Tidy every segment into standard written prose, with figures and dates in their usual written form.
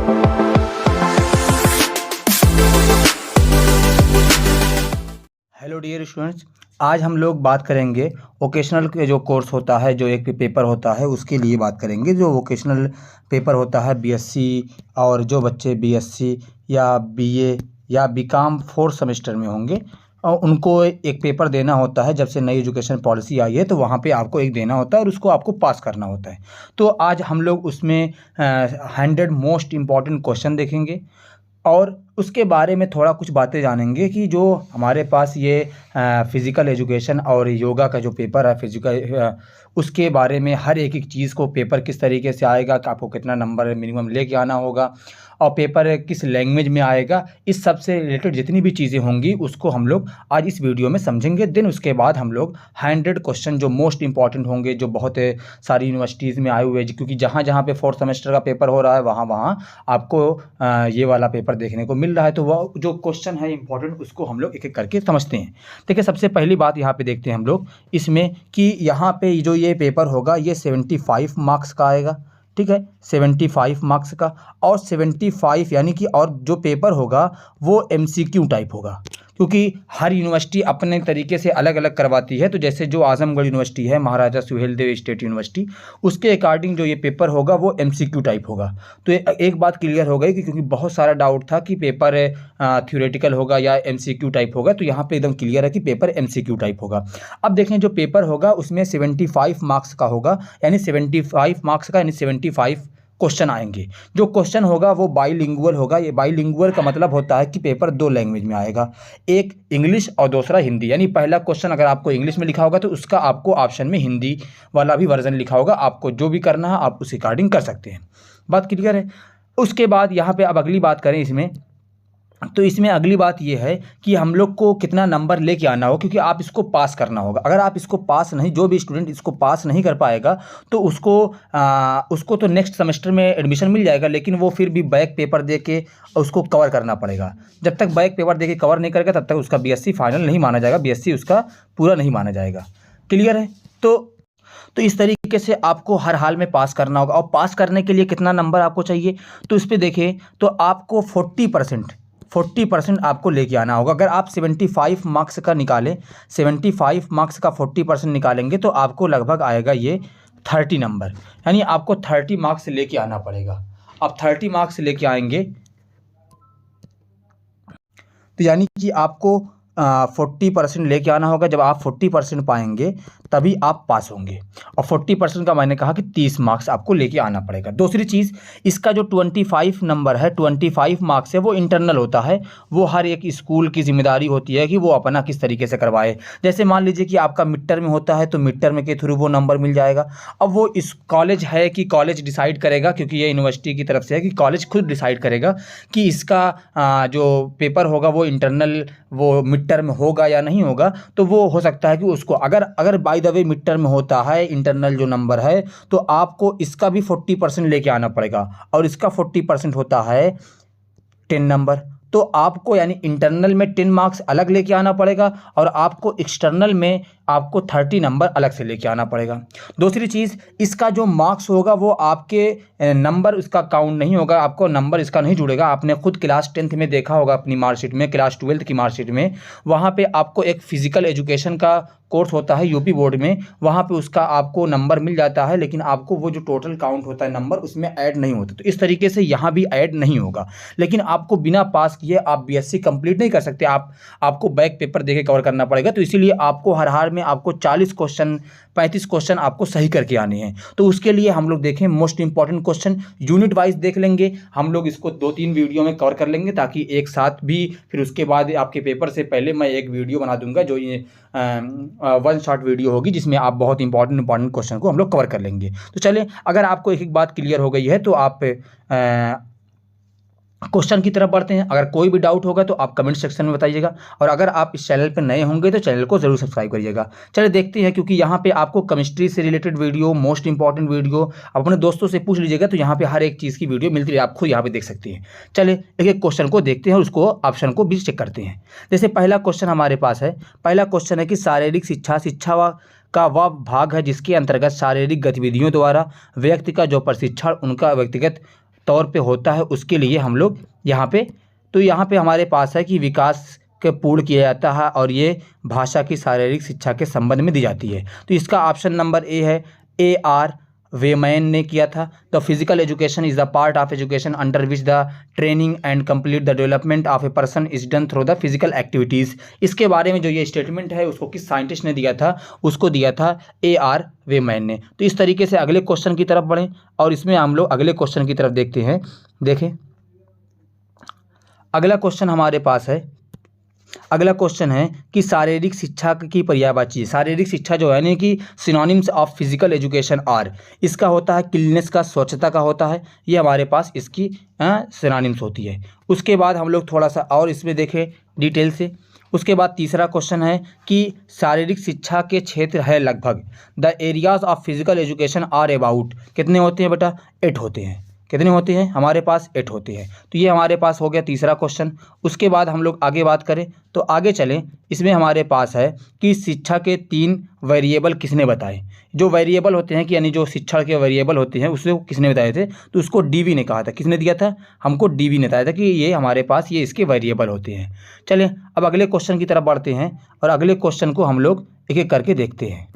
Hello dear students, आज हम लोग बात करेंगे वोकेशनल के जो कोर्स होता है, जो एक पेपर होता है उसके लिए बात करेंगे। जो वोकेशनल पेपर होता है बीएससी, और जो बच्चे बीएससी या बीए या बीकॉम फोर्थ सेमेस्टर में होंगे और उनको एक पेपर देना होता है। जब से नई एजुकेशन पॉलिसी आई है तो वहाँ पे आपको एक देना होता है और उसको आपको पास करना होता है। तो आज हम लोग उसमें 100 मोस्ट इम्पॉर्टेंट क्वेश्चन देखेंगे और उसके बारे में थोड़ा कुछ बातें जानेंगे कि जो हमारे पास ये फ़िज़िकल एजुकेशन और योगा का जो पेपर है फिज़िकल, उसके बारे में हर एक चीज़ को पेपर किस तरीके से आएगा, कि आपको कितना नंबर मिनिमम लेके आना होगा और पेपर किस लैंग्वेज में आएगा, इस सब से रिलेटेड जितनी भी चीज़ें होंगी उसको हम लोग आज इस वीडियो में समझेंगे। देन उसके बाद हम लोग 100 क्वेश्चन जो मोस्ट इंपॉर्टेंट होंगे, जो बहुत सारी यूनिवर्सिटीज़ में आए हुए हैं, क्योंकि जहाँ जहाँ पे फोर्थ सेमेस्टर का पेपर हो रहा है वहाँ वहाँ आपको ये वाला पेपर देखने को मिल रहा है। तो वह जो क्वेश्चन है इंपॉर्टेंट उसको हम लोग एक एक करके समझते हैं। देखिए, सबसे पहली बात यहाँ पे देखते हैं हम लोग इसमें कि यहाँ पे जो ये पेपर होगा ये 75 मार्क्स का आएगा। ठीक है, 75 मार्क्स का, और 75 यानी कि और जो पेपर होगा वो एमसीक्यू टाइप होगा, क्योंकि हर यूनिवर्सिटी अपने तरीके से अलग अलग करवाती है। तो जैसे जो आजमगढ़ यूनिवर्सिटी है, महाराजा सुहेलदेव स्टेट यूनिवर्सिटी, उसके अकॉर्डिंग जो ये पेपर होगा वो एमसीक्यू टाइप होगा। तो एक बात क्लियर हो गई कि क्योंकि बहुत सारा डाउट था कि पेपर थ्योरेटिकल होगा या एमसीक्यू टाइप होगा, तो यहाँ पे एकदम क्लियर है कि पेपर एमसीक्यू टाइप होगा। अब देखें, जो पेपर होगा उसमें 75 मार्क्स का होगा, यानी 75 मार्क्स का, यानी 75 क्वेश्चन आएंगे। जो क्वेश्चन होगा वो बाईलिंगुअल होगा। ये बाईलिंगुअल का मतलब होता है कि पेपर दो लैंग्वेज में आएगा, एक इंग्लिश और दूसरा हिंदी। यानी पहला क्वेश्चन अगर आपको इंग्लिश में लिखा होगा तो उसका आपको ऑप्शन में हिंदी वाला भी वर्जन लिखा होगा। आपको जो भी करना है आप उस अकॉर्डिंग कर सकते हैं। बात क्लियर है। उसके बाद यहाँ पे अब अगली बात करें इसमें, तो इसमें अगली बात ये है कि हम लोग को कितना नंबर लेके आना हो, क्योंकि आप इसको पास करना होगा। अगर आप इसको पास नहीं, जो भी स्टूडेंट इसको पास नहीं कर पाएगा तो उसको तो नेक्स्ट सेमेस्टर में एडमिशन मिल जाएगा, लेकिन वो फिर भी बैक पेपर दे के उसको कवर करना पड़ेगा। जब तक बैक पेपर दे के कवर नहीं करेगा तब तक उसका बीएससी फाइनल नहीं माना जाएगा, बीएससी उसका पूरा नहीं माना जाएगा। क्लियर है। तो इस तरीके से आपको हर हाल में पास करना होगा। और पास करने के लिए कितना नंबर आपको चाहिए, तो इस पर देखें तो आपको 40% आपको लेके आना होगा। अगर आप 75 मार्क्स का निकालें, 75 मार्क्स का 40% निकालेंगे तो आपको लगभग आएगा ये 30 नंबर, यानी आपको 30 मार्क्स लेके आना पड़ेगा। आप 30 मार्क्स लेके आएंगे तो यानी कि आपको 40% लेके आना होगा। जब आप 40% पाएंगे तभी आप पास होंगे, और 40% का मैंने कहा कि 30 मार्क्स आपको लेके आना पड़ेगा। दूसरी चीज़, इसका जो 25 नंबर है, 25 मार्क्स है, वो इंटरनल होता है। वो हर एक स्कूल की जिम्मेदारी होती है कि वो अपना किस तरीके से करवाए। जैसे मान लीजिए कि आपका मिड टर्म में होता है तो मिड टर्म के थ्रू वो नंबर मिल जाएगा। अब वो इस कॉलेज है कि कॉलेज डिसाइड करेगा, क्योंकि ये यूनिवर्सिटी की तरफ से है कि कॉलेज खुद डिसाइड करेगा कि इसका जो पेपर होगा वो इंटरनल, वो मिड टर्म होगा या नहीं होगा। तो वो हो सकता है कि उसको अगर by the way mid term होता है इंटरनल जो नंबर है, तो आपको इसका भी 40% लेके आना पड़ेगा, और इसका 40% होता है 10 नंबर। तो आपको यानी इंटरनल में 10 मार्क्स अलग लेके आना पड़ेगा, और आपको एक्सटर्नल में आपको 30 नंबर अलग से लेके आना पड़ेगा। दूसरी चीज़, इसका जो मार्क्स होगा वो आपके नंबर उसका काउंट नहीं होगा, आपको नंबर इसका नहीं जुड़ेगा। आपने खुद क्लास 10th में देखा होगा अपनी मार्कशीट में, क्लास 12th की मार्कशीट में, वहाँ पे आपको एक फ़िज़िकल एजुकेशन का कोर्स होता है यूपी बोर्ड में, वहाँ पे उसका आपको नंबर मिल जाता है, लेकिन आपको वो जो टोटल काउंट होता है नंबर उसमें ऐड नहीं होता। तो इस तरीके से यहाँ भी ऐड नहीं होगा। लेकिन आपको बिना पास किए आप बीएससी कंप्लीट नहीं कर सकते, आपको बैक पेपर देके कवर करना पड़ेगा। तो इसीलिए आपको हर हाल में आपको 40 क्वेश्चन 35 क्वेश्चन आपको सही करके आने हैं। तो उसके लिए हम लोग देखें most important question unit wise देख लेंगे। हम लोग इसको 2-3 वीडियो में कवर कर लेंगे, ताकि एक साथ भी फिर उसके बाद आपके पेपर से पहले मैं एक वीडियो बना दूंगा जो ये 1 शॉट वीडियो होगी, जिसमें आप बहुत इंपॉर्टेंट क्वेश्चन को हम लोग कवर कर लेंगे। तो चलिए, अगर आपको एक बात क्लियर हो गई है तो आप क्वेश्चन की तरफ बढ़ते हैं। अगर कोई भी डाउट होगा तो आप कमेंट सेक्शन में बताइएगा, और अगर आप इस चैनल पर नए होंगे तो चैनल को जरूर सब्सक्राइब करिएगा। चलिए देखते हैं, क्योंकि यहाँ पे आपको केमिस्ट्री से related video, most important video अपने दोस्तों से पूछ लीजिएगा, तो यहाँ पे हर एक चीज़ की वीडियो मिलती है, आप खुद यहाँ पे देख सकते हैं। चलिए एक एक क्वेश्चन को देखते हैं और उसको ऑप्शन को भी चेक करते हैं। जैसे पहला क्वेश्चन हमारे पास है, पहला क्वेश्चन है कि शारीरिक शिक्षा का वह भाग है जिसके अंतर्गत शारीरिक गतिविधियों द्वारा व्यक्ति का जो प्रशिक्षण उनका व्यक्तिगत तौर पे होता है उसके लिए हम लोग यहाँ पे हमारे पास है कि विकास के पूर्ण किया जाता है और ये भाषा की शारीरिक शिक्षा के संबंध में दी जाती है। तो इसका ऑप्शन नंबर ए है। AR वेमैन ने किया था। The physical education is the part of education under which the training and complete the development of a person is done through the physical activities. इसके बारे में जो ये स्टेटमेंट है उसको किस साइंटिस्ट ने दिया था, उसको दिया था AR वेमैन ने। तो इस तरीके से अगले क्वेश्चन की तरफ बढ़ें और इसमें हम लोग अगले क्वेश्चन की तरफ देखते हैं। देखें अगला क्वेश्चन हमारे पास है, अगला क्वेश्चन है कि शारीरिक शिक्षा की पर्यायवाची। शारीरिक शिक्षा जो है यानी कि synonyms of physical education are, इसका होता है क्लीननेस का, स्वच्छता का होता है, ये हमारे पास इसकी सिनोनिम्स होती है। उसके बाद हम लोग थोड़ा सा और इसमें देखें डिटेल से। उसके बाद तीसरा क्वेश्चन है कि शारीरिक शिक्षा के क्षेत्र है लगभग। The areas of physical education are about, कितने होते हैं बेटा? 8 होते हैं। कितने होते हैं? हमारे पास 8 होते हैं। तो ये हमारे पास हो गया तीसरा क्वेश्चन। उसके बाद हम लोग आगे बात करें तो आगे चलें, इसमें हमारे पास है कि शिक्षा के 3 वेरिएबल किसने बताए। जो वेरिएबल होते हैं कि यानी जो शिक्षा के वेरिएबल होते हैं उसको किसने बताए थे, तो उसको DV ने कहा था। किसने दिया था? हमको DV ने बताया था कि ये हमारे पास ये इसके वेरिएबल होते हैं। चलें अब अगले क्वेश्चन की तरफ बढ़ते हैं और अगले क्वेश्चन को हम लोग एक एक करके देखते हैं।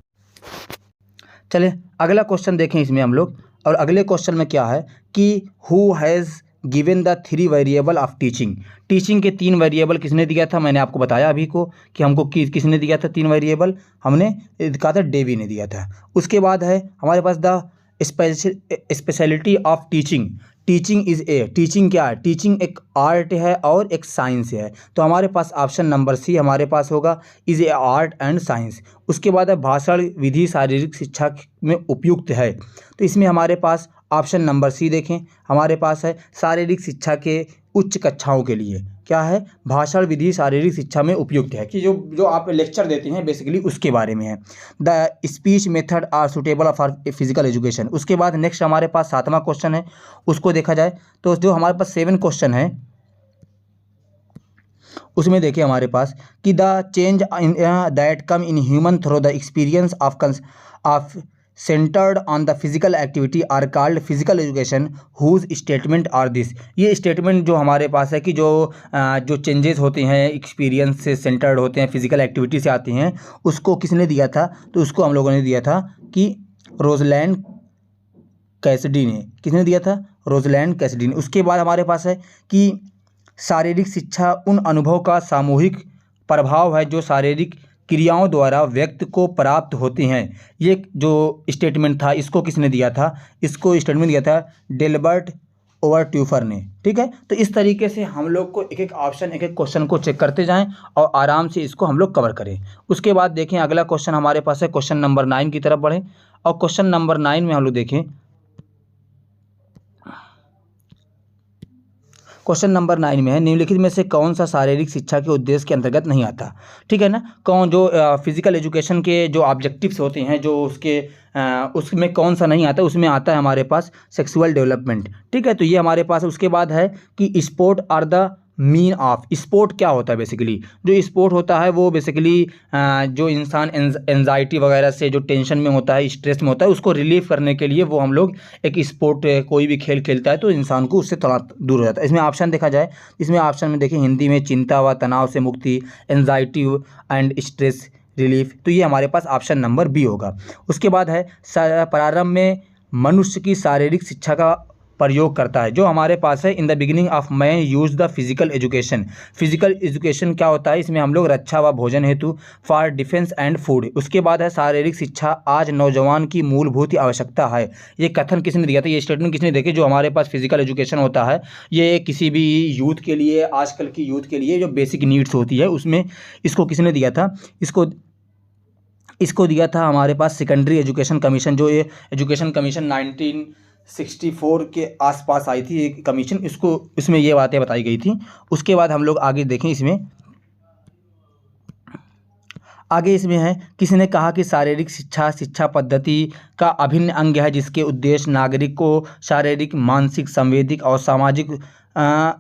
चलें अगला क्वेश्चन देखें इसमें हम लोग, और अगले क्वेश्चन में क्या है कि who has given the 3 variable of teaching. Teaching के 3 वेरिएबल किसने दिया था? मैंने आपको बताया अभी को कि हमको किसने दिया था 3 वेरिएबल, हमने कहा था डेवी ने दिया था। उसके बाद है हमारे पास the speciality of teaching. Teaching is a, teaching क्या है? टीचिंग एक आर्ट है और एक साइंस है। तो हमारे पास ऑप्शन नंबर सी हमारे पास होगा, is a art and science. उसके बाद है भाषण विधि शारीरिक शिक्षा में उपयुक्त है। तो इसमें हमारे पास ऑप्शन नंबर सी देखें, हमारे पास है शारीरिक शिक्षा के उच्च कक्षाओं के लिए क्या है? भाषण विधि शारीरिक शिक्षा में उपयुक्त है, कि जो आप लेक्चर देते हैं बेसिकली उसके बारे में है। The speech method are suitable for physical education. उसके बाद नेक्स्ट हमारे पास 7वां क्वेश्चन है, उसको देखा जाए तो जो हमारे पास 7 क्वेश्चन है उसमें देखिए हमारे पास कि the change that come in human through the experience of centred on the physical activity are called physical education whose statement are this. ये स्टेटमेंट जो हमारे पास है कि जो चेंजेस होते हैं एक्सपीरियंस से सेंटर्ड होते हैं, फिजिकल एक्टिविटी से आती हैं, उसको किसने दिया था? तो उसको हम लोगों ने दिया था कि रोजलैंड कैसिडी ने। किसने दिया था? रोजलैंड कैसिडी ने। उसके बाद हमारे पास है कि शारीरिक शिक्षा उन अनुभव का सामूहिक प्रभाव है जो शारीरिक क्रियाओं द्वारा व्यक्ति को प्राप्त होती हैं। ये जो स्टेटमेंट था इसको किसने दिया था? इसको स्टेटमेंट दिया था डेल्बर्ट ओवरट्यूफर ने। ठीक है, तो इस तरीके से हम लोग को एक एक ऑप्शन एक एक क्वेश्चन को चेक करते जाएं और आराम से इसको हम लोग कवर करें। उसके बाद देखें अगला क्वेश्चन हमारे पास है, क्वेश्चन नंबर 9 की तरफ बढ़ें और क्वेश्चन नंबर 9 में हम लोग देखें, क्वेश्चन नंबर 9 में है निम्नलिखित में से कौन सा शारीरिक शिक्षा के उद्देश्य के अंतर्गत नहीं आता। ठीक है ना, कौन जो फिजिकल एजुकेशन के जो ऑब्जेक्टिव्स होते हैं जो उसमें कौन सा नहीं आता? उसमें आता है हमारे पास सेक्सुअल डेवलपमेंट। ठीक है, तो ये हमारे पास। उसके बाद है कि sport are the mean of. Sport क्या होता है? बेसिकली जो स्पोर्ट होता है वो बेसिकली जो इंसान एंजाइटी वगैरह से जो टेंशन में होता है, स्ट्रेस में होता है, उसको रिलीफ करने के लिए वो हम लोग एक स्पोर्ट कोई भी खेल खेलता है तो इंसान को उससे थोड़ा दूर हो जाता है। इसमें ऑप्शन देखा जाए, इसमें ऑप्शन में देखिए हिंदी में चिंता व तनाव से मुक्ति, एंजाइटी एंड स्ट्रेस रिलीफ। तो ये हमारे पास ऑप्शन नंबर बी होगा। उसके बाद है प्रारंभ में मनुष्य की शारीरिक शिक्षा का प्रयोग करता है। जो हमारे पास है in the beginning of man use the physical education. Physical education क्या होता है? इसमें हम लोग रक्षा व भोजन हेतु फॉर डिफेंस एंड फूड। उसके बाद है शारीरिक शिक्षा आज नौजवान की मूलभूत आवश्यकता है। ये कथन किसने दिया था? ये स्टेटमेंट किसने देखिए? जो हमारे पास फिजिकल एजुकेशन होता है ये किसी भी यूथ के लिए, आजकल की यूथ के लिए जो बेसिक नीड्स होती है उसमें इसको किसने दिया था? इसको दिया था हमारे पास सेकेंडरी एजुकेशन कमीशन। जो ये एजुकेशन कमीशन 1964 के आसपास आई थी एक कमीशन, इसमें ये बातें बताई गई थी। उसके बाद हम लोग आगे देखें, इसमें है किसने कहा कि शारीरिक शिक्षा पद्धति का अभिन्न अंग है जिसके उद्देश्य नागरिक को शारीरिक, मानसिक, संवेदिक और सामाजिक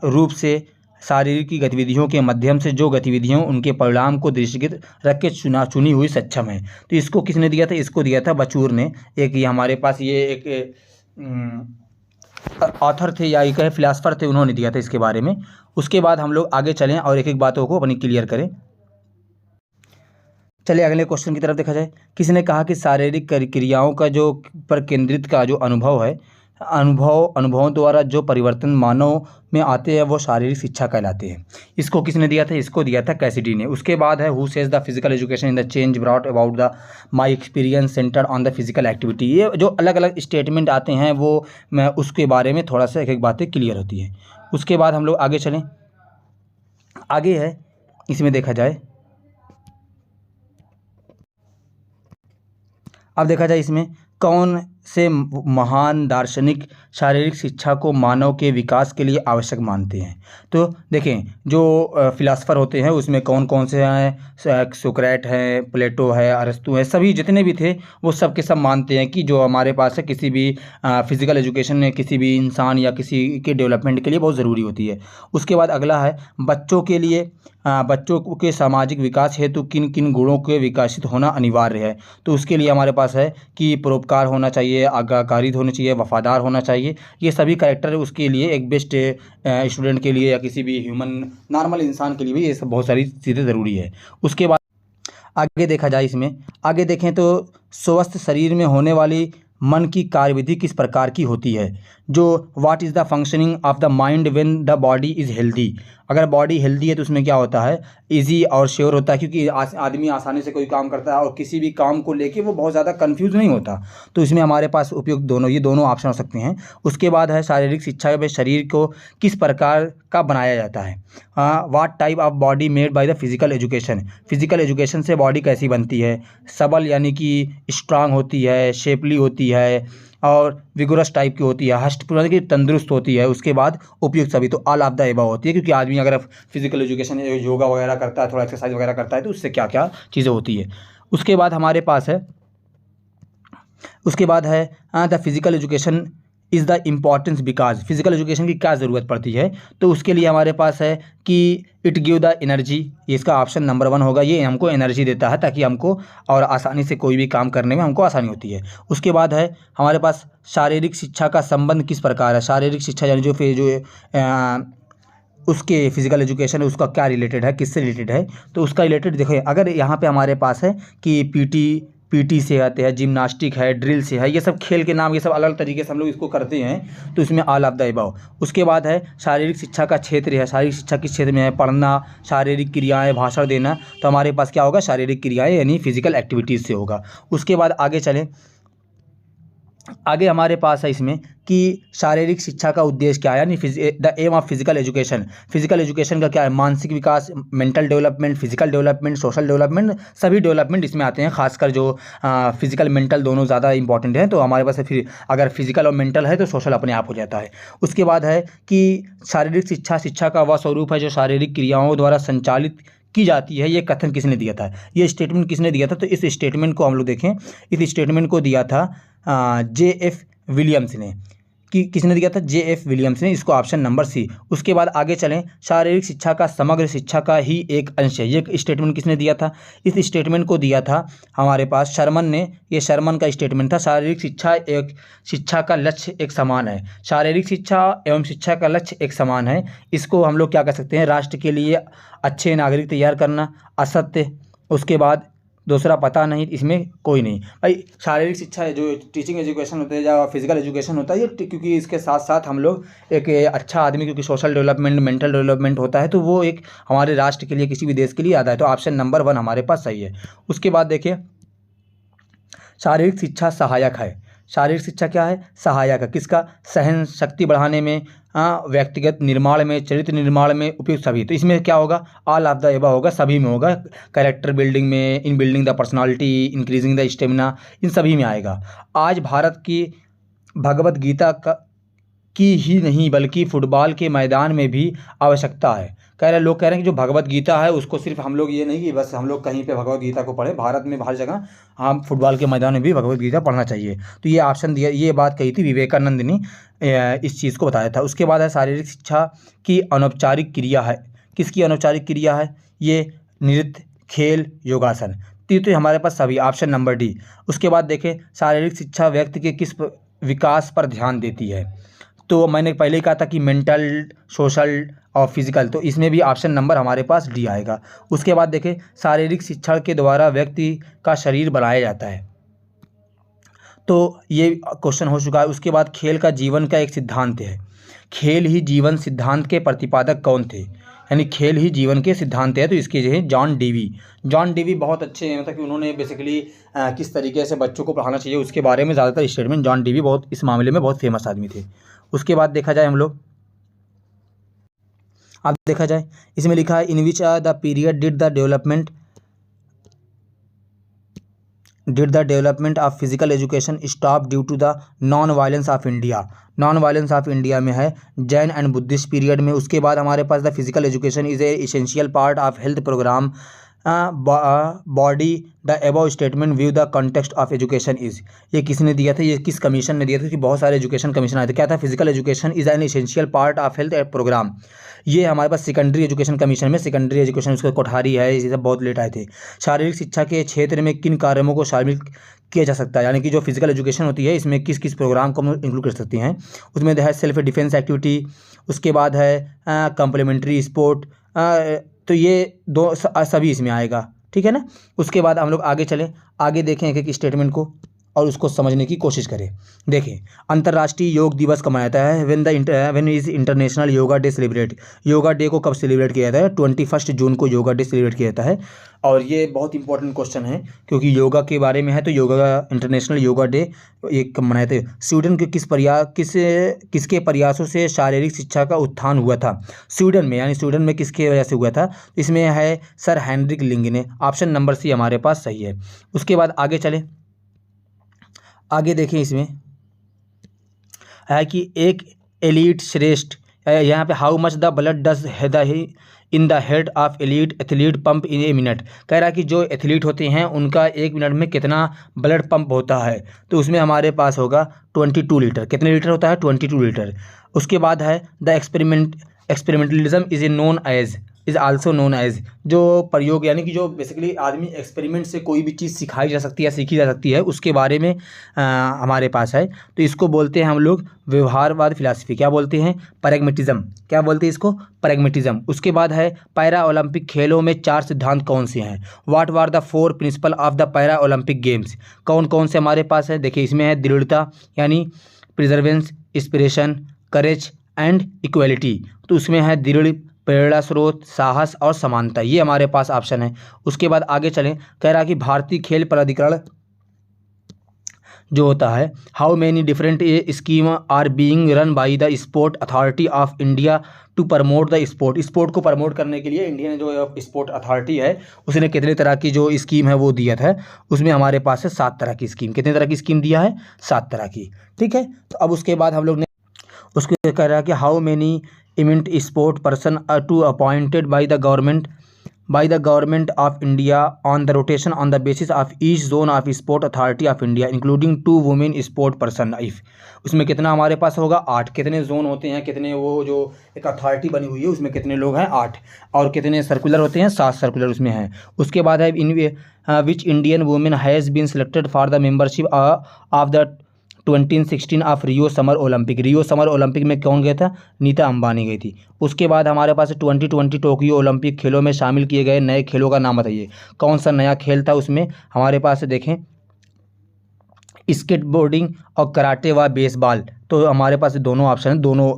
रूप से शारीरिक की गतिविधियों के माध्यम से जो गतिविधियों उनके परिणाम को दृष्टिगत रख के चुनी हुई सक्षम है। तो इसको किसने दिया था? इसको दिया था बचूर ने। एक ये हमारे पास ये एक ऑथर थे या ये कहे फिलासफर थे, उन्होंने दिया था इसके बारे में। उसके बाद हम लोग आगे चलें और एक एक बातों को अपनी क्लियर करें। चलिए अगले क्वेश्चन की तरफ देखा जाए। किसी ने कहा कि शारीरिक क्रियाओं का जो पर केंद्रित का जो अनुभव है, अनुभवों द्वारा जो परिवर्तन मानव में आते हैं वो शारीरिक शिक्षा कहलाते हैं। इसको किसने दिया था? इसको दिया था कैसिडी ने। उसके बाद है who says the physical education in the change brought about the my experience centre on the physical activity. ये जो अलग अलग स्टेटमेंट आते हैं वो मैं उसके बारे में थोड़ा सा एक एक बातें क्लियर होती हैं। उसके बाद हम लोग आगे चलें। आगे है इसमें देखा जाए, अब देखा जाए इसमें कौन से महान दार्शनिक शारीरिक शिक्षा को मानव के विकास के लिए आवश्यक मानते हैं। तो देखें जो फिलासफ़र होते हैं उसमें कौन कौन से हैं, सोक्रेट हैं, प्लेटो है, अरस्तु है, सभी जितने भी थे वो सब के सब मानते हैं कि जो हमारे पास है किसी भी फिज़िकल एजुकेशन में किसी भी इंसान या किसी के डेवलपमेंट के लिए बहुत ज़रूरी होती है। उसके बाद अगला है बच्चों के लिए बच्चों के सामाजिक विकास हेतु किन किन गुणों के विकसित होना अनिवार्य है। तो उसके लिए हमारे पास है कि परोपकार होना चाहिए, आज्ञाकारी होना चाहिए, वफ़ादार होना चाहिए। ये सभी कैरेक्टर उसके लिए एक बेस्ट स्टूडेंट के लिए या किसी भी ह्यूमन नॉर्मल इंसान के लिए भी ये सब बहुत सारी चीज़ें ज़रूरी है। उसके बाद आगे देखा जाए, इसमें आगे देखें तो स्वस्थ शरीर में होने वाली मन की कार्यविधि किस प्रकार की होती है। जो what is the functioning of the mind when the body is healthy. अगर बॉडी हेल्दी है तो उसमें क्या होता है, इजी और श्योर होता है, क्योंकि आदमी आसानी से कोई काम करता है और किसी भी काम को लेके वो बहुत ज़्यादा कंफ्यूज नहीं होता। तो इसमें हमारे पास उपयुक्त दोनों ये दोनों ऑप्शन हो सकते हैं। उसके बाद है शारीरिक शिक्षा में शरीर को किस प्रकार का बनाया जाता है। What type of body made by the physical education. Physical education से बॉडी कैसी बनती है, सबल यानी कि स्ट्रांग होती है, शेपली होती है और विगोरस टाइप की होती है, हष्टपुष्ट की तंदुरुस्त होती है। उसके बाद उपयुक्त सभी, तो ऑल ऑफ द एबव होती है, क्योंकि आदमी अगर फिजिकल एजुकेशन योगा वगैरह करता है, थोड़ा एक्सरसाइज वगैरह करता है तो उससे क्या क्या चीज़ें होती है। उसके बाद हमारे पास है, उसके बाद है the physical education is the importance because. Physical education की क्या ज़रूरत पड़ती है, तो उसके लिए हमारे पास है कि इट गिव द एनर्जी। इसका ऑप्शन नंबर 1 होगा, ये हमको एनर्जी देता है ताकि हमको और आसानी से कोई भी काम करने में हमको आसानी होती है। उसके बाद है हमारे पास शारीरिक शिक्षा का संबंध किस प्रकार है। शारीरिक शिक्षा यानी जो उसके फिजिकल एजुकेशन है उसका क्या रिलेटेड है, किससे रिलेटेड है। तो उसका रिलेटेड देखिए, अगर यहाँ पे हमारे पास है कि पीटी से आते हैं, जिम्नास्टिक है, ड्रिल से है, ये सब खेल के नाम, ये सब अलग अलग तरीके से हम लोग इसको करते हैं, तो इसमें ऑल ऑफ द अबव। उसके बाद है शारीरिक शिक्षा का क्षेत्र है, शारीरिक शिक्षा किस क्षेत्र में है, पढ़ना, शारीरिक क्रियाएं, भाषण देना, तो हमारे पास क्या होगा, शारीरिक क्रियाएं यानी फिजिकल एक्टिविटीज़ से होगा। उसके बाद आगे चलें, आगे हमारे पास है इसमें कि शारीरिक शिक्षा का उद्देश्य क्या है, यानी the aim of physical education. Physical education का क्या है, मानसिक विकास, mental development, physical development, social development, सभी डेवलपमेंट इसमें आते हैं। खासकर जो फिजिकल मेंटल दोनों ज़्यादा इंपॉर्टेंट हैं, तो हमारे पास फिर अगर फिजिकल और मेंटल है तो सोशल अपने आप हो जाता है। उसके बाद है कि शारीरिक शिक्षा का वह स्वरूप है जो शारीरिक क्रियाओं द्वारा संचालित की जाती है। ये कथन किसने दिया था, ये स्टेटमेंट किसने दिया था, तो इस स्टेटमेंट को हम लोग देखें, इस स्टेटमेंट को दिया था J.F. विलियम्स ने। कि किसने दिया था, J.F. विलियम्स ने। इसको ऑप्शन नंबर सी। उसके बाद आगे चलें, शारीरिक शिक्षा का समग्र शिक्षा का ही एक अंश है, ये स्टेटमेंट किसने दिया था, इस स्टेटमेंट को दिया था हमारे पास शर्मन ने। ये शर्मन का स्टेटमेंट था, शारीरिक शिक्षा का लक्ष्य एक समान है। शारीरिक शिक्षा एवं शिक्षा का लक्ष्य एक समान है। इसको हम लोग क्या कह सकते हैं, राष्ट्र के लिए अच्छे नागरिक तैयार करना, असत्य। उसके बाद दूसरा पता नहीं, इसमें कोई नहीं। भाई शारीरिक शिक्षा है जो टीचिंग एजुकेशन होता है या फिजिकल एजुकेशन होता है, ये क्योंकि इसके साथ साथ हम लोग एक अच्छा आदमी, क्योंकि सोशल डेवलपमेंट, मेंटल डेवलपमेंट होता है, तो वो एक हमारे राष्ट्र के लिए, किसी भी देश के लिए आता है। तो ऑप्शन नंबर 1 हमारे पास सही है। उसके बाद देखिए, शारीरिक शिक्षा सहायक है। शारीरिक शिक्षा क्या है, सहायक है। किसका, सहन शक्ति बढ़ाने में, व्यक्तिगत निर्माण में, चरित्र निर्माण में उपयुक्त सभी। तो इसमें क्या होगा, ऑल ऑफ द एबव होगा, सभी में होगा। कैरेक्टर बिल्डिंग में, in building the personality, increasing the stamina, इन सभी में आएगा। आज भारत की भगवत गीता की ही नहीं बल्कि फुटबॉल के मैदान में भी आवश्यकता है। लोग कह रहे हैं कि जो भगवत गीता है उसको सिर्फ हम लोग ये नहीं कि बस हम लोग कहीं पे भगवत गीता को पढ़ें, भारत में हर जगह हम फुटबॉल के मैदान में भी भगवत गीता पढ़ना चाहिए। तो ये ऑप्शन दिया, ये बात कही थी विवेकानंद ने, इस चीज़ को बताया था। उसके बाद है शारीरिक शिक्षा की अनौपचारिक क्रिया है। किसकी अनौपचारिक क्रिया है, ये नृत्य, खेल, योगासन। तो हमारे पास सभी, ऑप्शन नंबर डी। उसके बाद देखें, शारीरिक शिक्षा व्यक्ति के किस विकास पर ध्यान देती है। तो मैंने पहले ही कहा था कि मेंटल, सोशल और फिजिकल, तो इसमें भी ऑप्शन नंबर हमारे पास डी आएगा। उसके बाद देखें, शारीरिक शिक्षण के द्वारा व्यक्ति का शरीर बनाया जाता है, तो ये क्वेश्चन हो चुका है। उसके बाद खेल का जीवन का एक सिद्धांत है, खेल ही जीवन सिद्धांत के प्रतिपादक कौन थे, यानी खेल ही जीवन के सिद्धांत है, तो इसके जो है जॉन डेवी। जॉन डेवी बहुत अच्छे हैं, मतलब कि उन्होंने बेसिकली किस तरीके से बच्चों को पढ़ाना चाहिए उसके बारे में ज़्यादातर स्टेटमेंट, जॉन डेवी बहुत इस मामले में बहुत फेमस आदमी थे। उसके बाद देखा जाए हम लोग, अब देखा जाए इसमें लिखा है in which the period did the development of physical education stop due to the non violence of India. Non violence of India में है जैन एंड बुद्धिस्ट पीरियड में। उसके बाद हमारे पास the physical education is a essential part of health program body the above statement view the context of education is. ये किसने दिया था, ये किस कमीशन ने दिया था, कि बहुत सारे एजुकेशन कमीशन आए थे। क्या था, physical education is an essential part of health programme. ये हमारे पास सेकेंडरी एजुकेशन कमीशन में, सेकेंडरी एजुकेशन उसके कोठारी है, ये सब बहुत लेट आए थे। शारीरिक शिक्षा के क्षेत्र में किन कार्यों को शामिल किया जा सकता है, यानी कि जो फिजिकल एजुकेशन होती है इसमें किस किस प्रोग्राम को हम इंक्लूड कर सकते हैं। उसमें है सेल्फ डिफेंस एक्टिविटी, उसके बाद है कम्प्लीमेंट्री स्पोर्ट, तो ये दो सभी इसमें आएगा, ठीक है ना। उसके बाद हम लोग आगे चलें, आगे देखें एक एक स्टेटमेंट को और उसको समझने की कोशिश करें। देखें, अंतर्राष्ट्रीय योग दिवस कब मनाया जाता है, when is international yoga day celebrate. Yoga day को कब सेलिब्रेट किया जाता है, 21 जून को योगा डे सेलिब्रेट किया जाता है। और ये बहुत इंपॉर्टेंट क्वेश्चन है क्योंकि योगा के बारे में है, तो योगा इंटरनेशनल योगा डे एक कब मनाए थे। स्वीडन के किसके प्रयासों से शारीरिक शिक्षा का उत्थान हुआ था, स्वीडन में, यानी स्वीडन में किसके वजह से हुआ था, इसमें है सर हेनरिक लिंग ने। ऑप्शन नंबर सी हमारे पास सही है। उसके बाद आगे चले, आगे देखें, इसमें है कि एक एलीट श्रेष्ठ, यहाँ पे how much the blood does in the head of elite athlete pump in a minute. कह रहा है कि जो एथलीट होते हैं उनका एक मिनट में कितना ब्लड पंप होता है, तो उसमें हमारे पास होगा 22 लीटर। कितने लीटर होता है, 22 लीटर। उसके बाद है the experimentalism is also known as, जो प्रयोग, यानी कि जो बेसिकली आदमी एक्सपेरिमेंट से कोई भी चीज़ सिखाई जा सकती है, सीखी जा सकती है, उसके बारे में हमारे पास है, तो इसको बोलते हैं हम लोग व्यवहारवाद फिलॉसफी। क्या बोलते हैं, प्रैग्मेटिज्म। क्या बोलते हैं इसको, प्रैग्मेटिज्म। उसके बाद है पैरा ओलंपिक खेलों में 4 सिद्धांत कौन से हैं, what were the 4 principle of the para Olympic games. कौन कौन से हमारे पास है, देखिए इसमें है दृढ़ता, यानी प्रिजर्वेंस, इंस्पिरेशन, करेज एंड इक्वलिटी, तो उसमें है दृढ़, प्रेरणा स्रोत, साहस और समानता, ये हमारे पास ऑप्शन है। उसके बाद आगे चलें, कह रहा कि भारतीय खेल प्राधिकरण जो होता है, how many different scheme are being run by the sport authority of India to promote the sport. Sport को प्रमोट करने के लिए इंडियन जो स्पोर्ट अथॉरिटी है उसने कितने तरह की जो स्कीम है वो दिया था, उसमें हमारे पास है 7 तरह की स्कीम। कितने तरह की स्कीम दिया है, 7 तरह की, ठीक है। तो अब उसके बाद हम लोग ने उसके कह रहा है कि how many event sport person to appointed by the government of India on the rotation on the basis of each zone of sport authority of India including 2 women sport person if. उसमें कितना हमारे पास होगा, 8। कितने zone होते हैं, कितने वो जो एक अथॉरिटी बनी हुई है उसमें कितने लोग हैं, 8। और कितने सर्कुलर होते हैं, 7 सर्कुलर उसमें हैं। उसके बाद है in which Indian women has been selected for the membership of the 2016 of Rio summer Olympic. Rio summer Olympic में कौन गया था, नीता अंबानी गई थी। उसके बाद हमारे पास 2020 टोक्यो ओलंपिक खेलों में शामिल किए गए नए खेलों का नाम बताइए। कौन सा नया खेल था, उसमें हमारे पास देखें स्केटबोर्डिंग और कराटे व बेसबॉल, तो हमारे पास दोनों ऑप्शन हैं, दोनों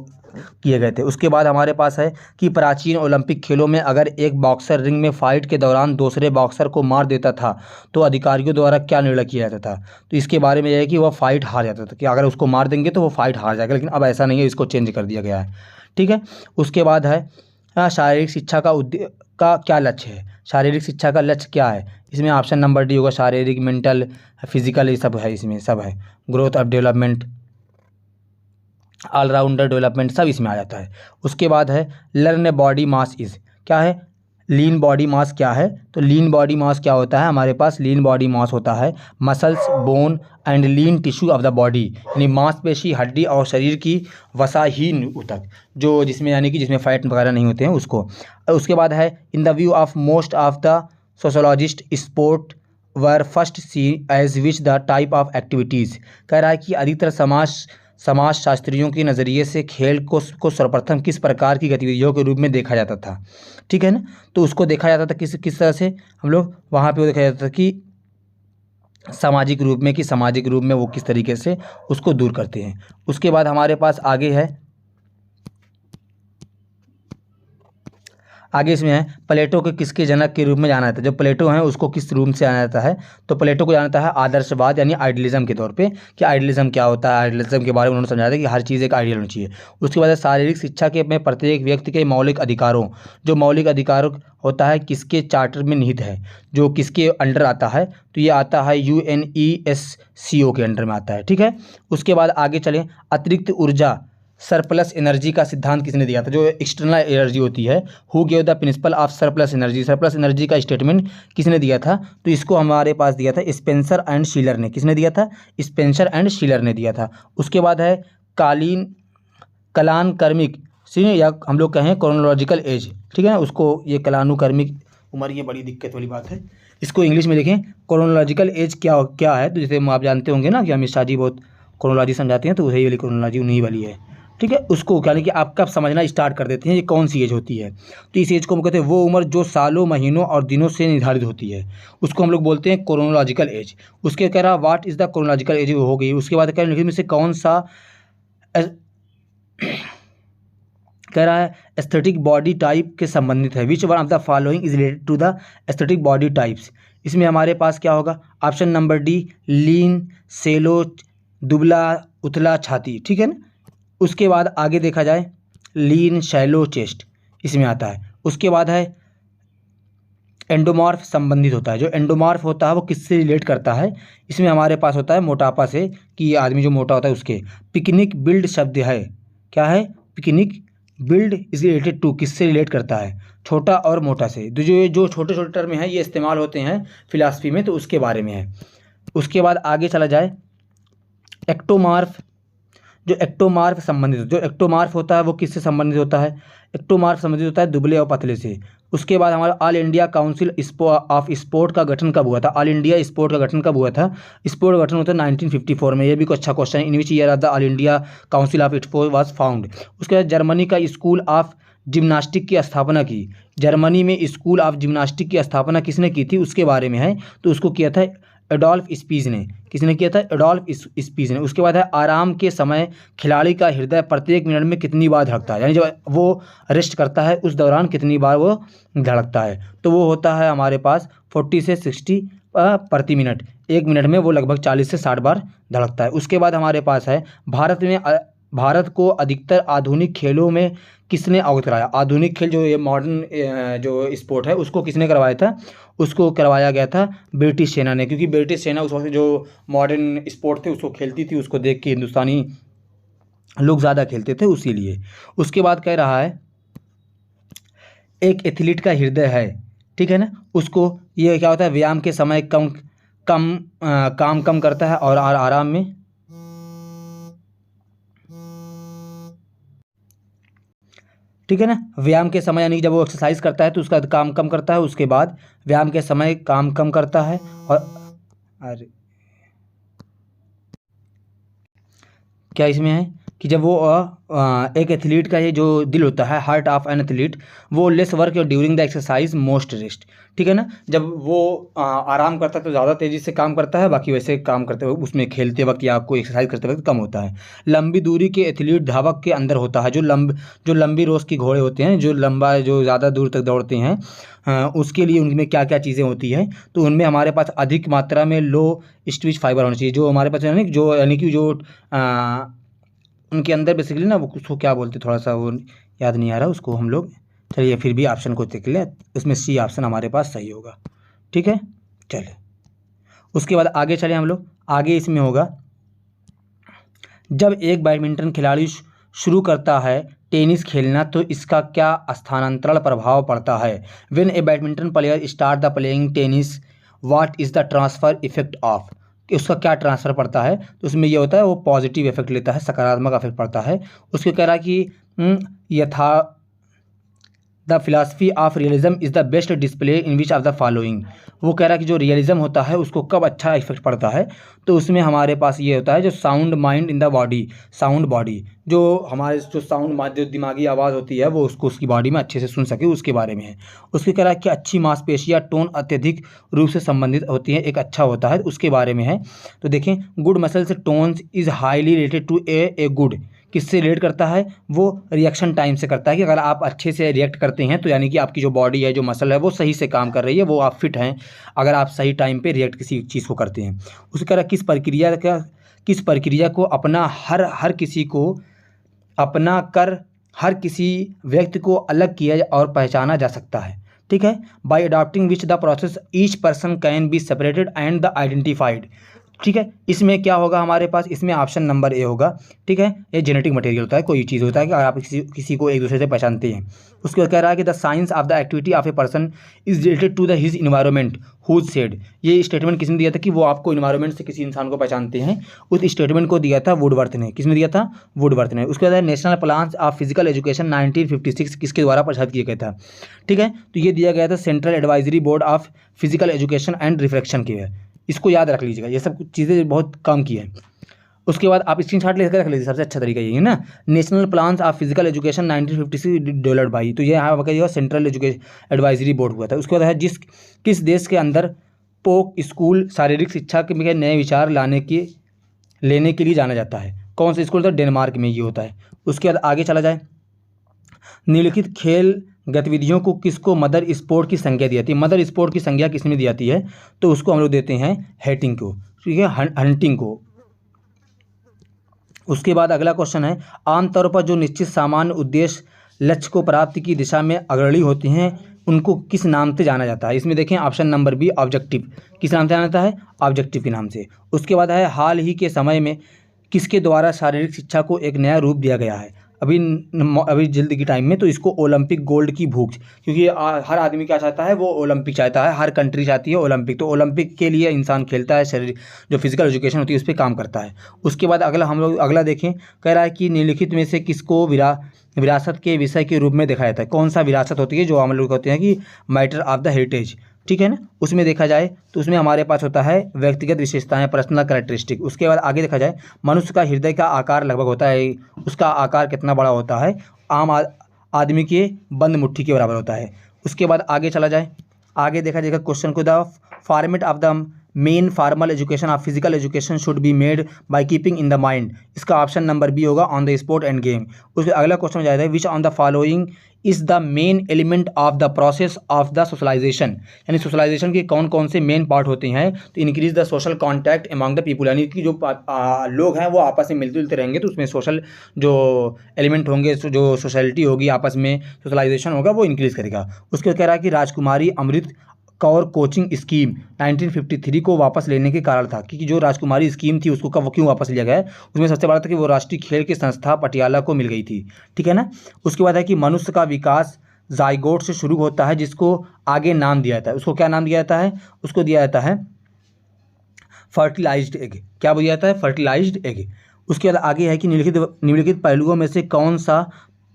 किए गए थे। उसके बाद हमारे पास है कि प्राचीन ओलंपिक खेलों में अगर एक बॉक्सर रिंग में फाइट के दौरान दूसरे बॉक्सर को मार देता था तो अधिकारियों द्वारा क्या निर्णय किया जाता था, तो इसके बारे में यह है कि वह फाइट हार जाता था, कि अगर उसको मार देंगे तो वो फाइट हार जाएगा, लेकिन अब ऐसा नहीं है, इसको चेंज कर दिया गया है, ठीक है। उसके बाद है शारीरिक शिक्षा का क्या लक्ष्य है, शारीरिक शिक्षा का लक्ष्य क्या है, इसमें ऑप्शन नंबर डी होगा, शारीरिक, मेंटल, फिजिकल, ये सब है, इसमें सब है, growth of development, all-rounder development, सब इसमें आ जाता है। उसके बाद है लर्न बॉडी मास इज़, क्या है, लीन बॉडी मास क्या है, तो लीन बॉडी मास क्या होता है, हमारे पास लीन बॉडी मास होता है muscles, bone and lean tissue of the body, यानी मांसपेशी, हड्डी और शरीर की वसाहीन ऊतक, जो जिसमें यानी कि जिसमें फैट वगैरह नहीं होते हैं उसको। उसके बाद है in the view of most of the sociologist sport were first see as which the type of activities. कह रहा है कि अधिकतर समाजशास्त्रियों के नज़रिए से खेल को सर्वप्रथम किस प्रकार की गतिविधियों के रूप में देखा जाता था, ठीक है ना। तो उसको देखा जाता था किस किस तरह से, हम लोग वहाँ पे वो देखा जाता था कि सामाजिक रूप में, कि सामाजिक रूप में वो किस तरीके से उसको दूर करते हैं। उसके बाद हमारे पास आगे इसमें है प्लेटो के किसके जनक के रूप में जाना जाता है। जो प्लेटो हैं उसको किस रूप से जाना जाता है, तो प्लेटो को जाना जाता है आदर्शवाद यानी आइडियलिज्म के तौर पे, कि आइडियलिज्म क्या होता है। आइडियलिज्म के बारे में उन्होंने समझाया था कि हर चीज़ एक आइडियल होनी चाहिए। उसके बाद शारीरिक शिक्षा के में प्रत्येक व्यक्ति के मौलिक अधिकारों, जो मौलिक अधिकारों होता है किसके चार्टर में निहित है, जो किसके अंडर आता है, तो ये आता है UNESCO के अंडर में आता है, ठीक है। उसके बाद आगे चलें, अतिरिक्त ऊर्जा सरप्लस एनर्जी का सिद्धांत किसने दिया था। जो एक्सटर्नल एनर्जी होती है, who give the principle of surplus energy, surplus energy का स्टेटमेंट किसने दिया था, तो इसको हमारे पास दिया था स्पेंसर एंड शीलर ने। किसने दिया था, स्पेंसर एंड शीलर ने दिया था। उसके बाद है कलानुक्रमिक या हम लोग कहें क्रोनोलॉजिकल एज, ठीक है ना। उसको ये कलानुक्रमिक उम्र, ये बड़ी दिक्कत वाली बात है। इसको इंग्लिश में देखें क्रोनोलॉजिकल एज क्या क्या है, तो जैसे आप जानते होंगे ना कि अमित शाह जी बहुत क्रोनोलॉजी समझाते हैं, तो वही वाली क्रोनोलॉजी उन्हीं वाली है, ठीक है। उसको यानी कि आप कब समझना स्टार्ट कर देते हैं ये कौन सी एज होती है, तो इस एज को हम कहते हैं वो उम्र जो सालों, महीनों और दिनों से निर्धारित होती है, उसको हम लोग बोलते हैं क्रोनोलॉजिकल एज। उसके कह रहा what is the chronological age हो गई। उसके बाद कह रहा में से कौन सा कह रहा है एस्थेटिक बॉडी टाइप के संबंधित है। Which one of the following is related to the aesthetic body types. इसमें हमारे पास क्या होगा, option number D, lean, shallow, दुबला, उथला छाती, ठीक है ना। उसके बाद आगे देखा जाए लीन, शैलो चेस्ट इसमें आता है। उसके बाद है एंडोमॉर्फ संबंधित होता है। जो एंडोमॉर्फ होता है वो किससे रिलेट करता है, इसमें हमारे पास होता है मोटापा से, कि ये आदमी जो मोटा होता है उसके। पिकनिक बिल्ड शब्द है, क्या है, pyknic build is related to, किससे रिलेट करता है, छोटा और मोटा से। तो जो छोटे छोटे टर्म हैं ये इस्तेमाल होते हैं फिलॉसफी में, तो उसके बारे में है। उसके बाद आगे चला जाए एक्टोमॉर्फ। जो एक्टोमॉर्फ संबंधित, जो एक्टोमॉर्फ होता है वो किससे संबंधित होता है, एक्टोमॉर्फ संबंधित होता है दुबले और पतले से। उसके बाद हमारा all India council of sport का गठन कब हुआ था। ऑल इंडिया स्पोर्ट का गठन कब हुआ था, स्पोर्ट का गठन हुआ था 1954 में। ये भी कोई अच्छा क्वेश्चन है, in which year of the all India council of sport was found. उसके बाद जर्मनी का स्कूल ऑफ जिम्नास्टिक की स्थापना की। जर्मनी में स्कूल ऑफ जिम्नास्टिक की स्थापना किसने की थी उसके बारे में है, तो उसको किया था एडोल्फ स्पीज ने। किसने किया था, एडोल्फ स्पीज ने। उसके बाद है आराम के समय खिलाड़ी का हृदय प्रत्येक मिनट में कितनी बार धड़कता है, यानी जब वो रेस्ट करता है उस दौरान कितनी बार वो धड़कता है, तो वो होता है हमारे पास 40 से 60 प्रति मिनट। एक मिनट में वो लगभग 40 से 60 बार धड़कता है। उसके बाद हमारे पास है भारत को अधिकतर आधुनिक खेलों में किसने अवगत कराया। आधुनिक खेल जो ये मॉडर्न जो स्पोर्ट है उसको किसने करवाया था, उसको करवाया गया था ब्रिटिश सेना ने, क्योंकि ब्रिटिश सेना उस वक्त जो मॉडर्न स्पोर्ट थे उसको खेलती थी, उसको देख के हिंदुस्तानी लोग ज़्यादा खेलते थे उसी लिए। उसके बाद कह रहा है एक एथलीट का हृदय है, ठीक है ना, उसको ये क्या होता है व्यायाम के समय काम कम करता है और आराम में, ठीक है ना। व्यायाम के समय यानी जब वो एक्सरसाइज करता है तो उसका काम कम करता है, उसके बाद व्यायाम के समय काम कम करता है। और अरे क्या इसमें है कि जब वो एक एथलीट का ये जो दिल होता है, हार्ट ऑफ एन एथलीट, वो lace work during the exercise most rest, ठीक है ना। जब वो आराम करता है तो ज़्यादा तेज़ी से काम करता है, बाकी वैसे काम करते वक्त उसमें खेलते वक्त या कोई एक्सरसाइज करते वक्त कम होता है। लंबी दूरी के एथलीट धावक के अंदर होता है, जो लंबी रोज की घोड़े होते हैं, जो ज़्यादा दूर तक दौड़ते हैं, उसके लिए उनमें क्या क्या चीज़ें होती हैं, तो उनमें हमारे पास अधिक मात्रा में लो स्टिच फाइबर होना चाहिए। जो हमारे पास यानी कि जो उनके अंदर बेसिकली ना वो उसको क्या बोलते, थोड़ा सा वो याद नहीं आ रहा उसको हम लोग, चलिए फिर भी ऑप्शन को देख लें, उसमें सी ऑप्शन हमारे पास सही होगा, ठीक है। चलिए उसके बाद आगे चले हम लोग, आगे इसमें होगा जब एक बैडमिंटन खिलाड़ी शुरू करता है टेनिस खेलना तो इसका क्या स्थानांतरण प्रभाव पड़ता है। When A badminton player start the playing tennis what is the transfer effect of, कि उसका क्या ट्रांसफ़र पड़ता है, तो उसमें ये होता है वो पॉजिटिव इफेक्ट लेता है, सकारात्मक इफेक्ट पड़ता है। उसके कह रहा है कि the philosophy of realism is the best display in which of the following. वो कह रहा है कि जो रियलिज्म होता है उसको कब अच्छा इफेक्ट पड़ता है, तो उसमें हमारे पास ये होता है जो sound mind in the body, sound body, जो हमारे जो साउंड जो दिमागी आवाज़ होती है वो उसको उसकी बॉडी में अच्छे से सुन सके उसके बारे में है। उसके कह रहा है कि अच्छी मांसपेशियाँ टोन अत्यधिक रूप से संबंधित होती हैं, एक अच्छा होता है उसके बारे में है। तो देखें, good muscles tones is highly related to a good, किससे रिलेट करता है, वो रिएक्शन टाइम से करता है कि अगर आप अच्छे से रिएक्ट करते हैं तो यानी कि आपकी जो बॉडी है, जो मसल है वो सही से काम कर रही है, वो आप फिट हैं अगर आप सही टाइम पे रिएक्ट किसी चीज़ को करते हैं। उसी तरह किस प्रक्रिया को अपना हर किसी को अपना कर हर किसी व्यक्ति को अलग किया और पहचाना जा सकता है। ठीक है, bye adopting which the process each person can be separated and the identified. ठीक है, इसमें क्या होगा हमारे पास, इसमें ऑप्शन नंबर ए होगा। ठीक है, ये जेनेटिक मटेरियल होता है, कोई चीज़ होता है कि अगर आप किसी को एक दूसरे से पहचानते हैं। उसके बाद कह रहा है कि the science of the activity of a person is related to the his environment whose said. ये स्टेटमेंट किसने दिया था कि वो आपको इन्वायरमेंट से किसी इंसान को पहचानते हैं, उस स्टेटमेंट को दिया था वुडवर्थ ने। किसने दिया था? वुडवर्थ ने। उसके बाद national plan of physical education 1956 किसके द्वारा प्रसारित किया गया था? ठीक है, तो ये दिया गया था central advisory board of physical education and reflection के। इसको याद रख लीजिएगा, ये सब चीज़ें बहुत काम की है। उसके बाद आप स्क्रीनशॉट लेकर रख लीजिए, सबसे अच्छा तरीका यही है ना। National plans of physical education 1956 developed by, तो ये यहाँ वगैरह सेंट्रल एजुकेशन एडवाइजरी बोर्ड हुआ था। उसके बाद है किस देश के अंदर पोक स्कूल शारीरिक शिक्षा के नए विचार लेने के लिए जाना जाता है? कौन सा स्कूल था? डेनमार्क में ये होता है। उसके बाद आगे चला जाए, निम्नलिखित खेल गतिविधियों को किसको मदर स्पोर्ट की संज्ञा दी जाती है? मदर स्पोर्ट की संज्ञा किसमें दी जाती है? तो उसको हम लोग देते हैं हेटिंग को, ठीक है, हंटिंग को। उसके बाद अगला क्वेश्चन है, आमतौर पर जो निश्चित सामान्य उद्देश्य लक्ष्य को प्राप्ति की दिशा में अग्रणी होती हैं उनको किस नाम से जाना जाता है? इसमें देखें ऑप्शन नंबर बी ऑब्जेक्टिव। किस नाम से जाना जाता है? ऑब्जेक्टिव के नाम से। उसके बाद है हाल ही के समय में किसके द्वारा शारीरिक शिक्षा को एक नया रूप दिया गया है? अभी जल्द के टाइम में तो इसको ओलंपिक गोल्ड की भूख, क्योंकि हर आदमी क्या चाहता है? वो ओलंपिक चाहता है, हर कंट्री चाहती है ओलंपिक। तो ओलंपिक के लिए इंसान खेलता है, शरीर जो फिजिकल एजुकेशन होती है उस पर काम करता है। उसके बाद अगला देखें, कह रहा है कि निम्नलिखित में से किसको विरासत के विषय के रूप में देखा जाता है? कौन सा विरासत होती है जो हम लोग कहते हैं कि मैटर ऑफ द हेरिटेज, ठीक है ना। उसमें देखा जाए तो उसमें हमारे पास होता है व्यक्तिगत विशेषताएं, पर्सनल कैरेक्टरिस्टिक। उसके बाद आगे देखा जाए, मनुष्य का हृदय का आकार लगभग होता है, उसका आकार कितना बड़ा होता है? आम आदमी के बंद मुट्ठी के बराबर होता है। उसके बाद आगे चला जाए, आगे देखा जाएगा क्वेश्चन को, the format of the main formal education of physical education should be made by keeping in the mind. इसका ऑप्शन नंबर बी होगा, on the sport and game. उसके अगला क्वेश्चन हो जाता है, which on the following is the main element of the process of the socialization. यानी socialization के कौन कौन से मेन पार्ट होते हैं? तो increase the social contact among the people, यानी कि जो लोग हैं वो आपस में मिलते जुलते रहेंगे तो उसमें सोशल जो एलिमेंट होंगे, जो सोशलिटी होगी आपस में, सोशलाइजेशन होगा, वो इंक्रीज़ करेगा। उसके बाद कह रहा है कि राजकुमारी अमृत कौर कोचिंग स्कीम 1953 को वापस लेने के कारण था, क्योंकि जो राजकुमारी स्कीम थी उसको कब क्यों वापस लिया गया है? उसमें सबसे बड़ा था कि वो राष्ट्रीय खेल की संस्था पटियाला को मिल गई थी, ठीक है ना। उसके बाद है कि मनुष्य का विकास जाइगोट से शुरू होता है जिसको आगे नाम दिया जाता है। उसको क्या नाम दिया जाता है? उसको दिया जाता है फर्टिलाइज्ड एग। क्या बोला जाता है? Fertilised egg. उसके बाद आगे है कि निम्नलिखित पहलुओं में से कौन सा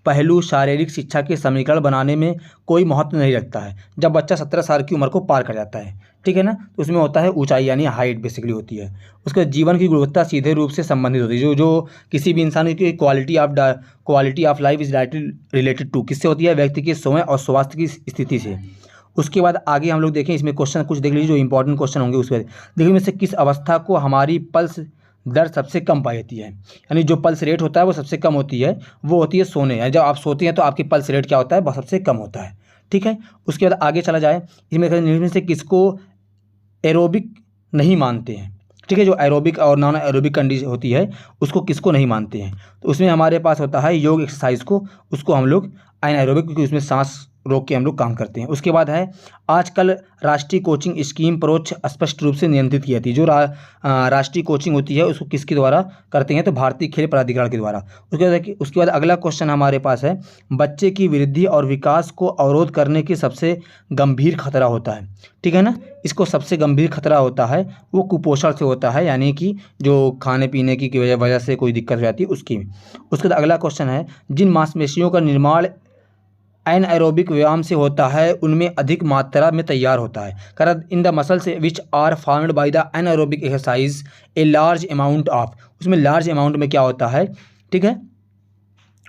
पहलू शारीरिक शिक्षा के समीकरण बनाने में कोई महत्व नहीं रखता है? जब बच्चा 17 साल की उम्र को पार कर जाता है, ठीक है ना, तो उसमें होता है ऊंचाई, यानी हाइट बेसिकली होती है। उसके जीवन की गुणवत्ता सीधे रूप से संबंधित होती है, जो किसी भी इंसान की quality of life is directly related to, किससे होती है? व्यक्ति के समय और स्वास्थ्य की स्थिति से। उसके बाद आगे हम लोग देखें, इसमें क्वेश्चन कुछ देख लीजिए जो इंपॉर्टेंट क्वेश्चन होंगे। उसके बाद देखिए में से किस अवस्था को हमारी पल्स दर सबसे कम पाई जाती है? यानी जो पल्स रेट होता है वो सबसे कम होती है, वो होती है सोने। यानी जब आप सोते हैं तो आपकी पल्स रेट क्या होता है? वो सबसे कम होता है, ठीक है। उसके बाद आगे चला जाए, इसमें से किसको एरोबिक नहीं मानते हैं? ठीक है, जो एरोबिक और नॉन एरोबिक कंडीशन होती है उसको किसको नहीं मानते हैं? तो उसमें हमारे पास होता है योग एक्सरसाइज को, उसको हम लोग एनाएरोबिक, क्योंकि उसमें सांस रोक के हम लोग काम करते हैं। उसके बाद है आजकल राष्ट्रीय कोचिंग स्कीम परोक्ष स्पष्ट रूप से नियंत्रित की जाती है। जो राष्ट्रीय कोचिंग होती है उसको किसके द्वारा करते हैं? तो भारतीय खेल प्राधिकरण के द्वारा। उसके बाद अगला क्वेश्चन हमारे पास है, बच्चे की वृद्धि और विकास को अवरोध करने की सबसे गंभीर खतरा होता है, ठीक है ना। इसको सबसे गंभीर खतरा होता है वो कुपोषण से होता है, यानी कि जो खाने पीने की वजह से कोई दिक्कत हो जाती है उसकी। उसके बाद अगला क्वेश्चन है, जिन मांसपेशियों का निर्माण एनाएरोबिक व्यायाम से होता है उनमें अधिक मात्रा में तैयार होता है। कर in the muscles which are formed by the anaerobic exercise a large amount of, उसमें लार्ज अमाउंट में क्या होता है, ठीक है,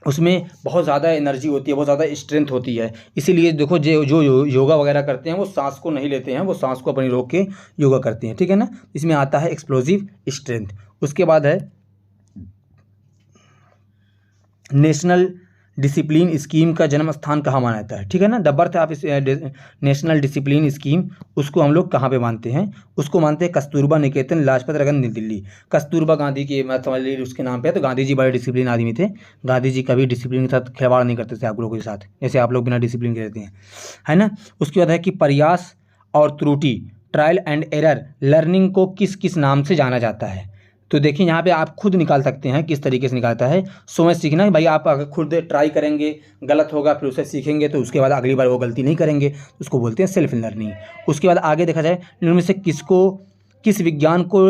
उसमें बहुत ज़्यादा एनर्जी होती है, बहुत ज़्यादा स्ट्रेंथ होती है। इसीलिए देखो जो योगा वगैरह करते हैं वो सांस को नहीं लेते हैं, वो सांस को अपनी रोक के योगा करते हैं, ठीक है ना। इसमें आता है एक्सप्लोजिव स्ट्रेंथ। उसके बाद है नेशनल डिसिप्लिन स्कीम का जन्म स्थान कहाँ माना जाता है, ठीक है ना। The birth of national discipline scheme, उसको हम लोग कहाँ पे मानते हैं, उसको मानते हैं कस्तूरबा निकेतन, लाजपत नगर, नई दिल्ली। कस्तूरबा गांधी की मैं समझ लीजिए उसके नाम पे है। तो गांधी जी बड़े डिसिप्लिन आदमी थे। गांधी जी कभी डिसिप्लिन के साथ खिलवाड़ नहीं करते थे आप लोगों के साथ, जैसे आप लोग बिना डिसिप्लिन के रहते हैं, है ना। उसके बाद है कि प्रयास और त्रुटि, ट्रायल एंड एरर लर्निंग को किस किस नाम से जाना जाता है। तो देखिए यहाँ पे आप खुद निकाल सकते हैं किस तरीके से निकालता है। समय सीखना है भाई, आप अगर खुद ट्राई करेंगे, गलत होगा, फिर उसे सीखेंगे तो उसके बाद अगली बार वो गलती नहीं करेंगे, उसको बोलते हैं सेल्फ लर्निंग। उसके बाद आगे देखा जाए इनमें से किस विज्ञान को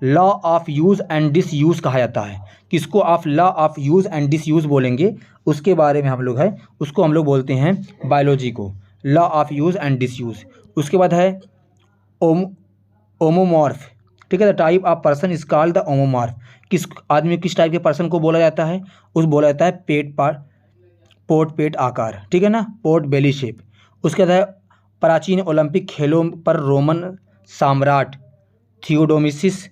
law of use and disuse कहा जाता है। किसको आप law of use and disuse बोलेंगे, उसके बारे में हम लोग है, उसको हम लोग बोलते हैं बायोलॉजी को, law of use and disuse. उसके बाद है ओमोमॉर्फ, ठीक है। The type of person is called the homomorph, किस आदमी किस टाइप के पर्सन को बोला जाता है, उस बोला जाता है पेट आकार, ठीक है ना, पोर्ट बेली शेप। उसके बाद है प्राचीन ओलंपिक खेलों पर रोमन सम्राट थियोडोमिसिस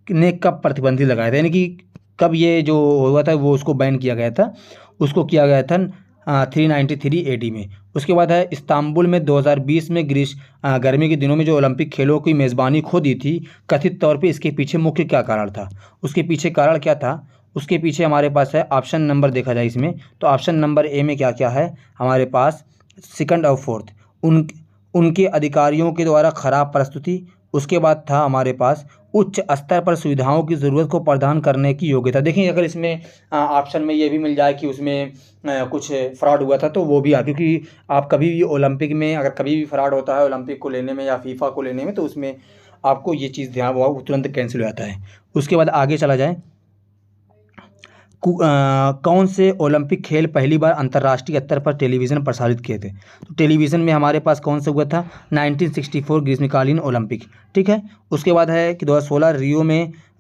ने कब प्रतिबंध लगाया था, यानी कि कब ये जो हुआ था वो उसको बैन किया गया था, उसको किया गया था 393 AD में। उसके बाद है इस्तांबुल में 2020 में गर्मी के दिनों में जो ओलंपिक खेलों की मेज़बानी खो दी थी, कथित तौर पे इसके पीछे मुख्य क्या कारण था, उसके पीछे कारण क्या था, उसके पीछे हमारे पास है ऑप्शन नंबर देखा जाए इसमें, तो ऑप्शन नंबर ए में क्या क्या है हमारे पास, सेकंड और फोर्थ, उनके अधिकारियों के द्वारा खराब प्रस्तुति। उसके बाद था हमारे पास उच्च स्तर पर सुविधाओं की ज़रूरत को प्रदान करने की योग्यता। देखिए अगर इसमें ऑप्शन में ये भी मिल जाए कि उसमें कुछ फ्रॉड हुआ था तो वो भी क्योंकि आप कभी भी ओलंपिक में अगर कभी भी फ्रॉड होता है ओलंपिक को लेने में या फीफा को लेने में, तो उसमें आपको ये चीज़ ध्यान हुआ वो तुरंत कैंसिल हो जाता है। उसके बाद आगे चला जाए, कौन से ओलंपिक खेल पहली बार अंतर्राष्ट्रीय स्तर पर टेलीविज़न प्रसारित किए थे। तो टेलीविज़न में हमारे पास कौन सा हुआ था, 1964 ग्रीष्मकालीन ओलंपिक, ठीक है। उसके बाद है कि 2016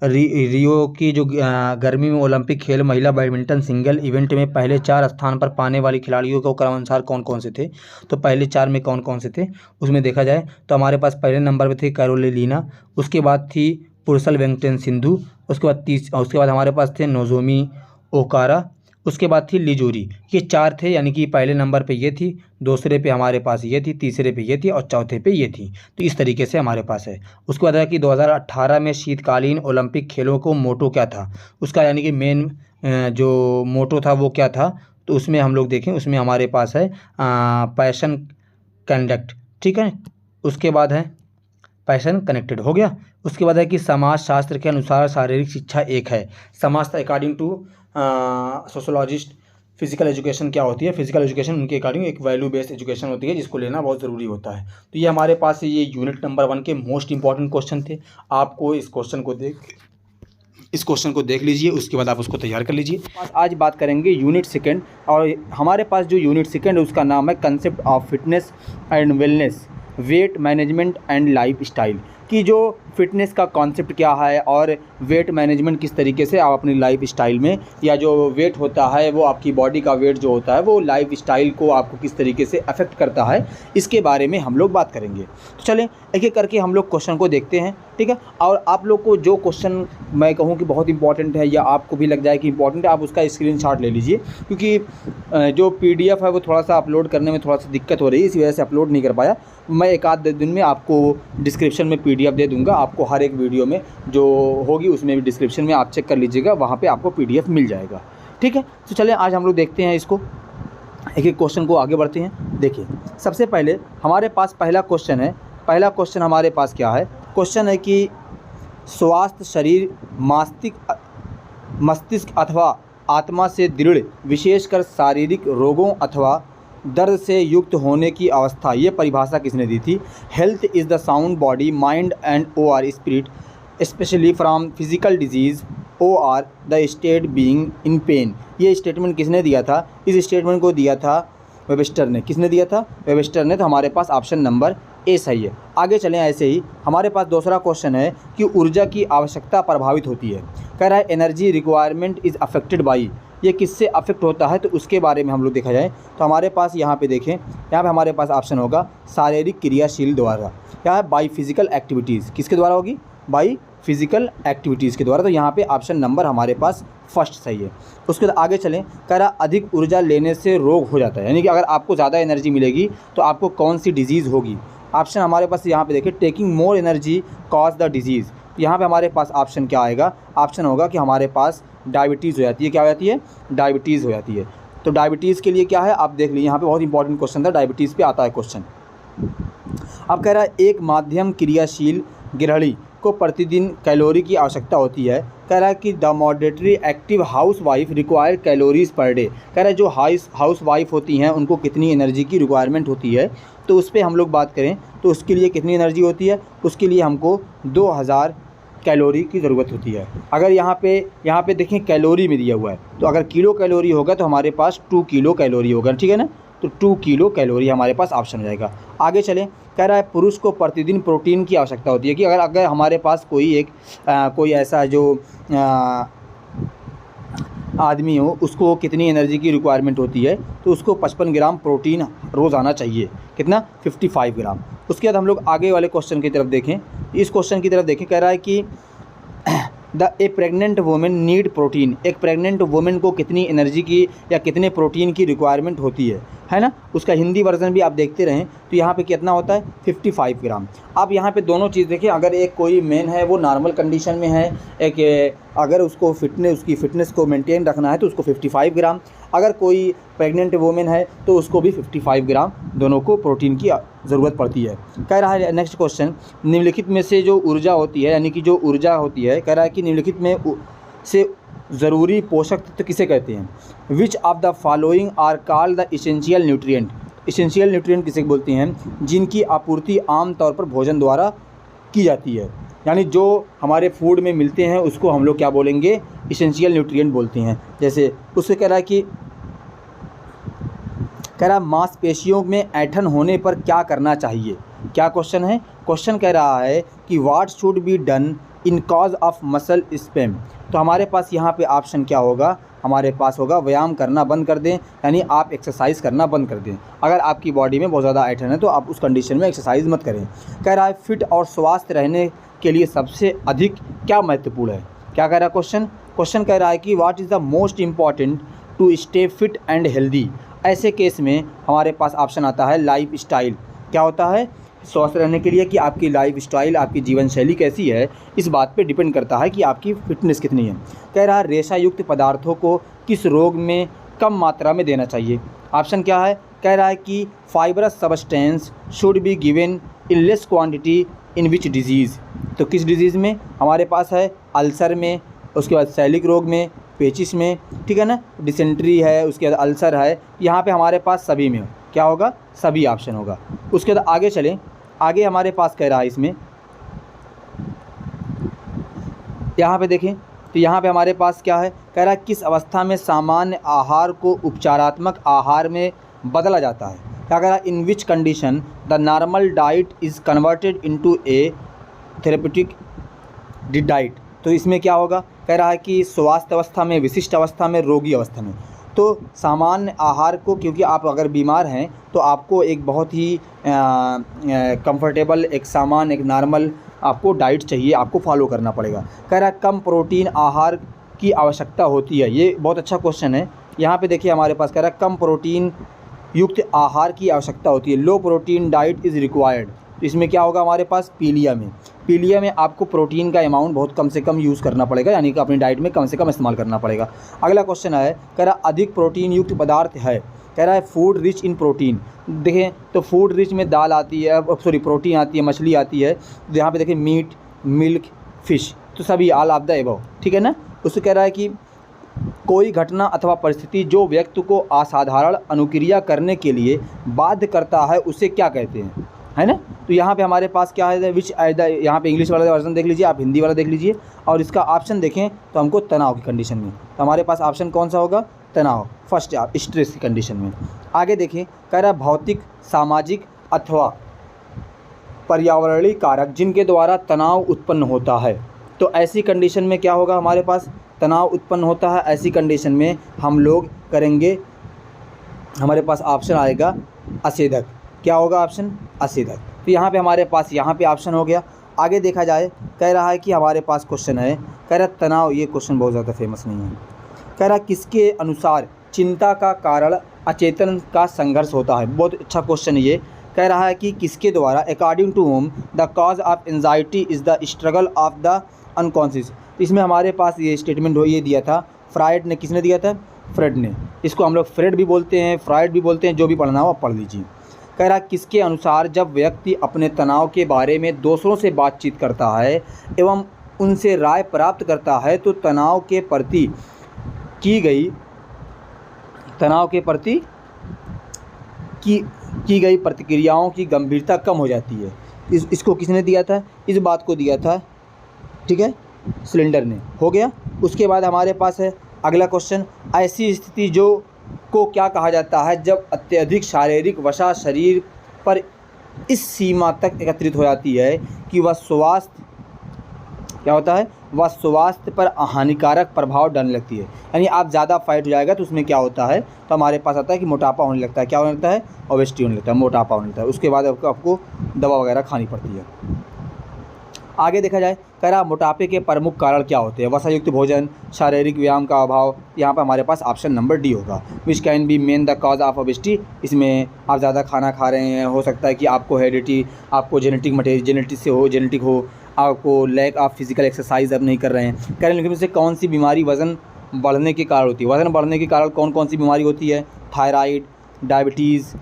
रियो की जो गर्मी में ओलंपिक खेल महिला बैडमिंटन सिंगल इवेंट में पहले 4 स्थान पर पाने वाली खिलाड़ियों को क्रमानुसार कौन कौन से थे। तो पहले 4 में कौन कौन से थे उसमें देखा जाए तो हमारे पास पहले नंबर पर थी कैरोलिना, उसके बाद थी पुरुषल वेंकटेन सिंधु, उसके बाद हमारे पास थे नोजोमी ओकारा, उसके बाद थी लिजोरी। ये 4 थे, यानी कि पहले नंबर पे ये थी, दूसरे पे हमारे पास ये थी, तीसरे पे ये थी और चौथे पे ये थी। तो इस तरीके से हमारे पास है। उसके बाद है कि 2018 में शीतकालीन ओलंपिक खेलों को मोटो क्या था उसका, यानी कि मेन जो मोटो था वो क्या था, तो उसमें हम लोग देखें उसमें हमारे पास है पैशन कंडक्ट, ठीक है। उसके बाद है पैशन कनेक्टेड हो गया। उसके बाद है कि समाज शास्त्र के अनुसार शारीरिक शिक्षा एक है। समाज according to sociologist physical education क्या होती है, फिजिकल एजुकेशन उनके अकॉर्डिंग एक वैल्यू बेस्ड एजुकेशन होती है जिसको लेना बहुत ज़रूरी होता है। तो ये हमारे पास ये यूनिट नंबर 1 के मोस्ट इंपॉर्टेंट क्वेश्चन थे। आपको इस क्वेश्चन को देख लीजिए, उसके बाद आप उसको तैयार कर लीजिए। आज बात करेंगे यूनिट सेकंड, और हमारे पास जो यूनिट सेकंड है उसका नाम है concept of fitness and wellness, weight management and life style, कि जो फिटनेस का कॉन्सेप्ट क्या है और वेट मैनेजमेंट किस तरीके से आप अपनी लाइफ स्टाइल में, या जो वेट होता है वो आपकी बॉडी का वेट जो होता है वो लाइफ स्टाइल को आपको किस तरीके से अफेक्ट करता है, इसके बारे में हम लोग बात करेंगे। तो चलें एक एक करके हम लोग क्वेश्चन को देखते हैं, ठीक है। और आप लोग को जो क्वेश्चन मैं कहूँ कि बहुत इंपॉर्टेंट है या आपको भी लग जाए कि इंपॉर्टेंट है, आप उसका स्क्रीनशॉट ले लीजिए, क्योंकि जो PDF है वो थोड़ा सा अपलोड करने में थोड़ा सा दिक्कत हो रही है, इसी वजह से अपलोड नहीं कर पाया। मैं एक आध दिन में आपको डिस्क्रिप्शन में PDF दे दूंगा, आपको हर एक वीडियो में जो होगी उसमें भी डिस्क्रिप्शन में आप चेक कर लीजिएगा, वहाँ पे आपको PDF मिल जाएगा, ठीक है। तो चलें आज हम लोग देखते हैं इसको, एक एक क्वेश्चन को आगे बढ़ते हैं। देखिए सबसे पहले हमारे पास पहला क्वेश्चन है। पहला क्वेश्चन हमारे पास क्या है, क्वेश्चन है कि स्वास्थ्य शरीर मस्तिष्क अथवा आत्मा से दृढ़, विशेषकर शारीरिक रोगों अथवा दर्द से युक्त होने की अवस्था, ये परिभाषा किसने दी थी। Health is the sound body mind and OR spirit specially from physical disease OR the state being in pen, ये स्टेटमेंट किसने दिया था। इस स्टेटमेंट को दिया था वेबस्टर ने। किसने दिया था? वेबस्टर ने। तो हमारे पास ऑप्शन नंबर ए सही है। आगे चलें। ऐसे ही हमारे पास दूसरा क्वेश्चन है कि ऊर्जा की आवश्यकता प्रभावित होती है। कह रहा है energy requirement is affected by, ये किससे अफेक्ट होता है? तो उसके बारे में हम लोग देखा जाए तो हमारे पास यहाँ पे देखें, यहाँ पे हमारे पास ऑप्शन होगा शारीरिक क्रियाशील द्वारा। क्या है? By physical activities. किसके द्वारा होगी? बाई फिजिकल एक्टिविटीज़ के द्वारा। तो यहाँ पे ऑप्शन नंबर हमारे पास फर्स्ट सही है। उसके बाद आगे चलें। कह रहा अधिक ऊर्जा लेने से रोग हो जाता है, यानी कि अगर आपको ज़्यादा एनर्जी मिलेगी तो आपको कौन सी डिजीज़ होगी? ऑप्शन हमारे पास यहाँ पे देखिए, taking more energy cause the disease. यहाँ पे हमारे पास ऑप्शन क्या आएगा? ऑप्शन होगा कि हमारे पास डायबिटीज़ हो जाती है। क्या हो जाती है? डायबिटीज़ हो जाती है। तो डायबिटीज़ के लिए क्या है आप देख लीजिए, यहाँ पे बहुत इंपॉर्टेंट क्वेश्चन था, डायबिटीज़ पे आता है क्वेश्चन। अब कह रहा है एक माध्यम क्रियाशील गृहिणी को प्रतिदिन कैलोरी की आवश्यकता होती है। कह रहा है कि the moderately active housewife require calories per day. कह रहा है जो हाउस वाइफ होती हैं उनको कितनी एनर्जी की रिक्वायरमेंट होती है, तो उस पर हम लोग बात करें तो उसके लिए कितनी एनर्जी होती है? उसके लिए हमको 2000 कैलोरी की ज़रूरत होती है। अगर यहाँ पे देखें कैलोरी में दिया हुआ है, तो अगर किलो कैलोरी होगा तो हमारे पास 2 किलो कैलोरी होगा, ठीक है ना? तो 2 किलो कैलोरी हमारे पास ऑप्शन हो जाएगा। आगे चलें। कह रहा है पुरुष को प्रतिदिन प्रोटीन की आवश्यकता होती है कि अगर हमारे पास कोई ऐसा जो आदमी हो उसको कितनी एनर्जी की रिक्वायरमेंट होती है, तो उसको 55 ग्राम प्रोटीन रोज़ आना चाहिए। कितना? 55 ग्राम। उसके बाद हम लोग आगे वाले क्वेश्चन की तरफ देखें। इस क्वेश्चन की तरफ देखें। कह रहा है कि ए प्रेग्नेंट वुमेन नीड प्रोटीन। एक प्रेग्नेंट वुमेन को कितनी एनर्जी की या कितने प्रोटीन की रिक्वायरमेंट होती है ना? उसका हिंदी वर्जन भी आप देखते रहें तो यहाँ पे कितना होता है? 55 ग्राम। आप यहाँ पे दोनों चीज़ देखिए, अगर एक कोई मेन है वो नॉर्मल कंडीशन में है, एक अगर उसको उसकी फ़िटनेस को मेंटेन रखना है तो उसको 55 ग्राम, अगर कोई प्रेग्नेंट वुमेन है तो उसको भी 55 ग्राम दोनों को प्रोटीन की ज़रूरत पड़ती है। कह रहा है नेक्स्ट क्वेश्चन, निम्नलिखित में से जो ऊर्जा होती है, यानी कि जो ऊर्जा होती है, कह रहा है कि निम्नलिखित में से ज़रूरी पोषक तत्व किसे कहते हैं? Which of the following are called the essential nutrient. Essential nutrient किसे बोलते हैं? जिनकी आपूर्ति आम तौर पर भोजन द्वारा की जाती है, यानी जो हमारे फूड में मिलते हैं उसको हम लोग क्या बोलेंगे? इसेंशियल न्यूट्रिएंट बोलते हैं। जैसे उससे कह रहा है मांसपेशियों में ऐंठन होने पर क्या करना चाहिए? क्या क्वेश्चन है? क्वेश्चन कह रहा है कि what should be done in cause of muscle spam. तो हमारे पास यहाँ पे ऑप्शन क्या होगा? हमारे पास होगा व्यायाम करना बंद कर दें, यानी आप एक्सरसाइज करना बंद कर दें। अगर आपकी बॉडी में बहुत ज़्यादा ऐंठन है तो आप उस कंडीशन में एक्सरसाइज मत करें। कह रहा है फिट और स्वस्थ रहने के लिए सबसे अधिक क्या महत्वपूर्ण है? क्या कह रहा है क्वेश्चन? क्वेश्चन कह रहा है कि what is the most important to stay fit and healthy. ऐसे केस में हमारे पास ऑप्शन आता है लाइफ स्टाइल। क्या होता है? स्वस्थ रहने के लिए कि आपकी लाइफ स्टाइल, आपकी जीवन शैली कैसी है, इस बात पे डिपेंड करता है कि आपकी फिटनेस कितनी है। कह रहा है रेशा युक्त पदार्थों को किस रोग में कम मात्रा में देना चाहिए? ऑप्शन क्या है? कह रहा है कि fibrous substance should be given in less quantity in which disease. तो किस डिजीज़ में? हमारे पास है अल्सर में, उसके बाद सैलिक रोग में, पेचिस में, ठीक है ना, डिसेंट्री है, उसके बाद अल्सर है। यहाँ पे हमारे पास सभी में क्या होगा? सभी ऑप्शन होगा। उसके बाद आगे चलें। आगे हमारे पास कह रहा है इसमें, यहाँ पे देखें तो यहाँ पे हमारे पास क्या है? कह रहा है किस अवस्था में सामान्य आहार को उपचारात्मक आहार में बदला जाता है? क्या कह रहा है? In which condition the normal diet is converted into a therapeutic diet. तो इसमें क्या होगा? कह रहा है कि स्वास्थ्य अवस्था में, विशिष्ट अवस्था में, रोगी अवस्था में। तो सामान्य आहार को, क्योंकि आप अगर बीमार हैं तो आपको एक बहुत ही कंफर्टेबल, एक सामान्य, एक नॉर्मल आपको डाइट चाहिए, आपको फॉलो करना पड़ेगा। कह रहा है कम प्रोटीन आहार की आवश्यकता होती है। ये बहुत अच्छा क्वेश्चन है। यहाँ पे देखिए हमारे पास कह रहा है कम प्रोटीन युक्त आहार की आवश्यकता होती है, लो प्रोटीन डाइट इज़ रिक्वायर्ड। तो इसमें क्या होगा? हमारे पास पीलिया में आपको प्रोटीन का अमाउंट बहुत कम से कम यूज़ करना पड़ेगा, यानी कि अपनी डाइट में कम से कम इस्तेमाल करना पड़ेगा। अगला क्वेश्चन है, कह रहा अधिक प्रोटीन युक्त पदार्थ है। कह रहा है फूड रिच इन प्रोटीन। देखें तो फूड रिच में दाल आती है, प्रोटीन आती है, मछली आती है। तो यहाँ पे देखें मीट, मिल्क, फिश, तो सभी ऑल ऑफ द एबव, ठीक है ना। उससे कह रहा है कि कोई घटना अथवा परिस्थिति जो व्यक्ति को असाधारण अनुक्रिया करने के लिए बाध्य करता है उसे क्या कहते हैं? है ना। तो यहाँ पे हमारे पास क्या है? विच यहाँ पे इंग्लिश वाला वर्जन देख लीजिए, आप हिंदी वाला देख लीजिए, और इसका ऑप्शन देखें तो हमको तनाव की कंडीशन में, तो हमारे पास ऑप्शन कौन सा होगा? तनाव, फर्स्ट स्ट्रेस की कंडीशन में। आगे देखिए, कह रहा है भौतिक, सामाजिक अथवा पर्यावरणीय कारक जिनके द्वारा तनाव उत्पन्न होता है। तो ऐसी कंडीशन में क्या होगा, हमारे पास तनाव उत्पन्न होता है। ऐसी कंडीशन में हम लोग करेंगे, हमारे पास ऑप्शन आएगा असेधक। क्या होगा ऑप्शन? असेधक। तो यहाँ पे हमारे पास यहाँ पे ऑप्शन हो गया। आगे देखा जाए, कह रहा है कि हमारे पास क्वेश्चन है, कह रहा तनाव, ये क्वेश्चन बहुत ज़्यादा फेमस नहीं है। कह रहा किसके अनुसार चिंता का कारण अचेतन का संघर्ष होता है। बहुत अच्छा क्वेश्चन है ये। कह रहा है कि किसके द्वारा, according to home the cause of anxiety is the struggle of the unconscious. तो इसमें हमारे पास ये स्टेटमेंट ये दिया था फ्राइड ने। किसने दिया था? फ्रेड ने। इसको हम लोग फ्रेड भी बोलते हैं, फ्राइड भी बोलते हैं, जो भी पढ़ना हो आप पढ़ लीजिए। कह रहा किसके अनुसार जब व्यक्ति अपने तनाव के बारे में दूसरों से बातचीत करता है एवं उनसे राय प्राप्त करता है तो तनाव के प्रति की गई प्रतिक्रियाओं की गंभीरता कम हो जाती है। इसको किसने दिया था? इस बात को दिया था, ठीक है, सिलेंडर ने। हो गया। उसके बाद हमारे पास है अगला क्वेश्चन, ऐसी स्थिति जो को क्या कहा जाता है जब अत्यधिक शारीरिक वसा शरीर पर इस सीमा तक एकत्रित हो जाती है कि वह स्वास्थ्य क्या होता है, वह स्वास्थ्य पर हानिकारक प्रभाव डालने लगती है। यानी आप ज़्यादा फाइट हो जाएगा तो उसमें क्या होता है, तो हमारे पास आता है कि मोटापा होने लगता है। क्या होने लगता है? ओबेसिटी होने लगता है, मोटापा होने लगता है। उसके बाद आपको दवा वगैरह खानी पड़ती है। आगे देखा जाए, कह रहा मोटापे के प्रमुख कारण क्या होते हैं? वसायुक्त भोजन, शारीरिक व्यायाम का अभाव। यहाँ पर हमारे पास ऑप्शन नंबर डी होगा, which can be main the cause of obesity. इसमें आप ज़्यादा खाना खा रहे हैं, हो सकता है कि आपको हेरिडिटी, आपको जेनेटिक हो, आपको लैक ऑफ फिजिकल एक्सरसाइज आप नहीं कर रहे हैं। कह रहे हैं लेकिन से कौन सी बीमारी वज़न बढ़ने के कारण होती है? वज़न बढ़ने के कारण कौन कौन सी बीमारी होती है? थायराइड, डायबिटीज़,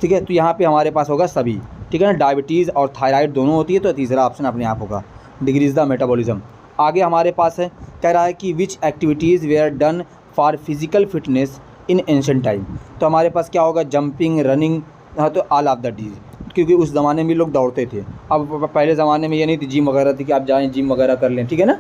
ठीक है। तो यहाँ पे हमारे पास होगा सभी, ठीक है ना, डायबिटीज़ और थायराइड दोनों होती है। तो तीसरा ऑप्शन अपने आप होगा, डिक्रीज द मेटाबॉलिज्म। आगे हमारे पास है, कह रहा है कि which activities were done for physical fitness in ancient time. तो हमारे पास क्या होगा? जंपिंग, रनिंग, हाँ तो ऑल ऑफ द डीज, क्योंकि उस ज़माने में लोग दौड़ते थे। अब पहले ज़माने में ये नहीं थी जिम वगैरह थी कि आप जाएँ जिम वगैरह कर लें, ठीक है ना।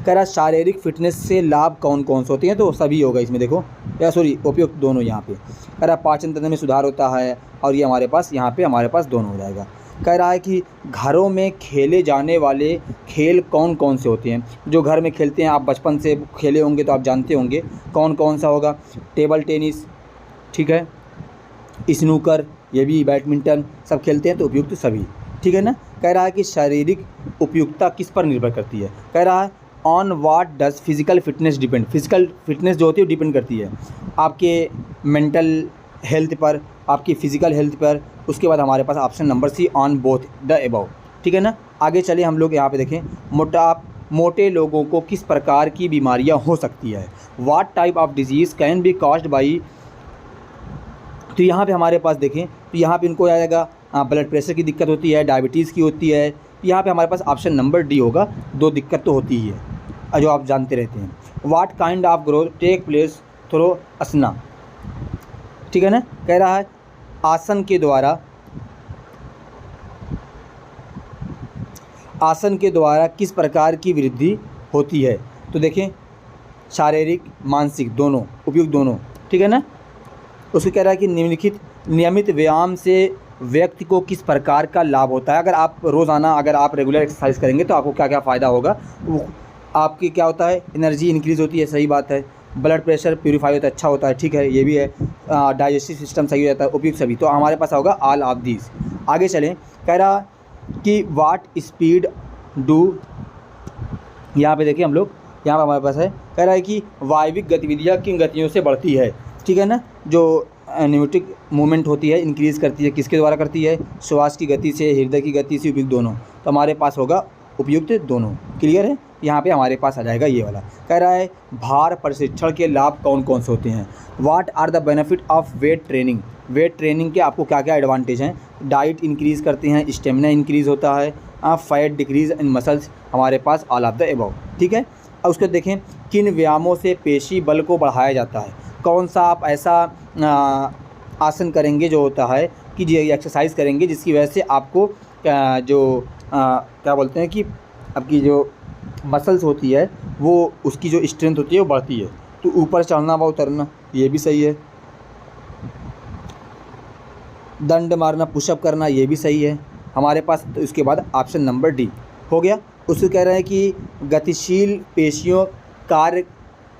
कह रहा शारीरिक फिटनेस से लाभ कौन कौन से होते हैं? तो सभी होगा इसमें, देखो या सॉरी उपयुक्त दोनों यहाँ पे। कह रहा पाचन तंत्र में सुधार होता है और ये हमारे पास यहाँ पे हमारे पास दोनों हो जाएगा। कह रहा है कि घरों में खेले जाने वाले खेल कौन कौन से होते हैं? जो घर में खेलते हैं, आप बचपन से खेले होंगे तो आप जानते होंगे कौन कौन सा होगा। टेबल टेनिस, ठीक है, स्नूकर, ये भी बैडमिंटन, सब खेलते हैं तो उपयुक्त सभी, ठीक है ना। कह रहा है कि शारीरिक उपयुक्तता किस पर निर्भर करती है? कह रहा है on what does physical fitness depend. Physical fitness जो होती है वो डिपेंड करती है आपके मेंटल हेल्थ पर, आपकी फ़िज़िकल हेल्थ पर। उसके बाद हमारे पास option number C, on both the above, ठीक है ना। आगे चलिए हम लोग यहाँ पे देखें, मोटे लोगों को किस प्रकार की बीमारियाँ हो सकती है? What type of disease can be caused by. तो यहाँ पे हमारे पास देखें तो यहाँ पे इनको आएगा ब्लड प्रेशर की दिक्कत होती है, डायबिटीज़ की होती है। यहाँ पे हमारे पास ऑप्शन नंबर डी होगा, दो दिक्कत तो होती ही है जो आप जानते रहते हैं। What kind of growth take place through asana, ठीक है ना। कह रहा है आसन के द्वारा किस प्रकार की वृद्धि होती है? तो देखें शारीरिक मानसिक दोनों, उपयुक्त दोनों, ठीक है ना। उसको कह रहा है कि नियमित व्यायाम से व्यक्ति को किस प्रकार का लाभ होता है? अगर आप रोज़ाना अगर आप रेगुलर एक्सरसाइज करेंगे तो आपको क्या क्या फ़ायदा होगा? वो आपकी क्या होता है? एनर्जी इंक्रीज़ होती है, सही बात है। ब्लड प्रेशर प्यूरीफाई होता है, अच्छा होता है, ठीक है, ये भी है। डाइजेस्टिव सिस्टम सही हो जाता है, उपयुक्त सभी। तो हमारे पास होगा ऑल ऑफ दीज। आगे चलें, कह रहा कि वाट स्पीड डू, यहाँ पे देखिए हम लोग, यहाँ पर हमारे पास है, कह रहा है कि वायविक गतिविधियाँ किन गतियों से बढ़ती है, ठीक है ना। जो न्यूमेटिक मूवमेंट होती है इंक्रीज़ करती है, किसके द्वारा करती है? श्वास की गति से, हृदय की गति से, उपयुक्त दोनों। तो हमारे पास होगा उपयुक्त दोनों, क्लियर है। यहाँ पे हमारे पास आ जाएगा ये वाला। कह रहा है भार प्रशिक्षण के लाभ कौन कौन से होते हैं? What are the benefit of weight training. Weight training के आपको क्या क्या एडवांटेज हैं? डाइट इंक्रीज़ करते हैं, स्टेमिना इंक्रीज़ होता है, फैट डिक्रीज़ इन मसल्स, हमारे पास ऑल ऑफ द अबव, ठीक है। अब उसको देखें, किन व्यायामों से पेशी बल को बढ़ाया जाता है? कौन सा आप ऐसा आसन करेंगे जो होता है कि जो एक्सरसाइज करेंगे जिसकी वजह से आपको क्या बोलते हैं कि आपकी जो मसल्स होती है वो उसकी जो स्ट्रेंथ होती है वो बढ़ती है। तो ऊपर चढ़ना व उतरना, ये भी सही है। दंड मारना, पुशअप करना, ये भी सही है हमारे पास। तो इसके बाद ऑप्शन नंबर डी हो गया। उससे कह रहे हैं कि गतिशील पेशियों कार्य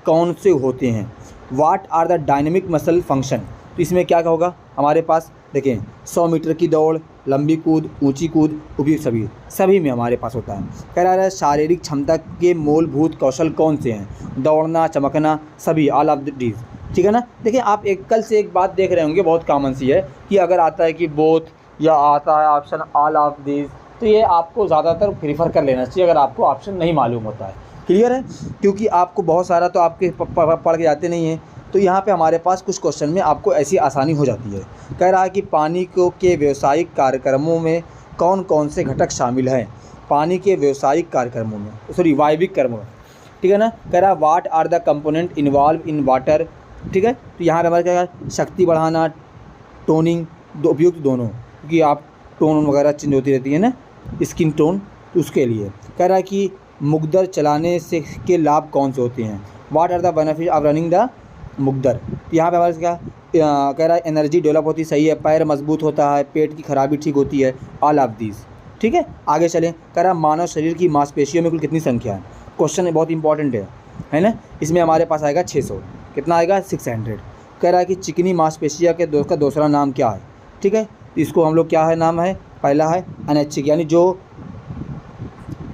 कौन से होते हैं, what are the dynamic muscle function. तो इसमें क्या होगा हमारे पास, देखें 100 मीटर की दौड़, लंबी कूद, ऊंची कूद, उपयुक्त सभी में हमारे पास होता है। कह रहा है शारीरिक क्षमता के मूलभूत कौशल कौन से हैं, दौड़ना, चमकना, सभी, ऑल ऑफ दीज। ठीक है ना। देखिए आप एक कल से एक बात देख रहे होंगे, बहुत कॉमन सी है कि अगर आता है कि बोथ या आता है ऑप्शन ऑल ऑफ दीज, तो ये आपको ज़्यादातर प्रीफर कर लेना चाहिए अगर आपको ऑप्शन नहीं मालूम होता है। क्लियर है, क्योंकि आपको बहुत सारा तो आपके पढ़ के जाते नहीं हैं। तो यहाँ पे हमारे पास कुछ क्वेश्चन में आपको ऐसी आसानी हो जाती है। कह रहा है कि पानी को के व्यावसायिक कार्यक्रमों में कौन कौन से घटक शामिल हैं, पानी के व्यावसायिक कार्यक्रमों में, सॉरी वायविक कर्मों में। ठीक है ना। कह रहा है what are the component involve in water. ठीक है, तो यहाँ पे हमारे क्या है, शक्ति बढ़ाना, टोनिंग, उपयुक्त दोनों, क्योंकि आप टोन वगैरह चेंज होती रहती है ना, स्किन टोन, तो उसके लिए। कह रहा है कि मुकदर चलाने से के लाभ कौन से होते हैं, what are the benefit of running the मुकदर। यहाँ पे हमारे क्या कह रहा है, एनर्जी डेवलप होती, सही है, पैर मजबूत होता है, पेट की खराबी ठीक होती है, ऑल ऑफ दीज। ठीक है, आगे चलें। कह रहा है मानव शरीर की मांसपेशियों में कुल कितनी संख्या है, क्वेश्चन बहुत इंपॉर्टेंट है ना। इसमें हमारे पास आएगा 600, कितना आएगा 600। कह रहा है कि चिकनी मांसपेशिया के का दूसरा नाम क्या है। ठीक है, तो इसको हम लोग क्या है नाम है, पहला है अनैच्छिक, यानी जो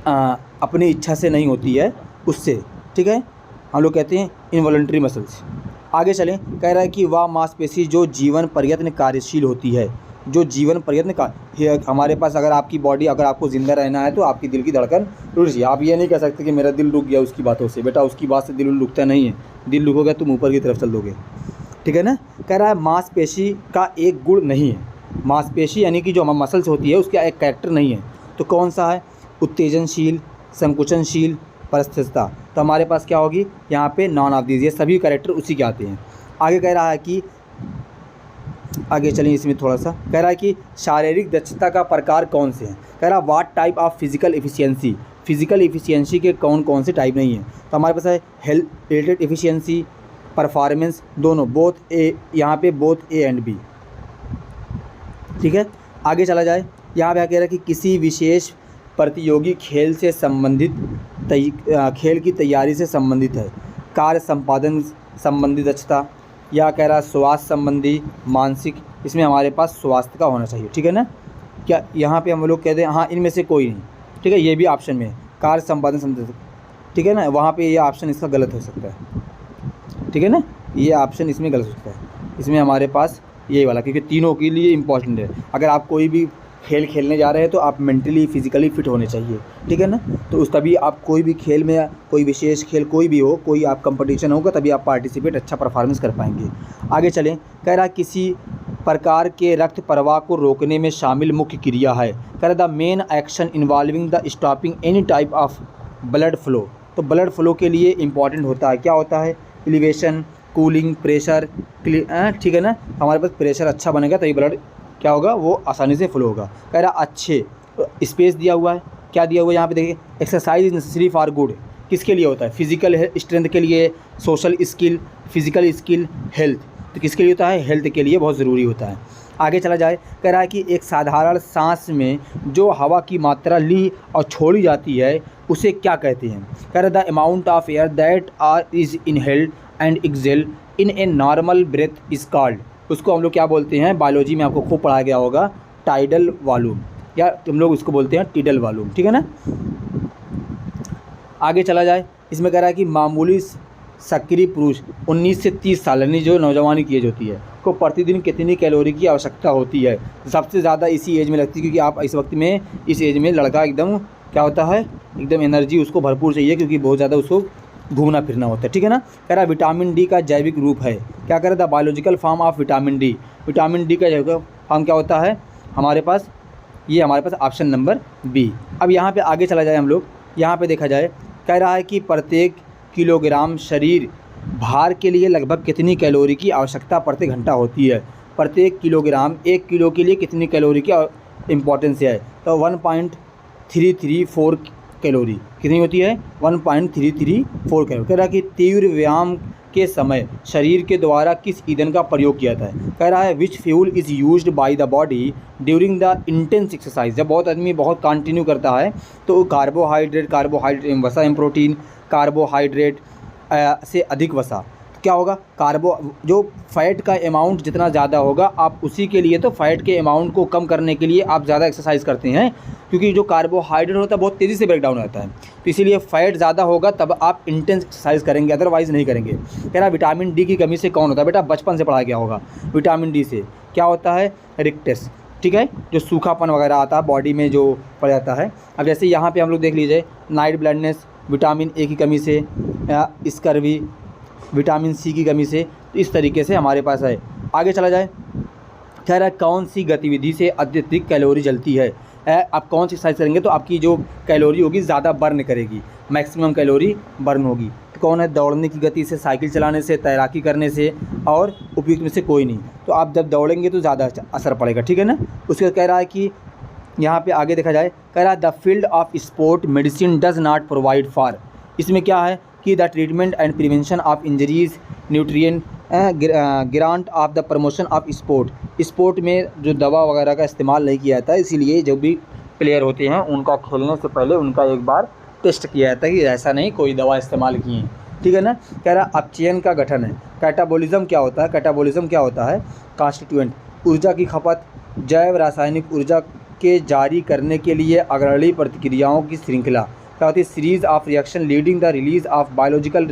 अपनी इच्छा से नहीं होती है उससे। ठीक है, हम लोग कहते हैं इनवॉलंटरी मसल्स। आगे चलें। कह रहा है कि वह मांसपेशी जो जीवन पर्यत्न कार्यशील होती है, जो जीवन पर्यत्न का हमारे पास, अगर आपकी बॉडी, अगर आपको ज़िंदा रहना है तो आपकी दिल की धड़कन रुक जाए। आप ये नहीं कह सकते कि मेरा दिल रुक गया उसकी बातों से, बेटा उसकी बात से दिल रुकता नहीं है, दिल रुकोगे तुम ऊपर की तरफ चल दोगे। ठीक है ना। कह रहा है मांसपेशी का एक गुण नहीं है, मांसपेशी यानी कि जो मसल्स होती है उसका एक कैरेक्टर नहीं है, तो कौन सा है, उत्तेजनशील, संकुचनशील, परिस्थितता। तो हमारे पास क्या होगी यहाँ पे नॉन ऑफ दीज, ये सभी कैरेक्टर उसी के आते हैं। आगे कह रहा है कि, आगे चलिए इसमें थोड़ा सा, कह रहा है कि शारीरिक दक्षता का प्रकार कौन से हैं। कह रहा है what type of physical efficiency, physical efficiency के कौन कौन से टाइप नहीं है। तो हमारे पास है हेल्थ रिलेटेड एफिशिएंसी, परफॉर्मेंस, दोनों, बोथ ए, यहाँ पे बोथ ए एंड बी। ठीक है, आगे चला जाए। यहाँ पे कह रहा है कि किसी विशेष प्रतियोगी खेल से संबंधित खेल की तैयारी से संबंधित है, कार्य संपादन संबंधी दक्षता, या कह रहा स्वास्थ्य संबंधी, मानसिक, इसमें हमारे पास स्वास्थ्य का होना चाहिए। ठीक है ना। क्या यहाँ पे हम लोग कहते हैं हाँ इनमें से कोई नहीं। ठीक है, ये भी ऑप्शन में है, कार्य संपादन संबंधी। ठीक है ना, वहाँ पे ये ऑप्शन इसका गलत हो सकता है। ठीक है ना, ये ऑप्शन इसमें गलत हो सकता है, इसमें हमारे पास ये वाला, क्योंकि तीनों के लिए इंपॉर्टेंट है। अगर आप कोई भी खेल खेलने जा रहे हैं तो आप मेंटली फिजिकली फिट होने चाहिए। ठीक है ना, तो उस तभी आप कोई भी खेल में, कोई विशेष खेल कोई भी हो, कोई आप कंपटीशन होगा तभी आप पार्टिसिपेट, अच्छा परफॉर्मेंस कर पाएंगे। आगे चलें। कह रहा किसी प्रकार के रक्त प्रवाह को रोकने में शामिल मुख्य क्रिया है। कह रहा the main action involving the stopping any type of blood flow. तो ब्लड फ्लो के लिए इंपॉर्टेंट होता है, क्या होता है, एलिवेशन, कूलिंग, प्रेशर। ठीक है ना, हमारे पास प्रेशर अच्छा बनेगा तभी ब्लड क्या होगा, वो आसानी से फ्लो होगा। कह रहा अच्छे स्पेस दिया हुआ है, क्या दिया हुआ है यहाँ पे देखिए, exercise is necessary for good, किसके लिए होता है, फिजिकल स्ट्रेंथ के लिए, social skill, physical skill, health. तो किसके लिए होता है, हेल्थ के लिए बहुत ज़रूरी होता है। आगे चला जाए। कह रहा है कि एक साधारण सांस में जो हवा की मात्रा ली और छोड़ी जाती है उसे क्या कहते हैं। कह रहा the amount of air that are is inhaled and exhaled in a normal breath is called. उसको हम लोग क्या बोलते हैं, बायोलॉजी में आपको खूब पढ़ाया गया होगा, टाइडल वॉल्यूम, या तुम लोग उसको बोलते हैं टिडल वॉल्यूम। ठीक है ना। आगे चला जाए। इसमें कह रहा है कि मामूली सक्रिय पुरुष 19 से 30 साल यानी जो नौजवानी की एज होती है को प्रतिदिन कितनी कैलोरी की आवश्यकता होती है। सबसे ज़्यादा इसी एज में लगती है, क्योंकि आप इस वक्त में, इस एज में लड़का एकदम क्या होता है, एकदम एनर्जी उसको भरपूर चाहिए, क्योंकि बहुत ज़्यादा उसको घूमना फिरना होता है। ठीक है ना। कह रहा विटामिन डी का जैविक रूप है, क्या कह रहा था, biological form of vitamin D. Vitamin D का जैविक फॉर्म क्या होता है हमारे पास, ये हमारे पास ऑप्शन नंबर बी। अब यहाँ पे आगे चला जाए हम लोग, यहाँ पे देखा जाए। कह रहा है कि प्रत्येक किलोग्राम शरीर भार के लिए लगभग कितनी कैलोरी की आवश्यकता प्रति घंटा होती है। प्रत्येक किलोग्राम, 1 किलो के लिए कितनी कैलोरी की इम्पोर्टेंस है, तो 1.334 कैलोरी कितनी होती है, 1.334 कैलोरी। कह रहा है कि तीव्र व्यायाम के समय शरीर के द्वारा किस ईंधन का प्रयोग किया जाता है। कह रहा है which fuel is used by the body during the intense exercise. जब बहुत आदमी बहुत कंटिन्यू करता है तो कार्बोहाइड्रेट वसा एवं प्रोटीन, कार्बोहाइड्रेट से अधिक वसा क्या होगा, जो फैट का अमाउंट जितना ज़्यादा होगा आप उसी के लिए तो फैट के अमाउंट को कम करने के लिए आप ज़्यादा एक्सरसाइज करते हैं, क्योंकि जो कार्बोहाइड्रेट होता है बहुत तेज़ी से ब्रेक डाउन होता है, तो इसीलिए फैट ज़्यादा होगा तब आप इंटेंस एक्सरसाइज करेंगे, अदरवाइज़ नहीं करेंगे। कह रहा विटामिन डी की कमी से कौन होता है, बेटा बचपन से पढ़ाया गया होगा। विटामिन डी से क्या होता है, रिक्टस, ठीक है, जो सूखापन वगैरह आता है बॉडी में जो पड़ जाता है। अब जैसे यहाँ पे हम लोग देख लीजिए, नाइट ब्लाइंडनेस विटामिन ए की कमी से, स्कर्वी विटामिन सी की कमी से, तो इस तरीके से हमारे पास है। आगे चला जाए, कह रहा है कौन सी गतिविधि से अत्यधिक कैलोरी जलती है। आप कौन सी एक्सरसाइज करेंगे तो आपकी जो कैलोरी होगी ज़्यादा बर्न करेगी, मैक्सिमम कैलोरी बर्न होगी। तो कौन है, दौड़ने की गति से, साइकिल चलाने से, तैराकी करने से, और उपयुक्त में से कोई नहीं। तो आप जब दौड़ेंगे तो ज़्यादा असर पड़ेगा, ठीक है ना। उसके बाद कह रहा है कि यहाँ पे आगे देखा जाए, कह रहा है the field of sport medicine does not provide for. इसमें क्या है कि the treatment and prevention of injuries, nutrient grant of the promotion of sport में जो दवा वगैरह का इस्तेमाल नहीं किया जाता है, इसीलिए जो भी प्लेयर होते हैं उनका खेलने से पहले उनका एक बार टेस्ट किया जाता है कि ऐसा नहीं कोई दवा इस्तेमाल किए हैं, ठीक है ना। कह रहा अपचयन का गठन है। कैटाबॉलिज्म क्या होता है, कैटाबॉलिज्म क्या होता है, कांस्टिट्यूएंट, ऊर्जा की खपत, जैव रासायनिक ऊर्जा के जारी करने के लिए अग्रणी प्रतिक्रियाओं की श्रृंखला। क्या होती है, series of reaction leading the release of biological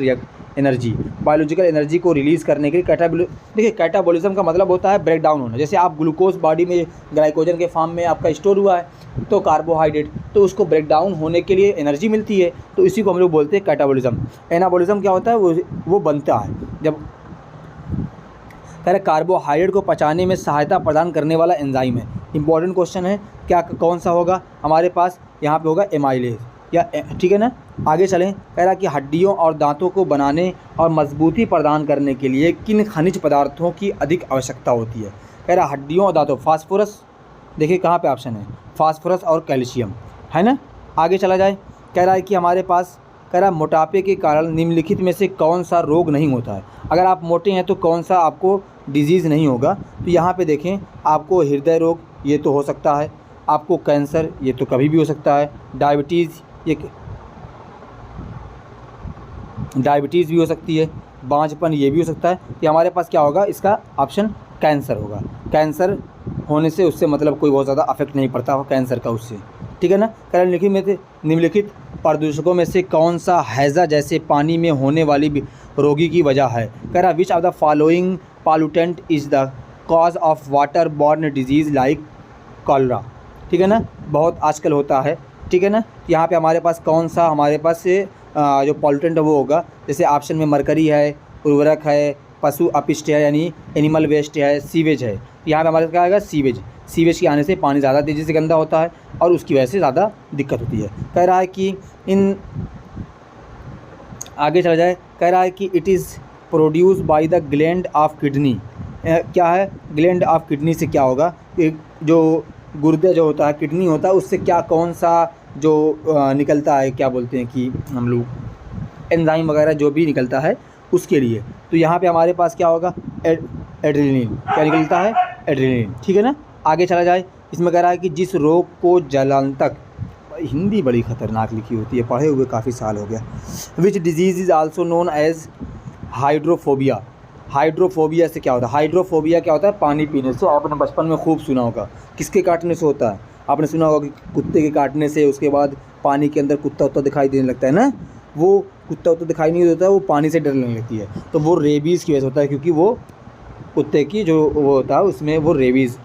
energy को रिलीज़ करने के लिए देखिए कैटाबॉलिज्म का मतलब होता है ब्रेक डाउन होना। जैसे आप ग्लूकोज बॉडी में ग्लाइकोजन के फॉर्म में आपका स्टोर हुआ है तो कार्बोहाइड्रेट, तो उसको ब्रेक डाउन होने के लिए एनर्जी मिलती है, तो इसी को हम लोग बोलते हैं कैटाबॉलिज्म। एनाबॉलिज्म क्या होता है, वो बनता है जब कह रहे कार्बोहाइड्रेट को पचाने में सहायता प्रदान करने वाला एंजाइम है। इंपॉर्टेंट क्वेश्चन है, क्या कौन सा होगा हमारे पास, यहाँ पे होगा एमाइलेज, या ठीक है ना। आगे चलें, कह रहा कि हड्डियों और दांतों को बनाने और मजबूती प्रदान करने के लिए किन खनिज पदार्थों की अधिक आवश्यकता होती है। कह रहा हड्डियों और दांतों, फास्फोरस, देखिए कहाँ पे ऑप्शन है, फास्फोरस और कैल्शियम, है ना। आगे चला जाए, कह रहा है कि हमारे पास, कह रहा मोटापे के कारण निम्नलिखित में से कौन सा रोग नहीं होता है। अगर आप मोटे हैं तो कौन सा आपको डिजीज़ नहीं होगा, तो यहाँ पे देखें, आपको हृदय रोग ये तो हो सकता है, आपको कैंसर ये तो कभी भी हो सकता है, डायबिटीज़ भी हो सकती है, बांझपन ये भी हो सकता है। कि हमारे पास क्या होगा, इसका ऑप्शन कैंसर होगा। कैंसर होने से उससे मतलब कोई बहुत ज़्यादा अफेक्ट नहीं पड़ता हो कैंसर का उससे, ठीक है ना। कह निम्नलिखित प्रदूषकों में से कौन सा हैज़ा जैसे पानी में होने वाली रोगी की वजह है। कह रहा विच of the following pollutant is the cause of water borne disease like cholera, ठीक है ना, बहुत आजकल होता है, ठीक है ना। यहाँ पे हमारे पास कौन सा, हमारे पास से जो पॉल्यूटेंट है वो होगा, जैसे ऑप्शन में मरकरी है, उर्वरक है, पशु अपशिष्ट है यानी एनिमल वेस्ट है, सीवेज है। यहाँ पे हमारे पास क्या आएगा, सीवेज के आने से पानी ज़्यादा तेज़ी से गंदा होता है और उसकी वजह से ज़्यादा दिक्कत होती है। कह रहा है कि आगे चला जाए, कह रहा है कि it is produce by the gland of kidney. क्या है, ग्लैंड ऑफ किडनी से क्या होगा, जो गुर्दे जो होता है, किडनी होता है, उससे क्या कौन सा जो निकलता है, क्या बोलते हैं कि हम लोग एंजाइम वगैरह जो भी निकलता है उसके लिए। तो यहाँ पे हमारे पास क्या होगा, एड्रेनलिन, क्या निकलता है, एड्रेनलिन, ठीक है ना। आगे चला जाए, इसमें कह रहा है कि जिस रोग को जलांतक, हिंदी बड़ी ख़तरनाक लिखी होती है, पढ़े हुए काफ़ी साल हो गया। Which disease is also known as hydrophobia. Hydrophobia से क्या होता है, हाइड्रोफोबिया क्या होता है, पानी पीने से। आपने बचपन में खूब सुना होगा, किसके काटने से होता है, आपने सुना होगा कि कुत्ते के काटने से, उसके बाद पानी के अंदर कुत्ता उत्ता दिखाई देने लगता है ना, वो कुत्ता उत्ता दिखाई नहीं देता है, वो पानी से डरने लगती है, तो वो रेबीज़ की वजह से होता है, क्योंकि वो कुत्ते की जो वो होता है उसमें वो रेबीज़,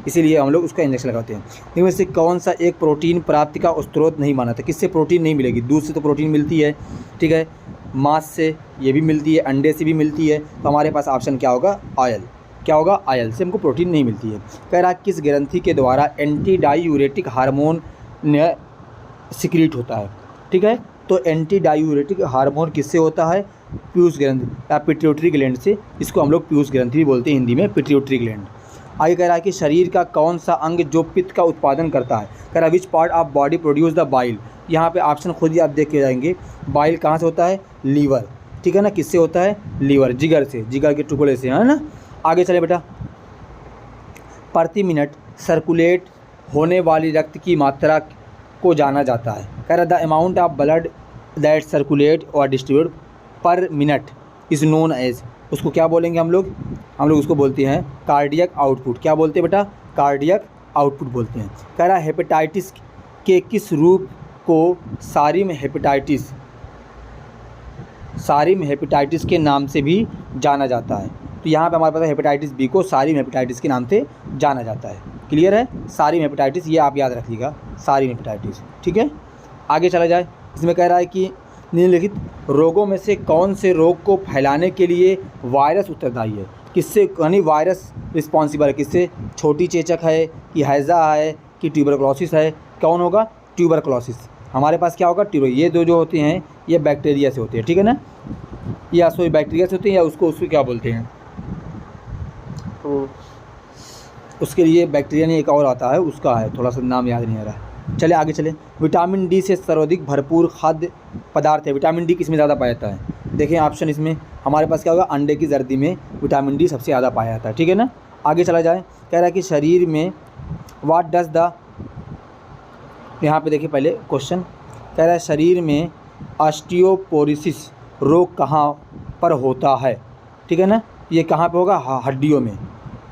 इसीलिए हम लोग उसका इंजेक्शन लगाते हैं। इनमें से कौन सा एक प्रोटीन प्राप्ति का स्रोत नहीं माना था, किससे प्रोटीन नहीं मिलेगी, दूध से तो प्रोटीन मिलती है, ठीक है, मांस से ये भी मिलती है, अंडे से भी मिलती है, तो हमारे पास ऑप्शन क्या होगा, ऑयल, क्या होगा, ऑयल से हमको प्रोटीन नहीं मिलती है। कह रहा किस ग्रंथि के द्वारा एंटी डायूरेटिक हार्मोन सिक्रीट होता है, ठीक है, तो एंटी डायूरेटिक हार्मोन किससे होता है, पीयूष ग्रंथि या पिट्यूटरी ग्लैंड से, इसको हम लोग पीयूष ग्रंथि भी बोलते हैं हिंदी में, पिट्यूटरी ग्लैंड। आगे कह रहा है कि शरीर का कौन सा अंग जो पित्त का उत्पादन करता है। कह रहा है विच part of body produce the bile. यहाँ पे ऑप्शन खुद ही आप देख के जाएंगे, बाइल कहाँ से होता है, लीवर, ठीक है ना, किससे होता है, लीवर, जिगर से, जिगर के टुकड़े से, है ना। आगे चले बेटा, प्रति मिनट सर्कुलेट होने वाली रक्त की मात्रा को जाना जाता है। कह रहा the amount of blood that circulate और distribute per minute is known as, उसको क्या बोलेंगे हम लोग उसको बोलते हैं कार्डियक आउटपुट। क्या बोलते हैं बेटा, कार्डियक आउटपुट बोलते हैं। कह रहा हेपेटाइटिस के किस रूप को सारिम हेपेटाइटिस के नाम से भी जाना जाता है। तो यहाँ पे हमारे पास हेपेटाइटिस बी को सारिम हेपेटाइटिस के नाम से जाना जाता है। क्लियर है, सारिम हेपेटाइटिस, ये आप याद रखिएगा, सारिम हेपेटाइटिस, ठीक है। आगे चला जाए, इसमें कह रहा है कि निम्नलिखित रोगों में से कौन से रोग को फैलाने के लिए वायरस उत्तरदायी है। किससे, यानी वायरस रिस्पॉन्सिबल है, किससे, छोटी चेचक है कि हैज़ा है कि ट्यूबरक्लोसिस है, कौन होगा, ट्यूबरक्लोसिस। हमारे पास क्या होगा, ये दो जो होते हैं ये बैक्टीरिया से होते हैं, ठीक है ना, या सॉरी बैक्टीरिया से होते हैं, या उसको क्या बोलते हैं, तो उसके लिए बैक्टीरिया नहीं, एक और आता है उसका है, थोड़ा सा नाम याद नहीं आ रहा है। चले आगे चले, विटामिन डी से सर्वाधिक भरपूर खाद्य पदार्थ है। विटामिन डी किसमें ज़्यादा पाया जाता है, देखें ऑप्शन इसमें हमारे पास क्या होगा, अंडे की जर्दी में विटामिन डी सबसे ज़्यादा पाया जाता है, ठीक है ना। आगे चला जाए, कह रहा है कि शरीर में व्हाट डज द, यहाँ पे देखिए पहले क्वेश्चन, कह रहा है शरीर में ऑस्टियोपोरोसिस रोग कहाँ पर होता है, ठीक है ना, ये कहाँ पे होगा, हड्डियों में।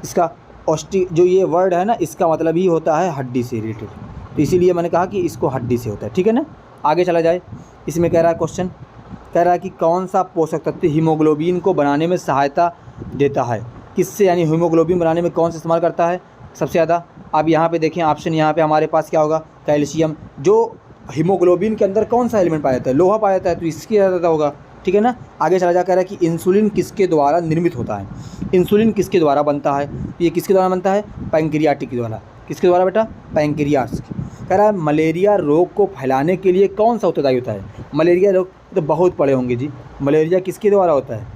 इसका ऑस्टी जो ये वर्ड है ना, इसका मतलब ही होता है हड्डी से रिलेटेड, तो इसीलिए मैंने कहा कि इसको हड्डी से होता है, ठीक है ना। आगे चला जाए, इसमें कह रहा है क्वेश्चन, कह रहा है कि कौन सा पोषक तत्व हीमोग्लोबिन को बनाने में सहायता देता है, किससे, यानी हीमोग्लोबिन बनाने में कौन सा इस्तेमाल करता है सबसे ज़्यादा। अब यहाँ पे देखें ऑप्शन, यहाँ पे हमारे पास क्या होगा, कैल्शियम। जो हीमोग्लोबिन के अंदर कौन सा एलिमेंट पाया जाता है, लोहा पाया जाता है, तो इसकी ज़्यादा होगा, ठीक है ना। आगे चला जा, कह रहा है कि इंसुलिन किसके द्वारा निर्मित होता है, इंसुलिन किसके द्वारा बनता है, ये किसके द्वारा बनता है, पैंक्रियाटिक के द्वारा। किसके द्वारा बेटा, पैंक्रियास। कह रहा है मलेरिया रोग को फैलाने के लिए कौन सा उत्तरदायी होता है। मलेरिया रोग तो बहुत पढ़े होंगे जी, मलेरिया किसके द्वारा होता है,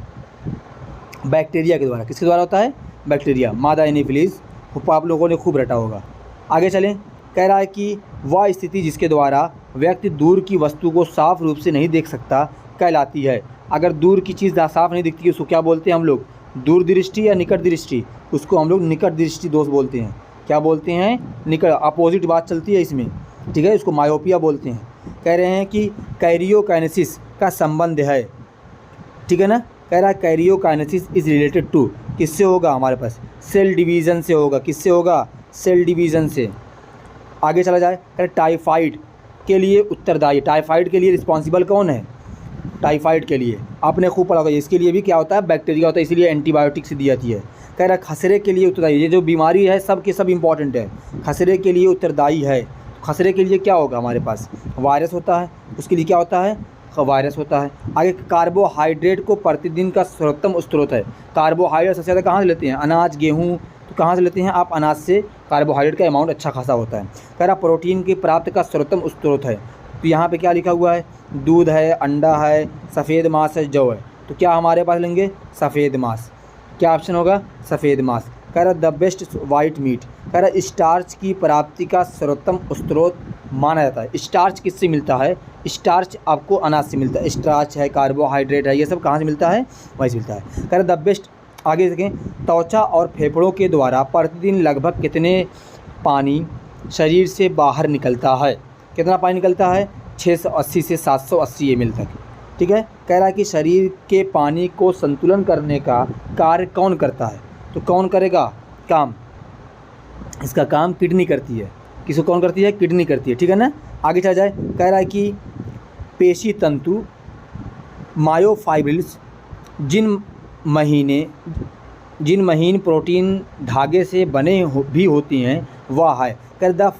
बैक्टीरिया के द्वारा। किसके द्वारा होता है, बैक्टीरिया, मादा एनोफिलीज, आप लोगों ने खूब रटा होगा। आगे चलें, कह रहा है कि वह स्थिति जिसके द्वारा व्यक्ति दूर की वस्तु को साफ रूप से नहीं देख सकता कहलाती है। अगर दूर की चीज़ साफ नहीं दिखती है उसको क्या बोलते हैं हम लोग, दूरदृष्टि या निकट दृष्टि, उसको हम लोग निकट दृष्टि दोष बोलते हैं। क्या बोलते हैं, निकट, अपोजिट बात चलती है इसमें, ठीक है, इसको मायोपिया बोलते हैं। कह रहे हैं कि कैरियोकाइनेसिस का संबंध है, ठीक है ना। कह रहा है कैरियोकाइनेसिस इज़ रिलेटेड टू, किससे होगा, हमारे पास सेल डिवीज़न से होगा। किससे होगा, सेल डिवीज़न से। आगे चला जाए, कह टाइफाइड के लिए उत्तरदायी, टाइफाइड के लिए रिस्पॉन्सिबल कौन है, टाइफाइड के लिए आपने खूब पढ़ा होगा, इसके लिए भी क्या होता है, बैक्टीरिया होता है, इसीलिए एंटीबायोटिक्स दी जाती है। कह रहा है खसरे के लिए उत्तरदायी, ये जो बीमारी है सब के सब इंपॉर्टेंट है, खसरे के लिए उत्तरदायी है। खसरे के लिए क्या होगा, हमारे पास वायरस होता है, उसके लिए क्या होता है, वायरस होता है। आगे कार्बोहाइड्रेट को प्रतिदिन का सर्वोत्तम स्रोत है। कार्बोहाइड्रेट सबसे ज़्यादा कहाँ से लेते हैं, अनाज, गेहूँ, तो कहाँ से लेते हैं आप, अनाज से कार्बोहाइड्रेट का अमाउंट अच्छा खासा होता है। कह रहा प्रोटीन की प्राप्त का सर्वोत्तम स्रोत है, तो यहाँ पे क्या लिखा हुआ है, दूध है, अंडा है, सफ़ेद मांस है, जौ है, तो क्या हमारे पास लेंगे, सफ़ेद मांस। क्या ऑप्शन होगा, सफ़ेद मांस। कह रहा द बेस्ट वाइट मीट, कह रहा स्टार्च की प्राप्ति का सर्वोत्तम स्रोत माना जाता है। स्टार्च किससे मिलता है, स्टार्च आपको अनाज से मिलता है, स्टार्च है, कार्बोहाइड्रेट है, ये सब कहाँ से मिलता है, वहीं से मिलता है। कह रहा द बेस्ट, आगे देखें, त्वचा और फेफड़ों के द्वारा प्रतिदिन लगभग कितने पानी शरीर से बाहर निकलता है, कितना पानी निकलता है, 680 से 780 ml तक, ठीक है। कह रहा है कि शरीर के पानी को संतुलन करने का कार्य कौन करता है, तो कौन करेगा काम, इसका काम किडनी करती है। किसको कौन करती है, किडनी करती है, ठीक है ना। आगे चला जाए, कह रहा है कि पेशी तंतु मायोफाइब्रिल्स जिन महीन प्रोटीन धागे से बने भी होती हैं वह है। कह the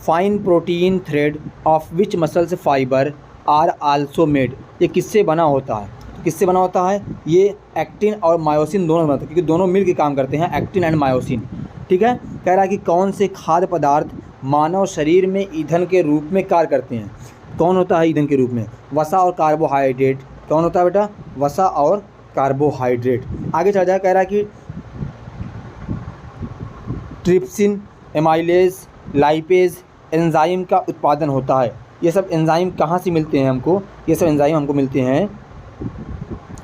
fine protein thread of which muscles fiber are also made, ये किससे बना होता है, किससे बना होता है, ये एक्टिन और मायोसिन दोनों बनता है, क्योंकि दोनों मिलकर काम करते हैं, एक्टिन एंड मायोसिन, ठीक है। कह रहा है कि कौन से खाद्य पदार्थ मानव शरीर में ईंधन के रूप में कार्य करते हैं, कौन होता है ईंधन के रूप में, वसा और कार्बोहाइड्रेट। कौन होता है बेटा, वसा और कार्बोहाइड्रेट। आगे चला जाए, कह रहा है कि ट्रिप्सिन, एमाइलेज, लाइपेज एंजाइम का उत्पादन होता है। ये सब एंजाइम कहाँ से मिलते हैं हमको, ये सब एंजाइम हमको मिलते हैं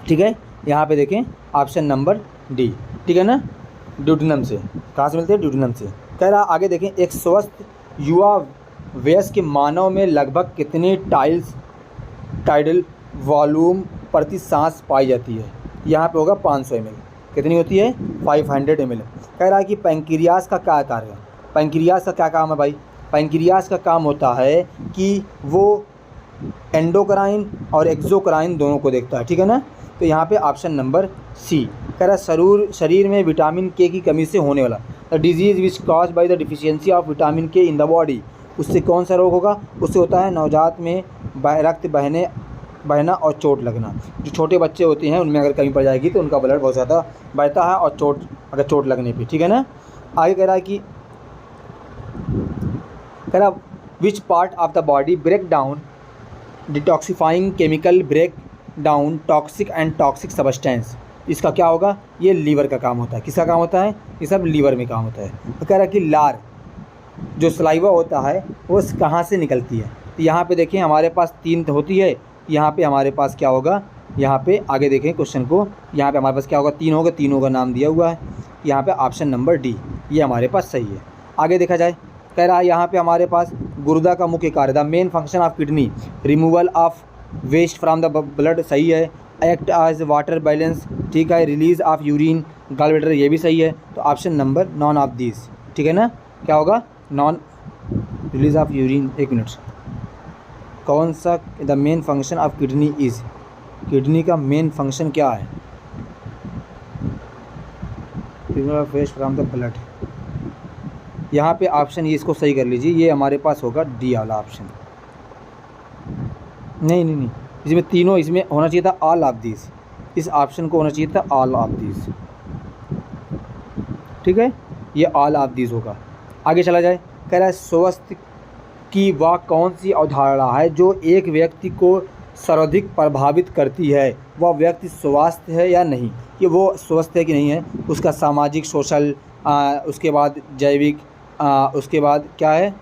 ठीक है, यहाँ पे देखें ऑप्शन नंबर डी, ठीक है ना, ड्यूटेनम से। कहाँ से मिलते हैं? ड्यूटेनम से। कह रहा आगे देखें, एक स्वस्थ युवा वयस्क मानव में लगभग कितनी टाइडल वॉल्यूम प्रति सांस पाई जाती है? यहाँ पे होगा 500 ml। कितनी होती है? 500 ml। कह रहा है कि पैंक्रियास का क्या कार्य है? पैंक्रियास का क्या काम है भाई? पैंक्रियास का काम होता है कि वो एंडोक्राइन और एक्सोक्राइन दोनों को देखता है, ठीक है ना। तो यहाँ पे ऑप्शन नंबर सी। कह रहा है शरीर में विटामिन के की कमी से होने वाला the disease which cause by the deficiency of vitamin के इन द बॉडी, उससे कौन सा रोग होगा? उससे होता है नवजात में रक्त बहना और चोट लगना। जो छोटे बच्चे होते हैं उनमें अगर कमी पड़ जाएगी तो उनका ब्लड बहुत ज़्यादा बहता है और चोट लगने पे, ठीक है ना। आगे कह रहा है कि which part of the body break down detoxifying chemical break down toxic and toxic substance, इसका क्या होगा? ये लीवर का काम होता है। किसका काम होता है? ये सब लीवर में काम होता है। तो कह रहा है कि लार जो सलाइवा होता है वो कहाँ से निकलती है? तो यहाँ पे देखें हमारे पास 3 होती है, यहाँ पे हमारे पास क्या होगा? यहाँ पे आगे देखें क्वेश्चन को, यहाँ पे हमारे पास क्या होगा? 3 होगा, तीनों का नाम दिया हुआ है। यहाँ पे ऑप्शन नंबर डी ये हमारे पास सही है। आगे देखा जाए, कह रहा है यहाँ पे हमारे पास गुर्दा का मुख्य कार्य the main function of kidney removal of waste from the blood, सही है। एक्ट एज वाटर बैलेंस, ठीक है। Release of urine gall bladder, ये भी सही है। तो option number none of this, ठीक है ना, क्या होगा? None release of urine. एक मिनट, कौन सा? The main function of kidney is, kidney का मेन फंक्शन क्या है? Removal of waste from the blood, यहाँ पे ऑप्शन ये इसको सही कर लीजिए, ये हमारे पास होगा डी वाला ऑप्शन। नहीं, इसमें तीनों, इसमें होना चाहिए था ऑल ऑफ दिस, इस ऑप्शन को होना चाहिए था ऑल ऑफ दिस, ठीक है, ये ऑल ऑफ दिस होगा। आगे चला जाए, कह रहा है स्वस्थ की वह कौन सी अवधारणा है जो एक व्यक्ति को सर्वाधिक प्रभावित करती है? वह व्यक्ति स्वस्थ है या नहीं, कि वो स्वस्थ है कि नहीं है, उसका सामाजिक सोशल, उसके बाद जैविक, उसके बाद क्या है?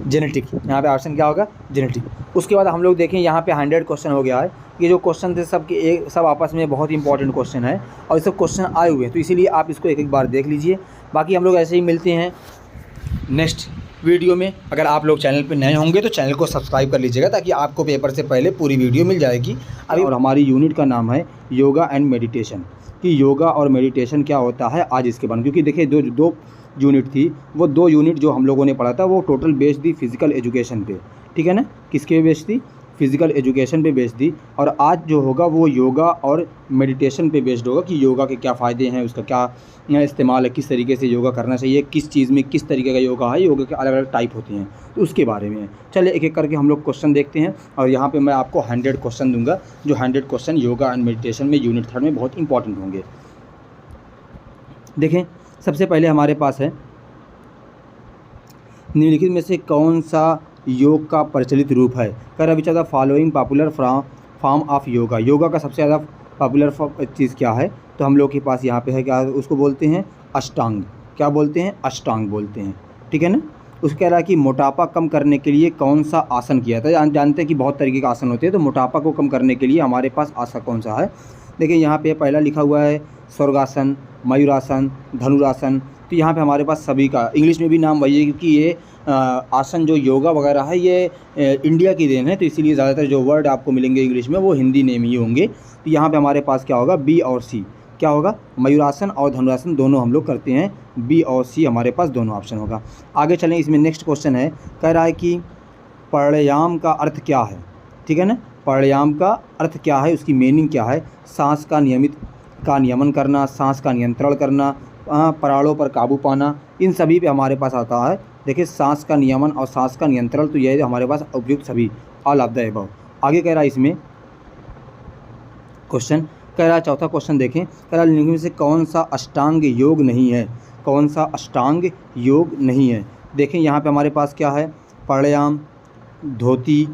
जेनेटिक। यहाँ पे ऑप्शन क्या होगा? जेनेटिक। उसके बाद हम लोग देखें यहाँ पे 100 क्वेश्चन हो गया है। ये जो क्वेश्चन थे सब आपस में बहुत इंपॉर्टेंट क्वेश्चन है और ये सब क्वेश्चन आए हुए हैं, तो इसीलिए आप इसको एक बार देख लीजिए। बाकी हम लोग ऐसे ही मिलते हैं नेक्स्ट वीडियो में। अगर आप लोग चैनल पे नए होंगे तो चैनल को सब्सक्राइब कर लीजिएगा ताकि आपको पेपर से पहले पूरी वीडियो मिल जाएगी। अभी और हमारी यूनिट का नाम है योगा एंड मेडिटेशन, कि योगा और मेडिटेशन क्या होता है आज इसके बारे में। क्योंकि देखिए दो यूनिट थी, वो 2 यूनिट जो हम लोगों ने पढ़ा था वो टोटल बेस्ड थी फिज़िकल एजुकेशन पे, ठीक है ना। किसके बेस्ड थी? फिज़िकल एजुकेशन पे बेस्ड थी। और आज जो होगा वो योगा और मेडिटेशन पे बेस्ड होगा कि योगा के क्या फ़ायदे हैं, उसका क्या इस्तेमाल है, किस तरीके से योगा करना चाहिए, किस चीज़ में किस तरीके का योगा है, योगा के अलग अलग टाइप होते हैं, तो उसके बारे में। चलिए एक एक करके हम लोग क्वेश्चन देखते हैं और यहाँ पर मैं आपको 100 क्वेश्चन दूँगा, जो 100 क्वेश्चन योगा एंड मेडिटेशन में यूनिट 3 में बहुत इंपॉर्टेंट होंगे। देखें सबसे पहले हमारे पास है निम्नलिखित में से कौन सा योग का प्रचलित रूप है? कर which are the following popular form of yoga. Yoga का सबसे ज़्यादा पॉपुलर चीज़ क्या है? तो हम लोग के पास यहाँ पे है क्या, उसको बोलते हैं अष्टांग। क्या बोलते हैं? अष्टांग बोलते हैं, ठीक है ना। उसके कह रहा है कि मोटापा कम करने के लिए कौन सा आसन किया था? जानते हैं कि बहुत तरीके के आसन होते हैं, तो मोटापा को कम करने के लिए हमारे पास आसन कौन सा है? देखिए यहाँ पे पहला लिखा हुआ है स्वर्गासन, मयूरासन, धनुरासन। तो यहाँ पे हमारे पास सभी का इंग्लिश में भी नाम वही है, क्योंकि ये आसन जो योगा वगैरह है ये इंडिया की देन है, तो इसीलिए ज़्यादातर जो वर्ड आपको मिलेंगे इंग्लिश में वो हिंदी नेम ही होंगे। तो यहाँ पे हमारे पास क्या होगा? बी और सी। क्या होगा? मयूरासन और धनुरासन दोनों हम लोग करते हैं, बी और सी हमारे पास दोनों ऑप्शन होगा। आगे चलें, इसमें नेक्स्ट क्वेश्चन है, कह रहा है कि प्राणायाम का अर्थ क्या है? ठीक है ना, प्राणायाम का अर्थ क्या है, उसकी मीनिंग क्या है? सांस का नियमन करना, सांस का नियंत्रण करना, प्राणों पर काबू पाना, इन सभी पे हमारे पास आता है। देखिए सांस का नियमन और सांस का नियंत्रण, तो ये हमारे पास उपयुक्त सभी, ऑल ऑफ द अबव। आगे कह रहा है इसमें क्वेश्चन, कह रहा है चौथा क्वेश्चन देखें, कह रहा है निम्न में से कौन सा अष्टांग योग नहीं है? कौन सा अष्टांग योग नहीं है? देखें यहाँ पे हमारे पास क्या है? प्राणायाम, धोती,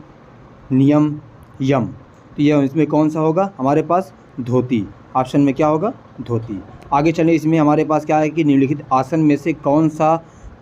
नियम, यम। तो ये इसमें कौन सा होगा हमारे पास? धोती। ऑप्शन में क्या होगा? धोती। आगे चलें, इसमें हमारे पास क्या है कि निम्नलिखित आसन में से कौन सा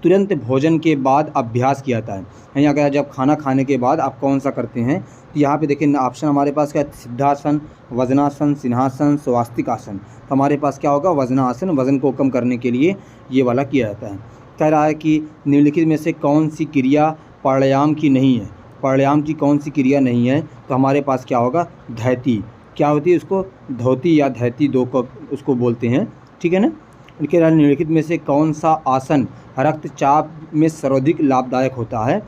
तुरंत भोजन के बाद अभ्यास किया जाता है। यानी अगर जब खाना खाने के बाद आप कौन सा करते हैं, तो यहाँ पे देखिए ऑप्शन हमारे पास क्या है, सिद्धासन, वजनासन, सिंहासन, स्वास्तिक आसन। तो हमारे पास क्या होगा, वजनासन, वजन को कम करने के लिए ये वाला किया जाता है। कह रहा है कि निम्नलिखित में से कौन सी क्रिया प्राणायाम की नहीं है, प्राणायाम की कौन सी क्रिया नहीं है, तो हमारे पास क्या होगा, धैती। क्या होती है, उसको धोती या धैती दो को उसको बोलते हैं, ठीक है ना। उनके निम्नलिखित में से कौन सा आसन रक्तचाप में सर्वाधिक लाभदायक होता है,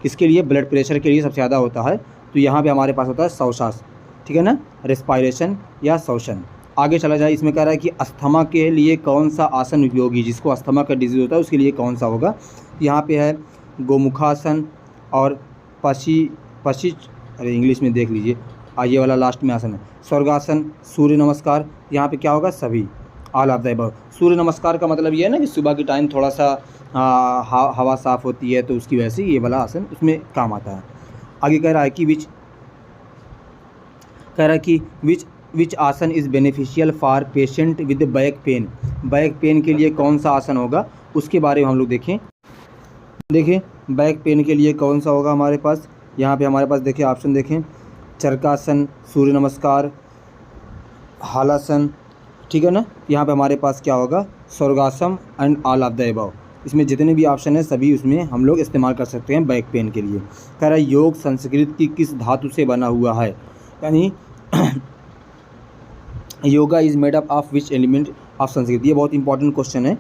किसके लिए, ब्लड प्रेशर के लिए सबसे ज़्यादा होता है, तो यहाँ पे हमारे पास होता है श्वास, ठीक है ना, रेस्पायरेशन या श्वसन। आगे चला जाए, इसमें कह रहा है कि अस्थमा के लिए कौन सा आसन उपयोगी, जिसको अस्थमा का डिजीज़ होता है उसके लिए कौन सा होगा, यहाँ पे है गोमुखासन और अरे इंग्लिश में देख लीजिए, ये वाला लास्ट में आसन है स्वर्गासन, सूर्य नमस्कार। यहाँ पे क्या होगा, सभी ऑल ऑफ द अबव। सूर्य नमस्कार का मतलब ये है ना कि सुबह के टाइम थोड़ा सा हवा साफ़ होती है, तो उसकी वजह से ये वाला आसन उसमें काम आता है। आगे कह रहा है कि विच आसन is beneficial for patient with back pain. Back pain के लिए कौन सा आसन होगा, उसके बारे में हम लोग देखें बैक पेन के लिए कौन सा होगा हमारे पास। यहाँ पे हमारे पास देखिए ऑप्शन देखें, चरकासन, सूर्य नमस्कार, हलासन, ठीक है ना। यहाँ पे हमारे पास क्या होगा, स्वर्गासन and all of the above. इसमें जितने भी ऑप्शन है सभी उसमें हम लोग इस्तेमाल कर सकते हैं बैक पेन के लिए। कह रहा है योग संस्कृत की किस धातु से बना हुआ है, यानी yoga is made up of which element of Sanskrit. ये बहुत इंपॉर्टेंट क्वेश्चन है,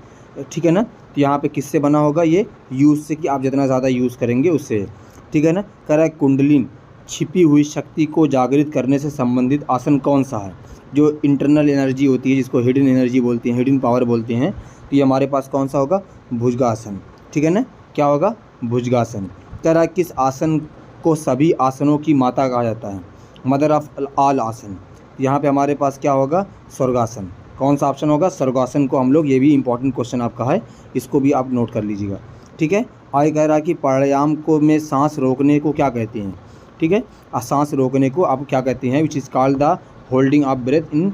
ठीक है ना। तो यहाँ पे किससे बना होगा, ये यूज़ से, कि आप जितना ज़्यादा यूज़ करेंगे उससे, ठीक है ना। कह रहा है कुंडलिनी, छिपी हुई शक्ति को जागृत करने से संबंधित आसन कौन सा है, जो इंटरनल एनर्जी होती है, जिसको हिडन एनर्जी बोलते हैं, हिडन पावर बोलते हैं, तो ये हमारे पास कौन सा होगा, भुजंगासन, ठीक है ना। क्या होगा, भुजंगासन। कह रहा है किस आसन को सभी आसनों की माता कहा जाता है, मदर ऑफ ऑल आसन। यहाँ पे हमारे पास क्या होगा, स्वर्गासन। कौन सा ऑप्शन होगा, स्वर्गासन को हम लोग, ये भी इंपॉर्टेंट क्वेश्चन आपका है, इसको भी आप नोट कर लीजिएगा, ठीक है। आगे कह रहा है कि प्राणायाम को में सांस रोकने को क्या कहते हैं, ठीक है, सांस रोकने को आप क्या कहते हैं, which is called the holding of breath in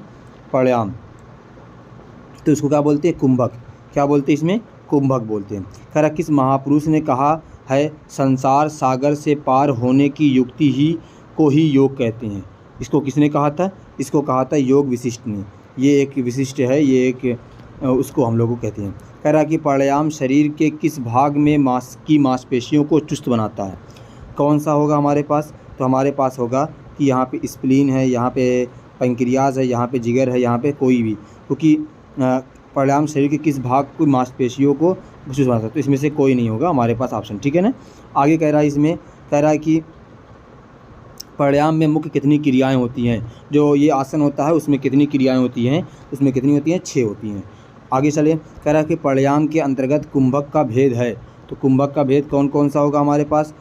pranayama. तो इसको क्या बोलते हैं, कुंभक। क्या बोलते हैं इसमें, कुंभक बोलते हैं। कह रहा किस महापुरुष ने कहा है, संसार सागर से पार होने की युक्ति को ही योग कहते हैं। इसको किसने कहा था, इसको कहा था योग विशिष्ट ने। ये एक विशिष्ट है, ये एक उसको हम लोग को कहते हैं। कह रहा कि प्राणायाम शरीर के किस भाग में मांसपेशियों को चुस्त बनाता है, कौन सा होगा हमारे पास, तो हमारे पास होगा कि यहाँ पे स्प्लीन है, यहाँ पे पैंक्रियाज है, यहाँ पे जिगर है, यहाँ पे कोई भी, क्योंकि प्राणायाम शरीर के किस भाग को मांसपेशियों को चुस्त बनाता है, तो इसमें से कोई नहीं होगा हमारे पास ऑप्शन, ठीक है ना। आगे कह रहा है, इसमें कह रहा है कि प्राणायाम में मुख्य कितनी क्रियाएं होती हैं, जो ये आसन होता है उसमें कितनी क्रियाएं होती हैं, उसमें कितनी होती हैं, 6 होती हैं। आगे चले, कह रहा है कि प्राणायाम के अंतर्गत कुंभक का भेद है, तो कुंभक का भेद कौन कौन सा होगा हमारे पास,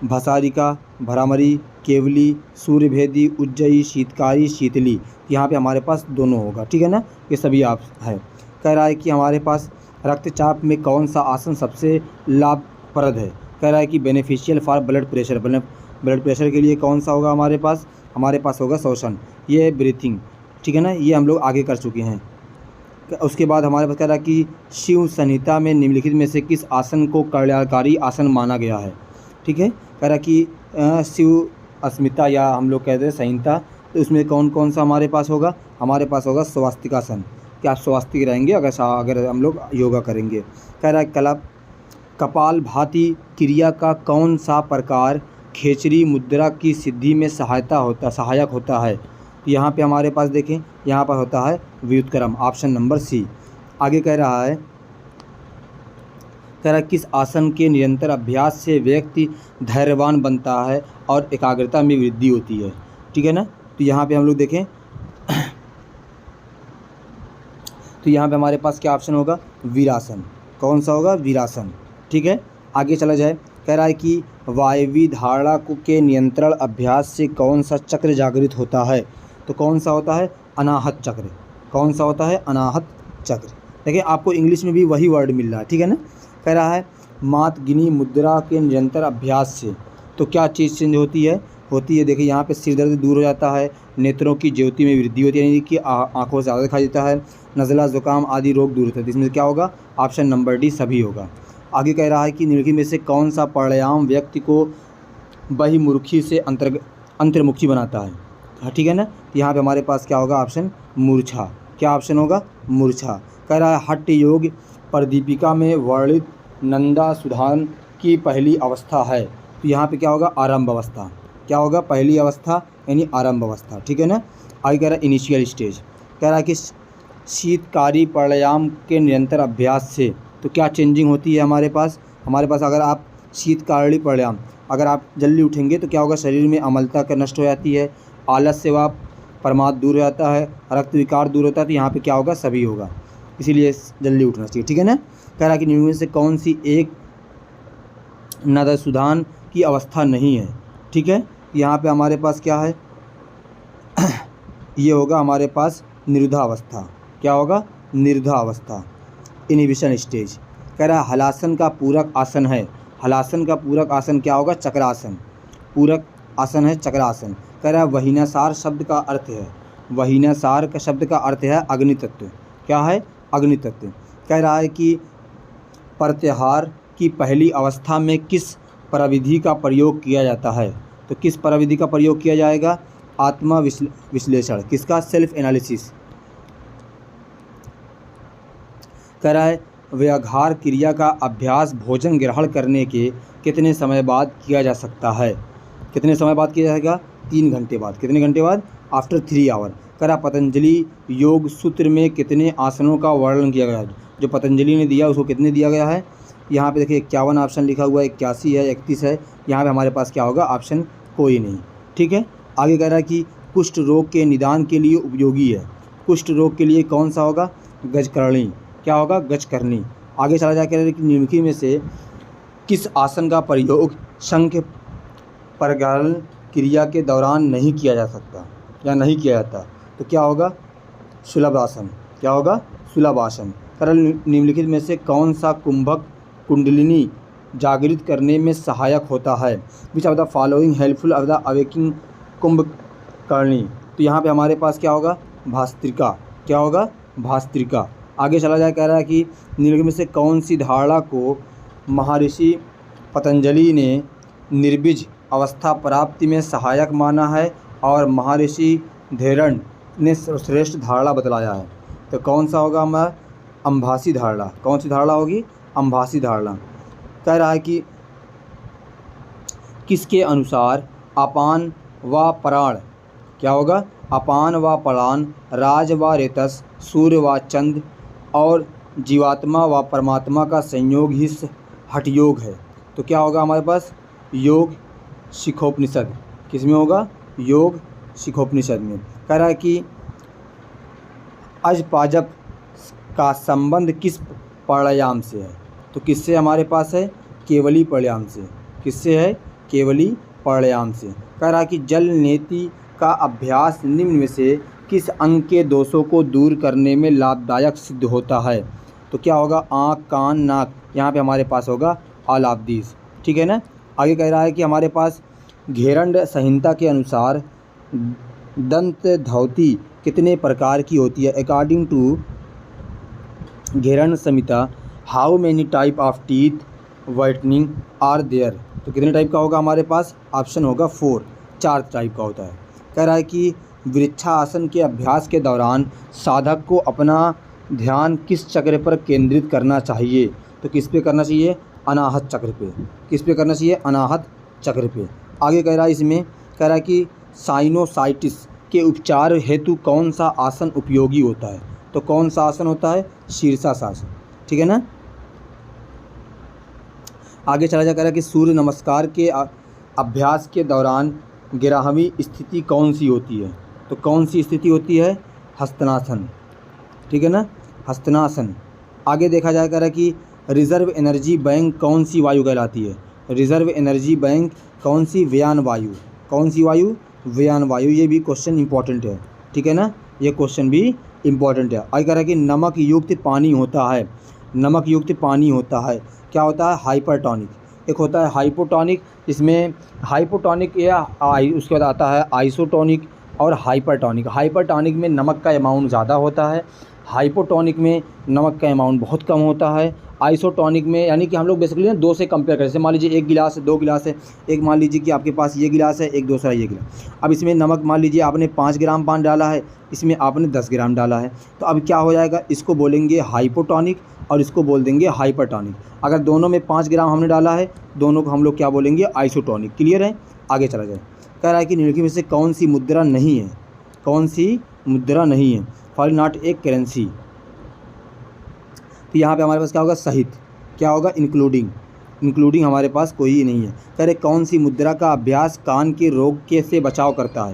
भसारिका, भ्रामरी, केवली, सूर्यभेदी, उज्जयी, शीतकारी, शीतली। यहाँ पे हमारे पास दोनों होगा, ठीक है ना, ये सभी आप है। कह रहा है कि हमारे पास रक्तचाप में कौन सा आसन सबसे लाभप्रद है, कह रहा है कि beneficial for blood pressure. Blood pressure के लिए कौन सा होगा हमारे पास होगा श्वसन, ये है ब्रीथिंग, ठीक है ना, ये हम लोग आगे कर चुके हैं। उसके बाद हमारे पास कह रहा है कि शिव संहिता में निम्नलिखित में से किस आसन को कल्याणकारी आसन माना गया है, ठीक है। कह रहा कि शिव अस्मिता या हम लोग कहते हैं संहिता, तो उसमें कौन कौन सा हमारे पास होगा स्वास्तिकासन, कि आप स्वास्तिक रहेंगे अगर हम लोग योगा करेंगे। कह रहा है कपाल भाती क्रिया का कौन सा प्रकार खेचरी मुद्रा की सिद्धि में सहायक होता है, तो यहाँ पे हमारे पास देखें, यहाँ पर होता है व्युत्क्रम, ऑप्शन नंबर सी। आगे कह रहा है किस आसन के निरंतर अभ्यास से व्यक्ति धैर्यवान बनता है और एकाग्रता में वृद्धि होती है, ठीक है ना। तो यहाँ पे हम लोग देखें, तो यहाँ पे हमारे पास क्या ऑप्शन होगा, वीरासन। कौन सा होगा, वीरासन, ठीक है। आगे चला जाए, कह रहा है कि वायवी धारणा के नियंत्रण अभ्यास से कौन सा चक्र जागृत होता है, तो कौन सा होता है, अनाहत चक्र। कौन सा होता है, अनाहत चक्र। देखिए आपको इंग्लिश में भी वही वर्ड मिल रहा है, ठीक है ना। कह रहा है मातगिनी मुद्रा के निरंतर अभ्यास से, तो क्या चीज़ चेंज होती है, देखिए यहाँ पे सिर दर्द दूर हो जाता है, नेत्रों की ज्योति में वृद्धि होती है, यानी कि आँखों से ज़्यादा दिखाई देता है, नज़ला ज़ुकाम आदि रोग दूर होते हैं। इसमें क्या होगा, ऑप्शन नंबर डी सभी होगा। आगे कह रहा है कि निम्नलिखित में से कौन सा प्राणायाम व्यक्ति को बहिर्मुखी से अंतर्मुखी बनाता है। हाँ ठीक है ना। यहाँ पे हमारे पास क्या होगा, ऑप्शन मूर्छा। क्या ऑप्शन होगा, मूर्छा। कह रहा है हठ योग प्रदीपिका में वर्णित नंदा सुधान की पहली अवस्था है। तो यहाँ पे क्या होगा, आरंभ अवस्था। क्या होगा, पहली अवस्था यानी आरंभ अवस्था। ठीक है ना। आगे कह रहा है इनिशियल स्टेज। कह रहा है कि शीतकारी प्राणायाम के निरंतर अभ्यास से तो क्या चेंजिंग होती है हमारे पास अगर आप शीतकारी प्राणायाम अगर आप जल्दी उठेंगे तो क्या होगा, शरीर में अम्लता का नष्ट हो जाती है, आलस से व प्रमाद दूर हो जाता है, रक्त विकार दूर होता है। तो यहाँ पे क्या होगा, सभी होगा, इसीलिए जल्दी उठना चाहिए। ठीक है ना। कह रहा है कि निम्न में से कौन सी एक नदसुधान की अवस्था नहीं है। ठीक है। यहाँ पे हमारे पास क्या है ये होगा हमारे पास निरुद्धा अवस्था। क्या होगा, निरुद्धा अवस्था, इनहिबिशन स्टेज। कह रहा है हलासन का पूरक आसन है। हलासन का पूरक आसन क्या होगा, चक्रासन। पूरक आसन है चक्रासन। कह रहा है वहीनासार शब्द का अर्थ है, वहीनासार का शब्द का अर्थ है अग्नि तत्व। क्या है, अग्नि तत्व। कह रहा है कि प्रत्याहार की पहली अवस्था में किस प्रविधि का प्रयोग किया जाता है। तो किस प्रविधि का प्रयोग किया जाएगा, आत्मा विश्लेषण। किसका, सेल्फ एनालिसिस। कह रहा है व्याघार क्रिया का अभ्यास भोजन ग्रहण करने के कितने समय बाद किया जा सकता है। कितने समय बाद किया जाएगा, 3 घंटे बाद। कितने घंटे बाद, आफ्टर 3 आवर। कह रहा पतंजलि योग सूत्र में कितने आसनों का वर्णन किया गया है। जो पतंजलि ने दिया उसको कितने दिया गया है, यहाँ पे देखिए 51 ऑप्शन लिखा हुआ है, 81 है, 31 है। यहाँ पे हमारे पास क्या होगा, ऑप्शन कोई नहीं। ठीक है। आगे कह रहा है कि कुष्ठ रोग के निदान के लिए उपयोगी है। कुष्ठ रोग के लिए कौन सा होगा, गजकर्णी। क्या होगा, गजकर्णी। आगे चला जा कह रहा है कि निम्नलिखित में से किस आसन का प्रयोग शंख प्रज्वलन क्रिया के दौरान नहीं किया जा सकता या नहीं किया जाता। तो क्या होगा, सुलभ आसन। क्या होगा, सुलभ आसन। कह निम्नलिखित में से कौन सा कुंभक कुंडलिनी जागृत करने में सहायक होता है। Which of the following helpful of the awakening कुंभकर्णी। तो यहाँ पे हमारे पास क्या होगा, भास्त्रिका। क्या होगा, भास्त्रिका। आगे चला जाए, कह रहा है कि निम्नलिखित में से कौन सी धारणा को महर्षि पतंजलि ने निर्बीज अवस्था प्राप्ति में सहायक माना है और महर्षि धैर्यण ने श्रेष्ठ धारणा बतलाया है। तो कौन सा होगा हमारा, अम्भासी धारणा। कौन सी धारणा होगी, अम्भासी धारणा। कह रहा है कि किसके अनुसार अपान व प्राण। क्या होगा, अपान व प्राण, राज व रेतस, सूर्य व चंद्र और जीवात्मा व परमात्मा का संयोग ही हठ योग है। तो क्या होगा हमारे पास, योग शिखोपनिषद। किस में होगा, योग शिखोपनिषद में। कह रहा है कि अजपाजप का संबंध किस प्राणायाम से है। तो किससे हमारे पास है, केवली प्राणायाम से। किससे है, केवली प्राणायाम से। कह रहा है कि जल नेति का अभ्यास निम्न में से किस अंग के दोषों को दूर करने में लाभदायक सिद्ध होता है। तो क्या होगा, आँख, कान, नाक। यहाँ पे हमारे पास होगा ऑल ऑफ दीज। ठीक है ना। आगे कह रहा है कि हमारे पास घेरंड संहिता के अनुसार दंत धौती कितने प्रकार की होती है। According to Gheranda Samhita how many type of teeth whitening are there. तो कितने टाइप का होगा हमारे पास, ऑप्शन होगा 4, 4 टाइप का होता है। कह रहा है कि वृक्षासन के अभ्यास के दौरान साधक को अपना ध्यान किस चक्र पर केंद्रित करना चाहिए। तो किस पे करना चाहिए, अनाहत चक्र पे। किस पे करना चाहिए, अनाहत चक्र पे। आगे कह रहा है इसमें, कह रहा है कि साइनोसाइटिस के उपचार हेतु कौन सा आसन उपयोगी होता है। तो कौन सा आसन होता है, शीर्षासन। ठीक है ना। आगे चला जा, कह रहा है कि सूर्य नमस्कार के अभ्यास के दौरान 11वीं स्थिति कौन सी होती है। तो कौन सी स्थिति होती है, हस्तनासन। ठीक है ना, हस्तनासन। आगे देखा जाए, कह रहा है कि रिजर्व एनर्जी बैंक कौन सी वायु कहलाती है। रिजर्व एनर्जी बैंक कौन सी, व्यान वायु। कौन सी वायु, व्यान वायु। ये भी क्वेश्चन इंपॉर्टेंट है। ठीक है ना, ये क्वेश्चन भी इंपॉर्टेंट है। आगे कह रहा है कि नमक युक्त पानी होता है। नमक युक्त पानी होता है, क्या होता है, हाइपरटॉनिक। एक होता है हाइपोटॉनिक, इसमें हाइपोटॉनिक या उसके बाद आता है आइसोटॉनिक और हाइपरटॉनिक। हाइपरटॉनिक में नमक का अमाउंट ज़्यादा होता है, हाइपोटॉनिक में नमक का अमाउंट बहुत कम होता है आइसोटोनिक में यानी कि हम लोग बेसिकली ना दो से कंपेयर करें। जैसे मान लीजिए एक गिलास है, दो गिलास है, एक मान लीजिए कि आपके पास ये गिलास है, एक दूसरा ये गिलास। अब इसमें नमक मान लीजिए आपने 5 ग्राम पानी डाला है, इसमें आपने 10 ग्राम डाला है, तो अब क्या हो जाएगा, इसको बोलेंगे हाइपोटोनिक और इसको बोल देंगे हाइपरटोनिक। अगर दोनों में 5 ग्राम हमने डाला है, दोनों को हम लोग क्या बोलेंगे, आइसोटोनिक। क्लियर है? आगे चला जाए। कह रहा है कि निम्नलिखित में से कौन सी मुद्रा नहीं है, कौन सी मुद्रा नहीं है, फॉर नॉट ए करेंसी। तो यहाँ पे हमारे पास क्या होगा, सहित, क्या होगा, इंक्लूडिंग, इंक्लूडिंग हमारे पास कोई ही नहीं है। कह रहे कौन सी मुद्रा का अभ्यास कान के रोग के से बचाव करता है,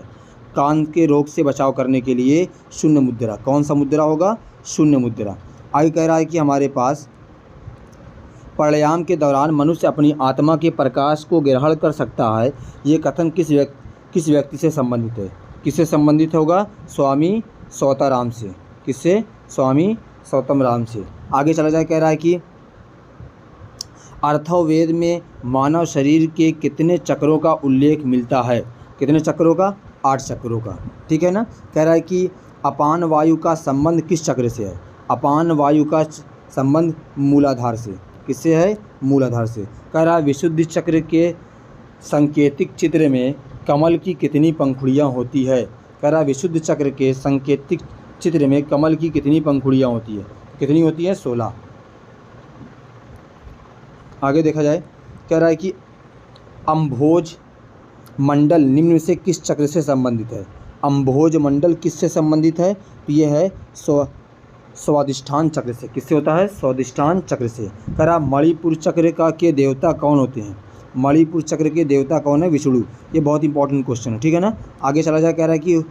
कान के रोग से बचाव करने के लिए शून्य मुद्रा। कौन सा मुद्रा होगा, शून्य मुद्रा। आगे कह रहा है कि हमारे पास प्राणायाम के दौरान मनुष्य अपनी आत्मा के प्रकाश को ग्रहण कर सकता है, ये कथन किस व्यक्ति से संबंधित है, किससे संबंधित होगा, स्वामी सौताराम से। किससे, स्वामी सौतमराम से। आगे चला जाए। कह रहा है कि अथर्ववेद में मानव शरीर के कितने चक्रों का उल्लेख मिलता है, कितने चक्रों का, 8 चक्रों का। ठीक है ना। कह रहा है कि अपान वायु का संबंध किस चक्र से है, अपान वायु का संबंध मूलाधार से। किससे है, मूलाधार से। कह रहा है विशुद्ध चक्र के सांकेतिक चित्र में कमल की कितनी पंखुड़ियाँ होती है। कह रहा है विशुद्ध चक्र के सांकेतिक चित्र में कमल की कितनी पंखुड़ियाँ होती है, कितनी होती है, 16। आगे देखा जाए। कह रहा है कि अम्भोज मंडल निम्न में से किस चक्र से संबंधित है, अम्भोज मंडल किससे संबंधित है, तो ये है स्वादिष्ठान चक्र से। किससे होता है, स्वादिष्ठान चक्र से। कह रहा मणिपुर चक्र का के देवता कौन होते हैं, मणिपुर चक्र के देवता कौन है, विष्णु। ये बहुत इंपॉर्टेंट क्वेश्चन है। ठीक है ना। आगे चला जाए। कह रहा है कि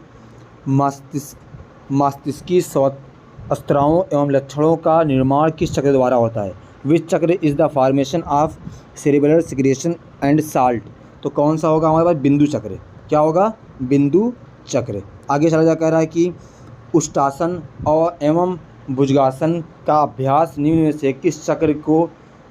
मस्तिष्की स्त्रावों एवं लक्षणों का निर्माण किस चक्र द्वारा होता है, विच चक्र is the formation of cerebral secretion and salt. तो कौन सा होगा हमारे पास, बिंदु चक्र। क्या होगा, बिंदु चक्र। आगे चला जा। कह रहा है कि उष्टासन और एवं भुजंगासन का अभ्यास निम्न में से किस चक्र को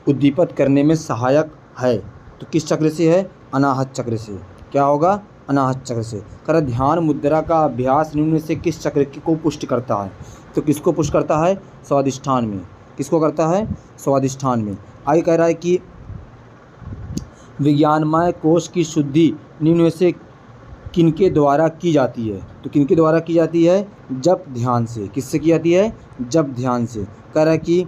उद्दीपित करने में सहायक है, तो किस चक्र से है, अनाहत चक्र से। क्या होगा, अनाहत चक्र से। कह रहा ध्यान मुद्रा का अभ्यास निम्न में से किस चक्र को पुष्ट करता है, तो किसको पुष्ट करता है, स्वादिष्ठान में। किसको करता है, स्वादिष्ठान में। आगे कह रहा है कि विज्ञानमय कोश की शुद्धि निम्न में से किनके द्वारा की जाती है, तो किनके द्वारा की जाती है, जप ध्यान से। किससे की जाती है, जप ध्यान से। कह रहा है कि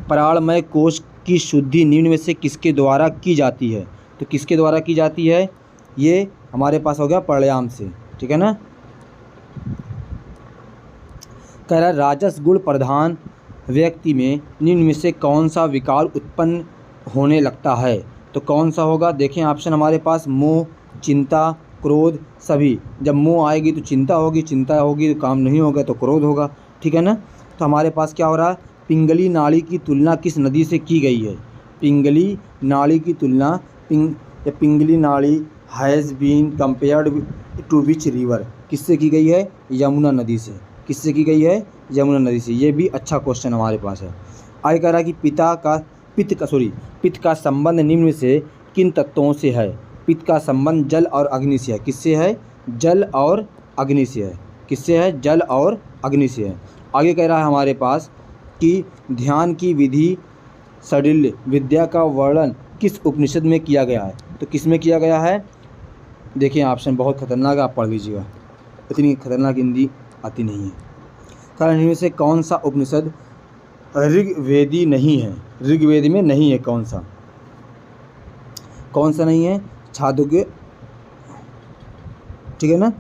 प्राणमय कोश की शुद्धि निम्न में से किसके द्वारा की जाती है, तो किसके द्वारा की जाती है, ये हमारे पास हो गया प्राणायाम से। ठीक है ना। कह रहा है राजस गुण प्रधान व्यक्ति में निम्न में से कौन सा विकार उत्पन्न होने लगता है, तो कौन सा होगा, देखें ऑप्शन हमारे पास, मोह, चिंता, क्रोध, सभी। जब मोह आएगी तो चिंता होगी, चिंता होगी तो काम नहीं होगा तो क्रोध होगा। ठीक है ना। तो हमारे पास क्या हो रहा है, पिंगली नाली की तुलना किस नदी से की गई है, पिंगली नाली की तुलना, Pingala nadi has been compared to which river, किससे की गई है, यमुना नदी से। किससे की गई है, यमुना नदी से। ये भी अच्छा क्वेश्चन हमारे पास है। आगे कह रहा है कि पित्त का संबंध निम्न में से किन तत्वों से है, पित्त का संबंध जल और अग्नि से है। किससे है, जल और अग्नि से है। किससे है, जल और अग्नि से है। आगे कह रहा है हमारे पास कि ध्यान की विधि सडिल्य विद्या का वर्णन किस उपनिषद में किया गया है, तो किस में किया गया है, देखिए ऑप्शन बहुत खतरनाक, आप पढ़ लीजिएगा, इतनी खतरनाक हिंदी आती नहीं है। कारण इनमें से कौन सा उपनिषद ऋग्वेदी नहीं है, ऋग्वेद में नहीं है, कौन सा, कौन सा नहीं है, छांदोग्य। ठीक है ना,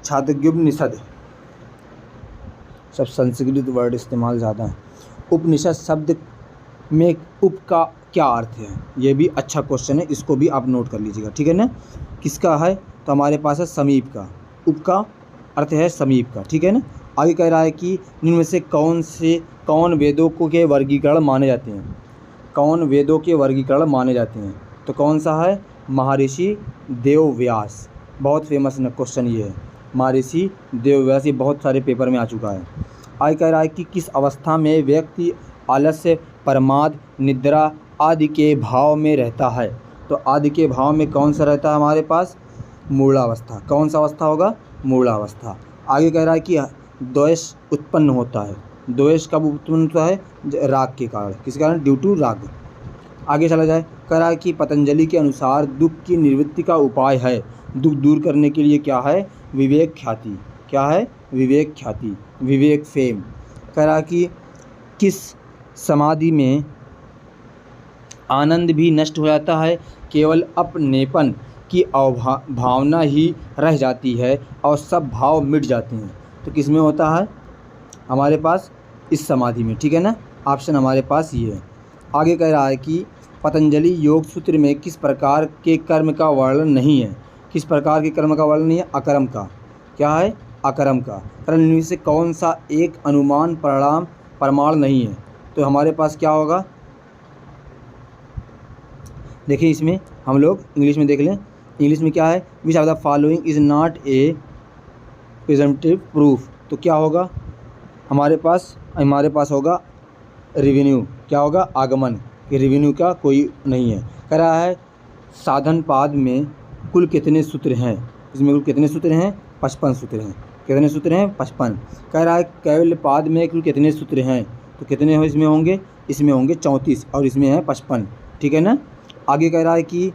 छांदोग्योपनिषद। सब संस्कृत वर्ड इस्तेमाल ज़्यादा है। उपनिषद शब्द में उप का क्या अर्थ है, ये भी अच्छा क्वेश्चन है, इसको भी आप नोट कर लीजिएगा। ठीक है ना। किसका है, तो हमारे पास है समीप का, उप का अर्थ है समीप का। ठीक है ना। आगे कह रहा है कि इनमें से कौन वेदों को के वर्गीकरण माने जाते हैं, कौन वेदों के वर्गीकरण माने जाते हैं, तो कौन सा है, महर्षि देवव्यास। बहुत फेमस क्वेश्चन ये है, महर्षि देवव्यास, ये बहुत सारे पेपर में आ चुका है। आगे कह रहा है कि किस अवस्था में व्यक्ति आलस्य, प्रमाद, निद्रा आदि के भाव में रहता है, तो आदि के भाव में कौन सा रहता है हमारे पास, मूढ़ावस्था। कौन सा अवस्था होगा, मूढ़ावस्था। आगे कह रहा है कि द्वेष उत्पन्न होता है, द्वेष कब उत्पन्न होता है? राग के कारण। किस कारण? ड्यू टू राग। आगे चला जाए, कह रहा है कि पतंजलि के अनुसार दुख की निवृत्ति का उपाय है, दुख दूर करने के लिए क्या है? विवेक ख्याति। क्या है? विवेक ख्याति, विवेक फेम। कह रहा है कि किस समाधि में आनंद भी नष्ट हो जाता है, केवल अपनेपन की भावना ही रह जाती है और सब भाव मिट जाते हैं। तो किस में होता है? हमारे पास इस समाधि में, ठीक है ना। ऑप्शन हमारे पास ये है। आगे कह रहा है कि पतंजलि योग सूत्र में किस प्रकार के कर्म का वर्णन नहीं है? किस प्रकार के कर्म का वर्णन नहीं है? अकर्म का। क्या है? अकर्म का। कर्म में से कौन सा एक अनुमान परिणाम प्रमाण नहीं है? तो हमारे पास क्या होगा? देखिए इसमें हम लोग इंग्लिश में देख लें। इंग्लिश में क्या है? Which of the following is not a presumptive proof. तो क्या होगा हमारे पास होगा रेवेन्यू। क्या होगा? आगमन। कि रेवेन्यू का कोई नहीं है। कह रहा है साधन पाद में कुल कितने सूत्र हैं? इसमें कुल कितने सूत्र हैं? 55 सूत्र हैं। कितने सूत्र हैं? 55। कह रहा है कैवल्य पाद में कुल कितने सूत्र हैं? तो कितने हो इसमें होंगे? इसमें होंगे 34 और इसमें है 55, ठीक है ना। आगे कह रहा है कि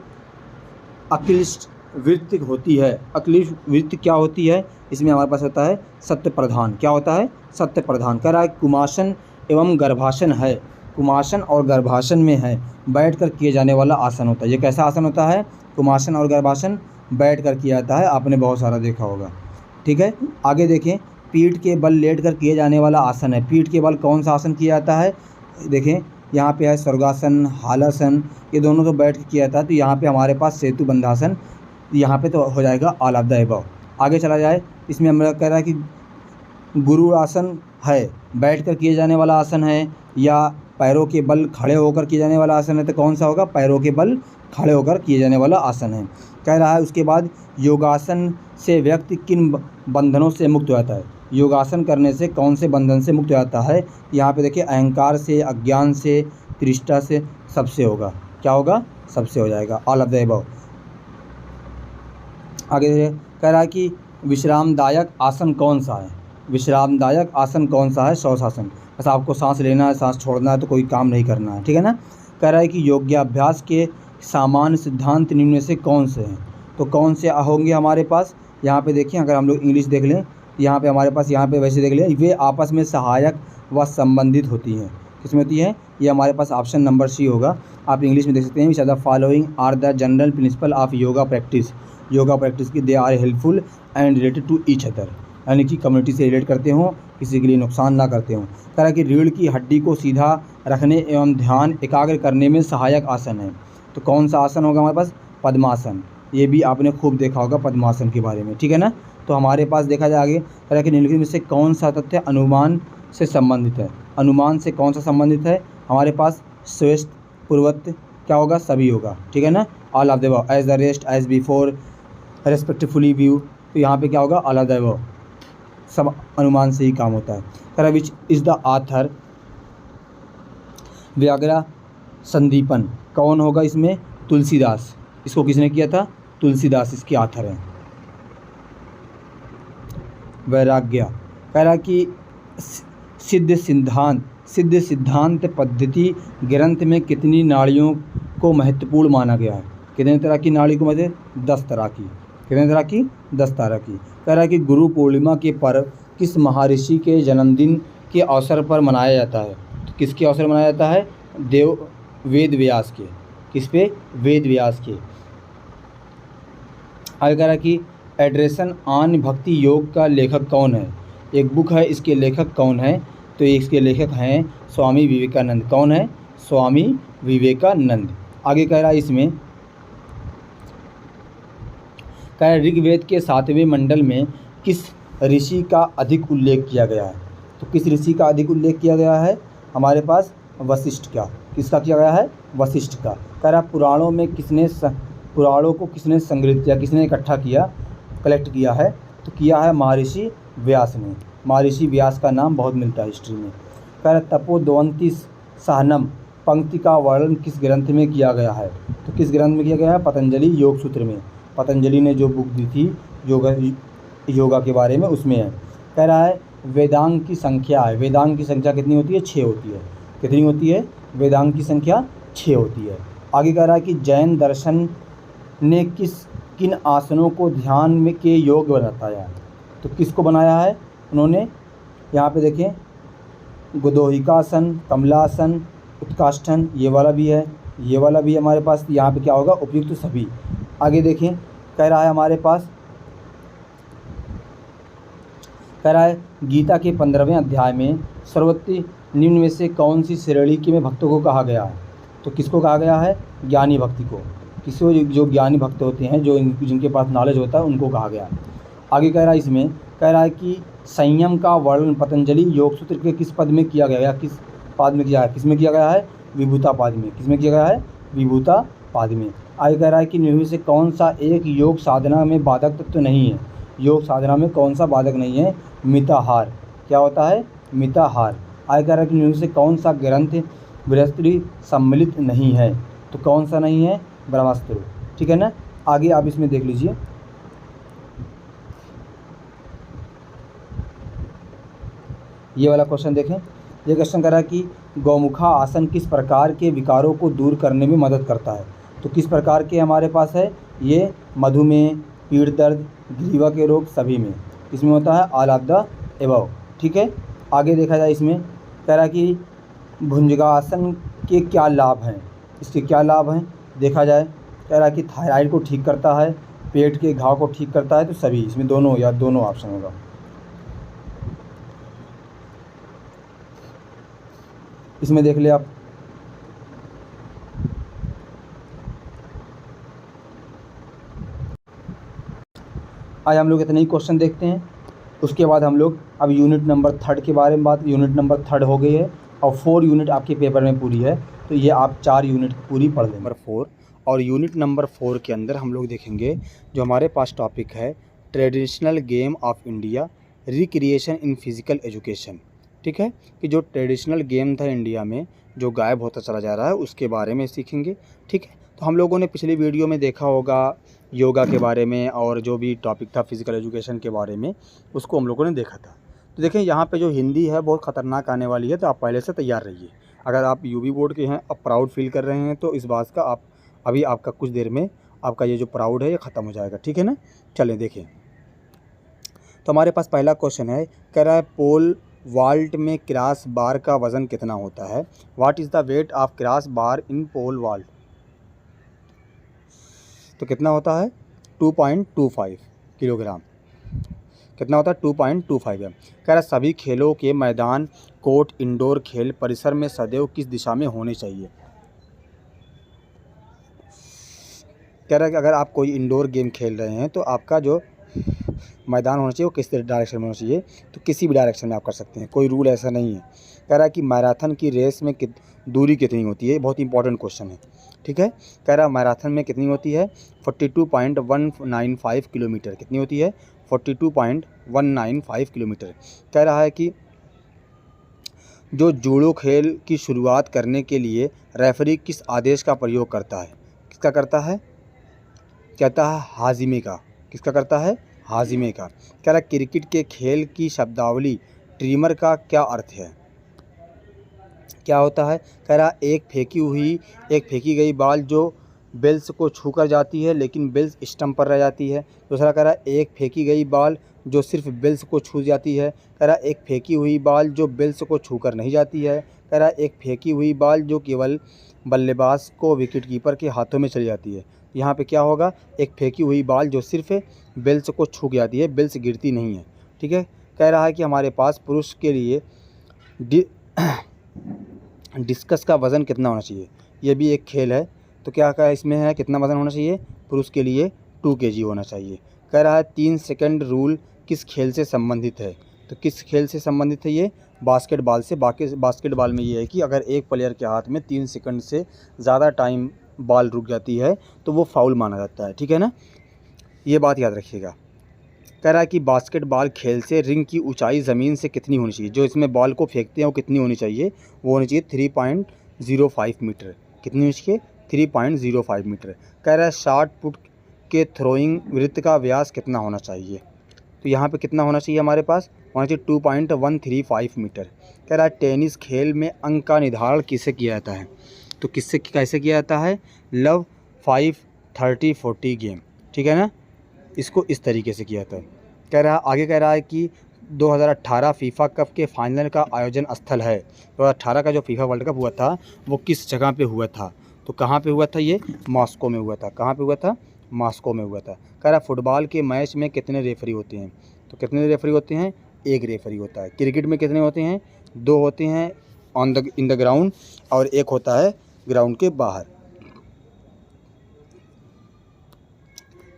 अक्लिष्ट वृत्ति होती है। अक्लिष्ट वृत्ति क्या होती है? इसमें हमारे पास होता है सत्य प्रधान। क्या होता है? सत्य प्रधान। कह रहा है कुमासन एवं गर्भासन है। कुमासन और गर्भासन में है बैठकर किए जाने वाला आसन होता है। ये कैसा आसन होता है? कुमासन और गर्भासन बैठ कर किया जाता है। आपने बहुत सारा देखा होगा, ठीक है। आगे देखें, पीठ के बल लेट कर किए जाने वाला आसन है। पीठ के बल कौन सा आसन किया जाता है? देखें यहाँ पे है स्वर्गासन, हालासन, ये दोनों तो बैठ के किया जाता है। तो यहाँ पे हमारे पास सेतु बंधासन, यहाँ पे तो हो जाएगा ऑल ऑफ द अबव। आगे चला जाए, इसमें हम कह रहा है कि गुरु आसन है, बैठ कर किए जाने वाला आसन है, या पैरों के बल खड़े होकर किए जाने वाला आसन है। तो कौन सा होगा? पैरों के बल खड़े होकर किए जाने वाला आसन है। कह रहा है उसके बाद योगासन से व्यक्ति किन बंधनों से मुक्त हो जाता है? योगासन करने से कौन से बंधन से मुक्त हो जाता है? यहाँ पे देखिए अहंकार से, अज्ञान से, तृष्णा से, सबसे होगा। क्या होगा? सबसे हो जाएगा, ऑल ऑफ द अबव। आगे कह रहा है कि विश्रामदायक आसन कौन सा है? विश्रामदायक आसन कौन सा है? शवासन। बस आपको सांस लेना है, सांस छोड़ना है, तो कोई काम नहीं करना है, ठीक है ना। कह रहा है कि योगाभ्यास के सामान्य सिद्धांत निम्न में से कौन से हैं? तो कौन से होंगे हमारे पास? यहाँ पे देखिए, अगर हम लोग इंग्लिश देख लें, यहाँ पे हमारे पास, यहाँ पे वैसे देख लें, वे आपस में सहायक व संबंधित होती हैं। किसमें होती है? ये हमारे पास ऑप्शन नंबर सी होगा। आप इंग्लिश में देख सकते हैं, which are the following are the general principle of yoga practice. Yoga practice की they are helpful and related to each other, यानी कि कम्युनिटी से रिलेट करते हों, किसी के लिए नुकसान ना करते हों। कह रहा है कि रीढ़ की हड्डी को सीधा रखने एवं ध्यान एकाग्र करने में सहायक आसन है। तो कौन सा आसन होगा हमारे पास? पद्मासन। ये भी आपने खूब देखा होगा पद्मासन के बारे में, ठीक है ना। तो हमारे पास देखा जाए आगे, कह रहा है कि निम्नलिखित में से कौन सा तथ्य अनुमान से संबंधित है? अनुमान से कौन सा संबंधित है? हमारे पास श्रेष्ठ, पूर्वत, क्या होगा? सभी होगा, ठीक है ना। All of the above, as the rest, as before, respectfully view. तो यहाँ पे क्या होगा? All of the above. सब अनुमान से ही काम होता है। कह रहा विच इज़ द आथर व्याघ्र संदीपन। कौन होगा इसमें? तुलसीदास। इसको किसने किया था? तुलसीदास इसके आथर हैं। वैराग्य। कह रहा कि सिद्ध सिद्धांत पद्धति ग्रंथ में कितनी नाड़ियों को महत्वपूर्ण माना गया है? कितने तरह की नाड़ी को मतलब? 10 तरह की। कितने तरह की? 10 तरह की। कह रहा है कि गुरु पूर्णिमा के पर्व किस महर्षि के जन्मदिन के अवसर पर मनाया जाता है? तो किसके अवसर पर मनाया जाता है? वेद व्यास के। किस पे? वेद व्यास के। आगे कह रहा है कि एड्रेसन ऑन भक्ति योग का लेखक कौन है? एक बुक है, इसके लेखक कौन है? तो इसके लेखक हैं स्वामी विवेकानंद। कौन है? स्वामी विवेकानंद। आगे कह रहा है इसमें, कह रहा है ऋग्वेद के 7वें मंडल में किस ऋषि का अधिक उल्लेख किया गया है? तो किस ऋषि का अधिक उल्लेख किया गया है? हमारे पास वशिष्ठ का। किसका किया गया है? वशिष्ठ का। कह रहा पुराणों में पुराणों को किसने संग्रहित किया? किसने इकट्ठा किया, कलेक्ट किया है? तो किया है महर्षि व्यास ने। महर्षि व्यास का नाम बहुत मिलता है हिस्ट्री में। कह रहा तपोद्वंती सहनम पंक्ति का वर्णन किस ग्रंथ में किया गया है? तो किस ग्रंथ में किया गया है? पतंजलि योग सूत्र में। पतंजलि ने जो बुक दी थी योगा के बारे में, उसमें है। कह रहा है वेदांग की संख्या है। वेदांग की संख्या कितनी होती है? 6 होती है। कितनी होती है? वेदांग की संख्या 6 होती है। आगे कह रहा है कि जैन दर्शन ने किन आसनों को ध्यान में के योग्य बताया है? तो किसको बनाया है उन्होंने? यहाँ पे देखें, गुदोहिकासन, कमलासन, उत्काष्ठन, ये वाला भी है, ये वाला भी हमारे पास। यहाँ पे क्या होगा? उपयुक्त सभी। आगे देखें, कह रहा है हमारे पास, कह रहा है गीता के 15वें अध्याय में सर्वोत्तम निम्न में से कौन सी श्रेणी के में भक्तों को कहा गया है? तो किसको कहा गया है? ज्ञानी भक्ति को। किसको? जो ज्ञानी भक्त होते हैं, जो जिनके पास नॉलेज होता है, उनको कहा गया है। आगे कह रहा है, इसमें कह रहा है कि संयम का वर्णन पतंजलि योग सूत्र के किस पद में किया गया, या किस पाद में किया है? किस में किया गया है? विभूता पाद में। किस में किया गया है? विभूता पाद में। आगे कह रहा है कि निम्न से कौन सा एक योग साधना में बाधक तत्व नहीं है? योग साधना में कौन सा बाधक नहीं है? मिताहार। क्या होता है? मिताहार। आगे कह रहा है कि निम्न से कौन सा ग्रंथ बृहस्पति सम्मिलित नहीं है? तो कौन सा नहीं है? ब्रह्मास्त्र। ठीक है ना। आगे आप इसमें देख लीजिए, ये वाला क्वेश्चन देखें। ये क्वेश्चन कह रहा है कि गौमुखा आसन किस प्रकार के विकारों को दूर करने में मदद करता है? तो किस प्रकार के हमारे पास है ये? मधुमेह, पीठ दर्द, ग्रीवा के रोग, सभी में। इसमें होता है ऑल ऑफ द एबव। ठीक है। आगे देखा जाए, इसमें कह रहा है कि भुजंगासन के क्या लाभ हैं? इसके क्या लाभ हैं देखा जाए। कह रहा है कि थायराइड को ठीक करता है, पेट के घाव को ठीक करता है। तो सभी, इसमें दोनों या दोनों ऑप्शन होगा। इसमें देख ले आप, आज हम लोग इतने ही क्वेश्चन देखते हैं। उसके बाद हम लोग अब यूनिट नंबर 3 के बारे में बात। यूनिट नंबर 3 हो गई है और 4 यूनिट आपके पेपर में पूरी है, तो ये आप 4 यूनिट पूरी पढ़ लें। नंबर 4 और यूनिट नंबर 4 के अंदर हम लोग देखेंगे जो हमारे पास टॉपिक है, traditional game of India, recreation in physical education. ठीक है, कि जो ट्रेडिशनल गेम था इंडिया में, जो गायब होता चला जा रहा है, उसके बारे में सीखेंगे। ठीक है, तो हम लोगों ने पिछली वीडियो में देखा होगा योगा के बारे में, और जो भी टॉपिक था फिज़िकल एजुकेशन के बारे में, उसको हम लोगों ने देखा था। तो देखें, यहाँ पे जो हिंदी है बहुत ख़तरनाक आने वाली है, तो आप पहले से तैयार रहिए। अगर आप यूपी बोर्ड के हैं, अब प्राउड फील कर रहे हैं, तो इस बात का आप अभी आपका कुछ देर में आपका ये जो प्राउड है ये ख़त्म हो जाएगा। ठीक है ना। चलें देखें, तो हमारे पास पहला क्वेश्चन है, कह रहा है पोल वाल्ट में क्रॉस बार का वज़न कितना होता है? What is the weight of cross bar in pole vault? तो कितना होता है? 2.25 किलोग्राम। कितना होता है? 2.25 है। कह रहा है सभी खेलों के मैदान, कोर्ट, इंडोर खेल परिसर में सदैव किस दिशा में होने चाहिए? कह रहा है कि अगर आप कोई इंडोर गेम खेल रहे हैं तो आपका जो मैदान होना चाहिए वो किस डायरेक्शन में होना चाहिए? तो किसी भी डायरेक्शन में आप कर सकते हैं, कोई रूल ऐसा नहीं है। कह रहा है कि मैराथन की रेस में दूरी कितनी होती है? बहुत इंपॉर्टेंट क्वेश्चन है। ठीक है, कह रहा है मैराथन में कितनी होती है? 42.195 किलोमीटर। कितनी होती है? 42.195 किलोमीटर। कह रहा है कि जो जूडो खेल की शुरुआत करने के लिए रेफरी किस आदेश का प्रयोग करता है? किसका करता है? कहता है हाजिमे का। किसका करता है? हाजिमे का। कह रहा क्रिकेट के खेल की शब्दावली ट्रिमर का क्या अर्थ है? क्या होता है? कह रहा एक फेंकी गई बॉल जो बेल्स को छूकर जाती है लेकिन बेल्स स्टंप पर रह जाती है। दूसरा कह रहा एक फेंकी गई बॉल जो सिर्फ बेल्स को छू जाती है। कह रहा एक फेंकी हुई बॉल जो बेल्स को छूकर नहीं जाती है। कह रहा एक फेंकी हुई बॉल जो केवल बल्लेबाज को विकेटकीपर के हाथों में चली जाती है। यहाँ पे क्या होगा? एक फेंकी हुई बॉल जो सिर्फ बेल्स को छू जाती है, बेल्स गिरती नहीं है। ठीक है, कह रहा है कि हमारे पास पुरुष के लिए डिस्कस का वज़न कितना होना चाहिए? ये भी एक खेल है, तो क्या कहा इसमें है, कितना वज़न होना चाहिए? पुरुष के लिए 2 kg होना चाहिए। कह रहा है 3 सेकंड रूल किस खेल से संबंधित है? तो किस खेल से संबंधित है ये? बास्केटबॉल से। बास्केटबॉल में ये है कि अगर एक प्लेयर के हाथ में 3 सेकंड से ज़्यादा टाइम बॉल रुक जाती है तो वो फाउल माना जाता है। ठीक है ना, ये बात याद रखिएगा। कह रहा है कि बास्केटबॉल खेल से रिंग की ऊंचाई ज़मीन से कितनी होनी चाहिए? जो इसमें बॉल को फेंकते हैं वो कितनी होनी चाहिए? वो होनी चाहिए 3.05 मीटर। कितनी होनी चाहिए? 3.05 मीटर। कह रहा है शॉट पुट के थ्रोइंग वृत्त का व्यास कितना होना चाहिए? तो यहाँ पे कितना होना चाहिए हमारे पास, होना चाहिए 2.135 मीटर। कह रहा है टेनिस खेल में अंक का निर्धारण किससे किया जाता है, तो किससे कैसे किया जाता है, लव 5 30 40 गेम, ठीक है ना, इसको इस तरीके से किया जाता है। कह रहा है आगे, कह रहा है कि 2018 फीफा कप के फाइनल का आयोजन स्थल है। 2018 का जो फीफा वर्ल्ड कप हुआ था वो किस जगह पे हुआ था, तो कहाँ पे हुआ था, ये मॉस्को में हुआ था। कहाँ पे हुआ था, मॉस्को में हुआ था। कह रहा फुटबॉल के मैच में कितने रेफरी होते हैं, तो कितने रेफरी होते हैं, एक रेफरी होता है। क्रिकेट में कितने होते हैं, 2 होते हैं इन द ग्राउंड, और एक होता है ग्राउंड के बाहर।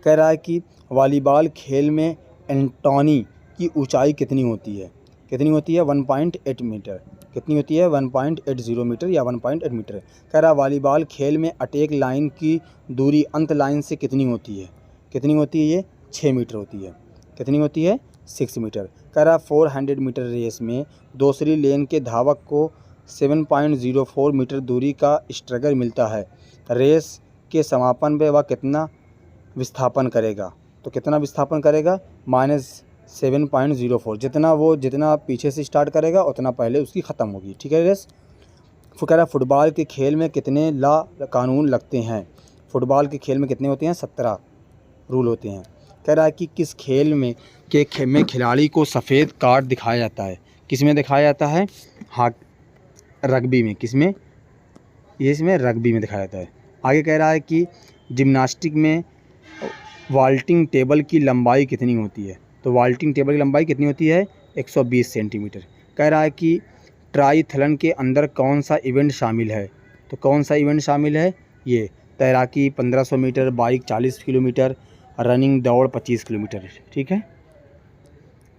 कह रहा है कि वॉलीबॉल खेल में एंटोनी की ऊंचाई कितनी होती है, कितनी होती है, 1.8 मीटर। कितनी होती है, 1.80 मीटर या 1.8 मीटर। कह रहा वॉलीबॉल खेल में अटैक लाइन की दूरी अंत लाइन से कितनी होती है, कितनी होती है, ये 6 मीटर होती है। कितनी होती है, 6 मीटर। कह रहा 400 मीटर रेस में दूसरी लेन के धावक को 7.04 मीटर दूरी का स्ट्रगल मिलता है। रेस के समापन में वह कितना विस्थापन करेगा, तो कितना विस्थापन करेगा, -7.04। जितना पीछे से स्टार्ट करेगा उतना पहले उसकी ख़त्म होगी, ठीक है रेस। कह रहा फुटबॉल के खेल में कितने ला कानून लगते हैं, फुटबॉल के खेल में कितने होते हैं, 17 रूल होते हैं। कह रहा है कि किस खेल में खिलाड़ी को सफ़ेद कार्ड दिखाया जाता है, किस में दिखाया जाता है, हाँ रग्बी में, किस में, ये इसमें रग्बी में दिखाया जाता है। आगे कह रहा है कि जिम्नास्टिक में वाल्टिंग टेबल की लंबाई कितनी होती है, तो वाल्टिंग टेबल की लंबाई कितनी होती है, 120 सेंटीमीटर। कह रहा है कि ट्राइथलन के अंदर कौन सा इवेंट शामिल है, तो कौन सा इवेंट शामिल है, ये तैराकी 1500 मीटर, बाइक 40 किलोमीटर, रनिंग दौड़ 25 किलोमीटर, ठीक है।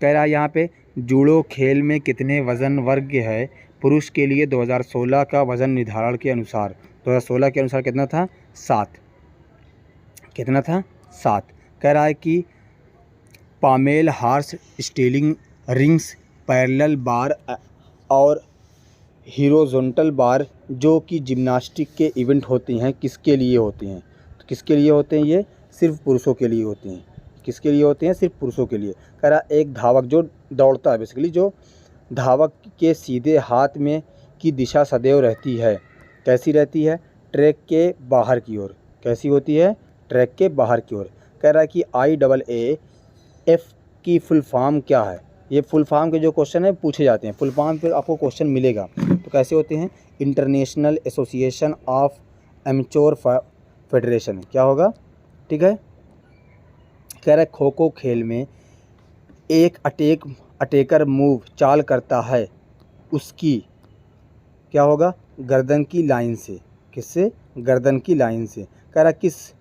कह रहा है यहाँ पे जूडो खेल में कितने वज़न वर्ग है, पुरुष के लिए 2016 का वज़न निर्धारण के अनुसार, 2016 के अनुसार कितना था, 7, कितना था, 7। कह रहा है कि pommel horse stealing rings parallel bar और हॉरिजॉन्टल बार जो कि जिम्नास्टिक के इवेंट होते हैं किसके लिए होते हैं, तो किसके लिए होते हैं, ये सिर्फ पुरुषों के लिए होते हैं। किसके लिए होते हैं, सिर्फ पुरुषों के लिए। कह रहा एक धावक जो दौड़ता है, बेसिकली जो धावक के सीधे हाथ में की दिशा सदैव रहती है, कैसी रहती है, ट्रैक के बाहर की ओर, कैसी होती है, ट्रैक के बाहर की ओर। कह रहा है कि IAAF की फुल फॉर्म क्या है, ये फुल फॉर्म के जो क्वेश्चन है पूछे जाते हैं, फुल फॉर्म पे आपको क्वेश्चन मिलेगा, तो कैसे होते हैं, international association of amateur federation, क्या होगा, ठीक है। कह रहा है खो खो खेल में एक अटैकर मूव चाल करता है, उसकी क्या होगा, गर्दन की लाइन से, किससे, गर्दन की लाइन से। कह रहा किस,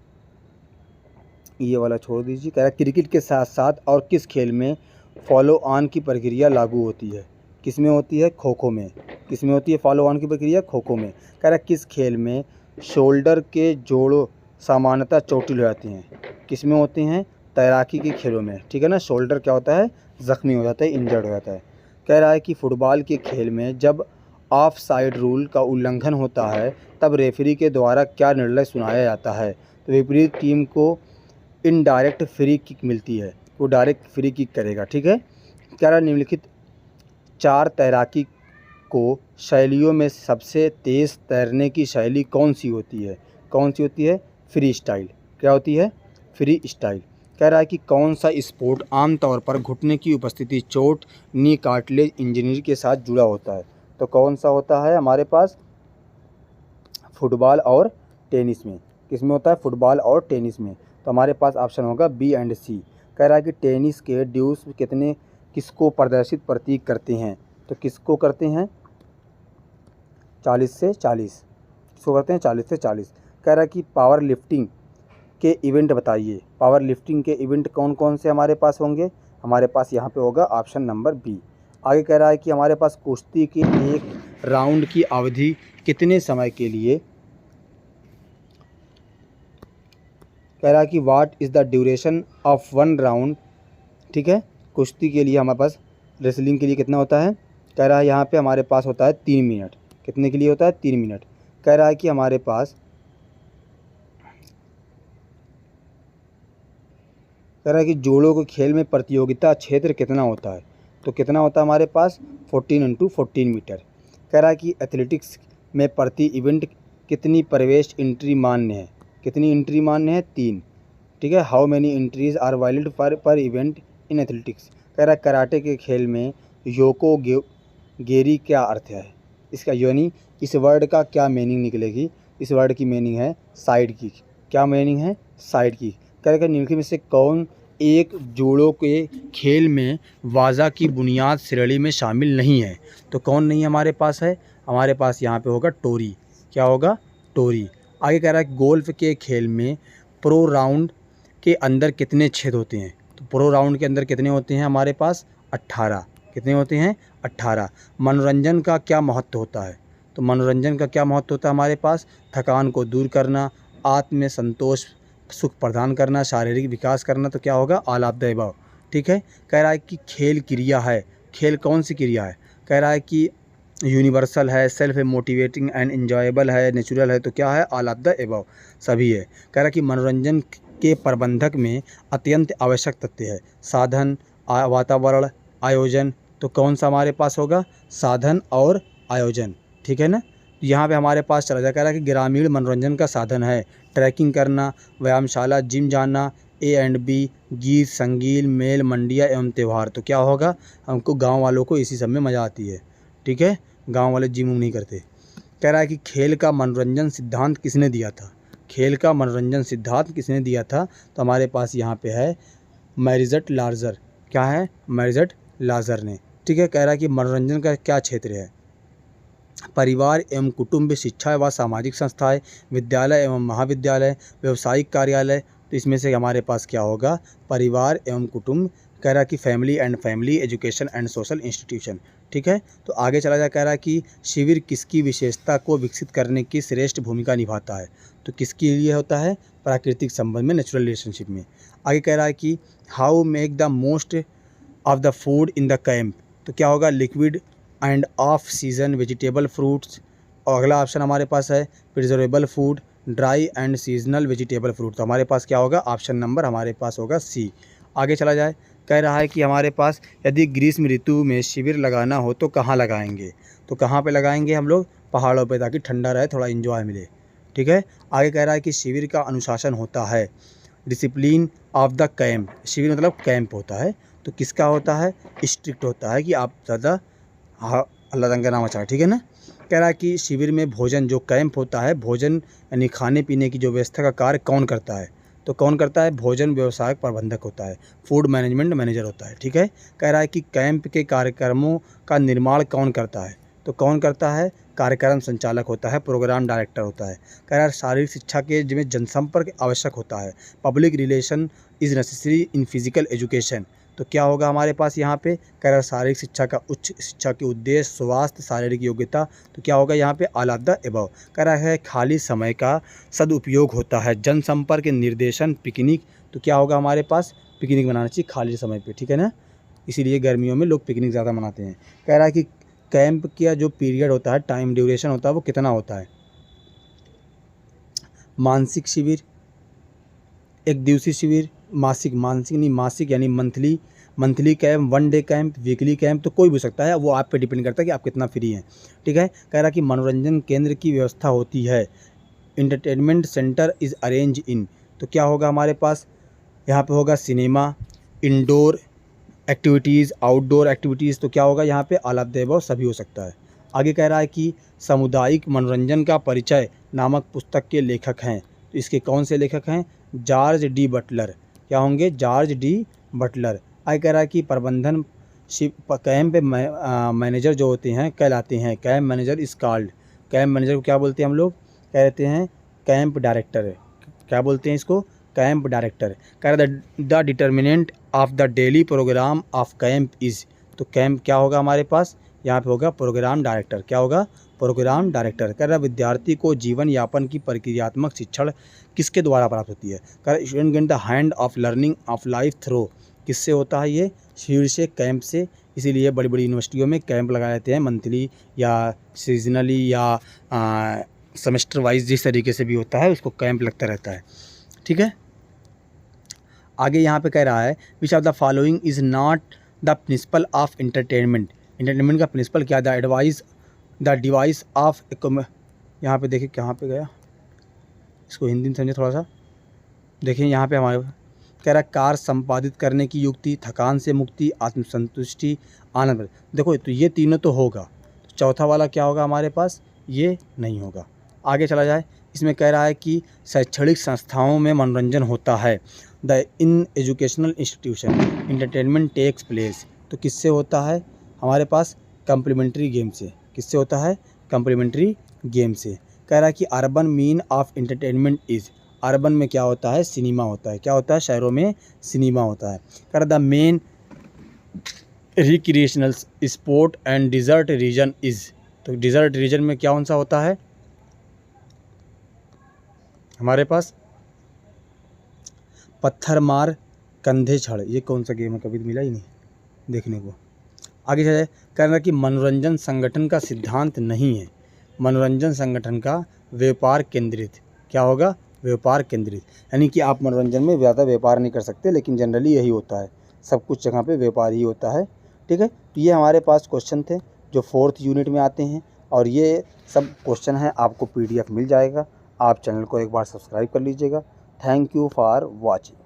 ये वाला छोड़ दीजिए। कह रहा क्रिकेट के साथ साथ और किस खेल में फॉलो ऑन की प्रक्रिया लागू होती है, किस में होती है, खो खो में। किस में होती है फॉलो ऑन की प्रक्रिया, खो खो में। कह रहा किस खेल में शोल्डर के जोड़ों सामान्यतः चोटिल हो जाते हैं, किस में होते हैं, तैराकी के खेलों में, ठीक है ना। शोल्डर क्या होता है, ज़ख्मी हो जाता है, इंजर्ड हो जाता है। कह रहा है कि फुटबॉल के खेल में जब ऑफ साइड रूल का उल्लंघन होता है तब रेफरी के द्वारा क्या निर्णय सुनाया जाता है, तो विपरीत टीम को इनडायरेक्ट फ्री किक मिलती है, वो डायरेक्ट फ्री किक करेगा, ठीक है। कह रहा निम्नलिखित 4 तैराकी को शैलियों में सबसे तेज़ तैरने की शैली कौन सी होती है, कौन सी होती है, फ्री स्टाइल, क्या होती है, फ्री स्टाइल। कह रहा है कि कौन सा स्पोर्ट आमतौर पर घुटने की उपस्थिति, चोट, नी कार्टिलेज इंजरी के साथ जुड़ा होता है, तो कौन सा होता है हमारे पास, फुटबॉल और टेनिस में। किस में होता है, फुटबॉल और टेनिस में, तो हमारे पास ऑप्शन होगा B एंड C। कह रहा है कि टेनिस के ड्यूस कितने किसको प्रदर्शित प्रतीक करते हैं, तो किसको करते हैं, 40 से 40, किसको करते हैं, 40 से 40। कह रहा है कि पावर लिफ्टिंग के इवेंट बताइए, पावर लिफ्टिंग के इवेंट कौन कौन से हमारे पास होंगे, हमारे पास यहाँ पे होगा ऑप्शन नंबर B। आगे कह रहा है कि हमारे पास कुश्ती के एक राउंड की अवधि कितने समय के लिए, कह रहा है कि what is the duration of 1 round, ठीक है। कुश्ती के लिए हमारे पास, रेसलिंग के लिए कितना होता है, कह रहा है यहाँ पे हमारे पास होता है 3 मिनट, कितने के लिए होता है, 3 मिनट। कह रहा है कि हमारे पास कह रहा है कि जोड़ों के खेल में प्रतियोगिता क्षेत्र कितना होता है, तो कितना होता है हमारे पास 14x14 मीटर। कह रहा है कि एथलेटिक्स में प्रति इवेंट कितनी प्रवेश एंट्री मान्य है, कितनी एंट्री मान्य है, 3। ठीक है, how many entries are valid per event in athletics. कह रहा है कराटे के खेल में योको गेरी क्या अर्थ है इसका, यानी इस वर्ड का क्या मीनिंग निकलेगी। इस वर्ड की मीनिंग है साइड किक। क्या मीनिंग है, साइड किक। कह रहा है निम्नलिखित में से कौन एक जोड़ों के खेल में वाजा की बुनियाद श्रेणी में शामिल नहीं है, तो कौन नहीं हमारे पास है, हमारे पास यहाँ पे होगा टोरी। क्या होगा, टोरी। आगे कह रहा है गोल्फ के खेल में प्रो राउंड के अंदर कितने छेद होते हैं, तो प्रो राउंड के अंदर कितने होते हैं हमारे पास 18। कितने होते हैं, 18। मनोरंजन का क्या महत्व होता है, तो मनोरंजन का क्या महत्व होता है हमारे पास, थकान को दूर करना, आत्म संतोष सुख प्रदान करना, शारीरिक विकास करना, तो क्या होगा ऑल ऑफ द अबव। ठीक है, कह रहा है कि खेल क्रिया है, खेल कौन सी क्रिया है, कह रहा है कि यूनिवर्सल है, सेल्फ मोटिवेटिंग एंड एंजॉयबल है, नेचुरल है, तो क्या है ऑल ऑफ द अबव, सभी है। कह रहा है कि मनोरंजन के प्रबंधक में अत्यंत आवश्यक तथ्य है साधन, वातावरण, आयोजन, तो कौन सा हमारे पास होगा, साधन और आयोजन। ठीक है ना, यहाँ पे हमारे पास चला जाए। कह रहा है कि ग्रामीण मनोरंजन का साधन है ट्रैकिंग करना, व्यायामशाला, जिम जाना, A&B, गीत संगीत, मेल, मंडियाँ एवं त्यौहार, तो क्या होगा, हमको गांव वालों को इसी सब में मज़ा आती है। ठीक है, गांव वाले जिम नहीं करते। कह रहा है कि खेल का मनोरंजन सिद्धांत किसने दिया था, खेल का मनोरंजन सिद्धांत किसने दिया था, तो हमारे पास यहाँ पे है मैरिजट लार्जर। क्या है, मैरिजट लार्जर ने। ठीक है, कह रहा है कि मनोरंजन का क्या क्षेत्र है, परिवार एवं कुटुंब, शिक्षा व सामाजिक संस्थाएं, विद्यालय एवं महाविद्यालय, व्यावसायिक कार्यालय, तो इसमें से हमारे पास क्या होगा, परिवार एवं कुटुंब। कह रहा है कि family education and social institution. ठीक है, तो आगे चला जाए। कह रहा है कि शिविर किसकी विशेषता को विकसित करने की श्रेष्ठ भूमिका निभाता है, तो किसके लिए होता है, प्राकृतिक संबंध में, नेचुरल रिलेशनशिप में। आगे कह रहा है कि how make the most of the food in the camp, तो क्या होगा, liquid and of season vegetable fruits. और अगला ऑप्शन हमारे पास है preservable food, dry and seasonal vegetable fruit, तो हमारे पास क्या होगा, ऑप्शन नंबर हमारे पास होगा सी। आगे चला जाए। कह रहा है कि हमारे पास यदि ग्रीष्म ऋतु में शिविर लगाना हो तो कहाँ लगाएंगे, तो कहाँ पे लगाएंगे हम लोग, पहाड़ों पे, ताकि ठंडा रहे, थोड़ा इन्जॉय मिले। ठीक है, आगे कह रहा है कि शिविर का अनुशासन होता है डिसिप्लिन ऑफ द कैंप, शिविर मतलब कैंप होता है, तो किसका होता है, स्ट्रिक्ट होता है, कि आप ज़्यादा अल्लाह तंग का नाम अच्छा है। ठीक है ना, कह रहा है कि शिविर में भोजन, जो कैंप होता है, भोजन यानी खाने पीने की जो व्यवस्था का कार्य कौन करता है, तो कौन करता है, भोजन व्यवसाय प्रबंधक होता है, फूड मैनेजमेंट मैनेजर होता है। ठीक है, कह रहा है कि कैंप के कार्यक्रमों का निर्माण कौन करता है, तो कौन करता है, कार्यक्रम संचालक होता है, प्रोग्राम डायरेक्टर होता है। कह रहा है शारीरिक शिक्षा के जिसमें जनसंपर्क आवश्यक होता है, public relation is necessary in physical education, तो क्या होगा हमारे पास यहाँ पे, कह रहा है शारीरिक शिक्षा का उच्च शिक्षा के उद्देश्य स्वास्थ्य शारीरिक योग्यता, तो क्या होगा यहाँ पे ऑल ऑफ द अबव। कह रहा है खाली समय का सदुपयोग होता है, जनसंपर्क निर्देशन, पिकनिक, तो क्या होगा हमारे पास, पिकनिक मनाना चाहिए खाली समय पे। ठीक है ना, इसीलिए गर्मियों में लोग पिकनिक ज़्यादा मनाते हैं। कह रहा है कि कैंप का जो पीरियड होता है, टाइम ड्यूरेशन होता है, वो कितना होता है, मानसिक शिविर, एक दिवसीय शिविर, मासिक नहीं, मासिक यानी monthly camp, one day camp, weekly camp, तो कोई भी हो सकता है, वो आप पे डिपेंड करता है कि आप कितना फ्री हैं। ठीक है, कह रहा कि मनोरंजन केंद्र की व्यवस्था होती है, entertainment centre is arrange in, तो क्या होगा हमारे पास, यहाँ पे होगा cinema, indoor activities, outdoor activities, तो क्या होगा यहाँ पे ऑल ऑफ द अबव, सभी हो सकता है। आगे कह रहा है कि सामुदायिक मनोरंजन का परिचय नामक पुस्तक के लेखक हैं, तो इसके कौन से लेखक हैं, जॉर्ज डी बटलर। क्या होंगे, जॉर्ज डी बटलर। आगे कह रहा है कि प्रबंधन कैंप मैनेजर जो होते हैं कहलाते हैं, camp manager is called, camp manager को क्या बोलते हैं हम लोग, कहते हैं कैंप डायरेक्टर। क्या बोलते हैं इसको, कैंप डायरेक्टर। कह रहा the determinant of the daily program of camp is, तो कैंप क्या होगा हमारे पास, यहाँ पे होगा प्रोग्राम डायरेक्टर। क्या होगा, प्रोग्राम डायरेक्टर। कह रहा विद्यार्थी को जीवन यापन की प्रक्रियात्मक शिक्षण किसके द्वारा प्राप्त होती है, कह रहा student get the hand of learning of life through, किससे होता है ये, शिविर से, कैंप से। इसीलिए बड़ी बड़ी यूनिवर्सिटियों में कैंप लगाए जाते हैं, मंथली या सीजनली या सेमेस्टर वाइज, जिस तरीके से भी होता है उसको कैंप लगता रहता है। ठीक है, आगे यहाँ पे कह रहा है which of the following is not the principle of entertainment. Entertainment का प्रिंसिपल क्या, द डिवाइस ऑफ यहाँ पे देखिए कहाँ पे गया, इसको हिंदी में समझे थोड़ा सा। देखिए यहाँ पे हमारे कह रहा है कार्य संपादित करने की युक्ति, थकान से मुक्ति, आत्मसंतुष्टि, आनंद। देखो तो ये तीनों तो होगा, तो चौथा वाला क्या होगा हमारे पास, ये नहीं होगा। आगे चला जाए, इसमें कह रहा है कि शैक्षणिक संस्थाओं में मनोरंजन होता है। In educational institution entertainment takes place, तो किससे होता है हमारे पास, कम्प्लीमेंट्री गेम से। किससे होता है, कम्प्लीमेंट्री गेम से। कह रहा है कि urban mean of entertainment is, urban में क्या होता है, सिनेमा होता है। क्या होता है, शहरों में सिनेमा होता है। कह रहा the main recreational sport and desert region is, तो डिजर्ट रीजन में क्या कौन सा होता है हमारे पास, पत्थर मार कंधे छड़, ये कौन सा गेम है, कभी मिला ही नहीं देखने को। आगे चले, कहना कि मनोरंजन संगठन का सिद्धांत नहीं है, मनोरंजन संगठन का व्यापार केंद्रित, क्या होगा, व्यापार केंद्रित। यानी कि आप मनोरंजन में ज़्यादा व्यापार नहीं कर सकते, लेकिन जनरली यही होता है, सब कुछ जगह पे व्यापार ही होता है। ठीक है, ये हमारे पास क्वेश्चन थे जो 4th यूनिट में आते हैं, और ये सब क्वेश्चन हैं, आपको PDF मिल जाएगा। आप चैनल को एक बार सब्सक्राइब कर लीजिएगा। Thank you for watching.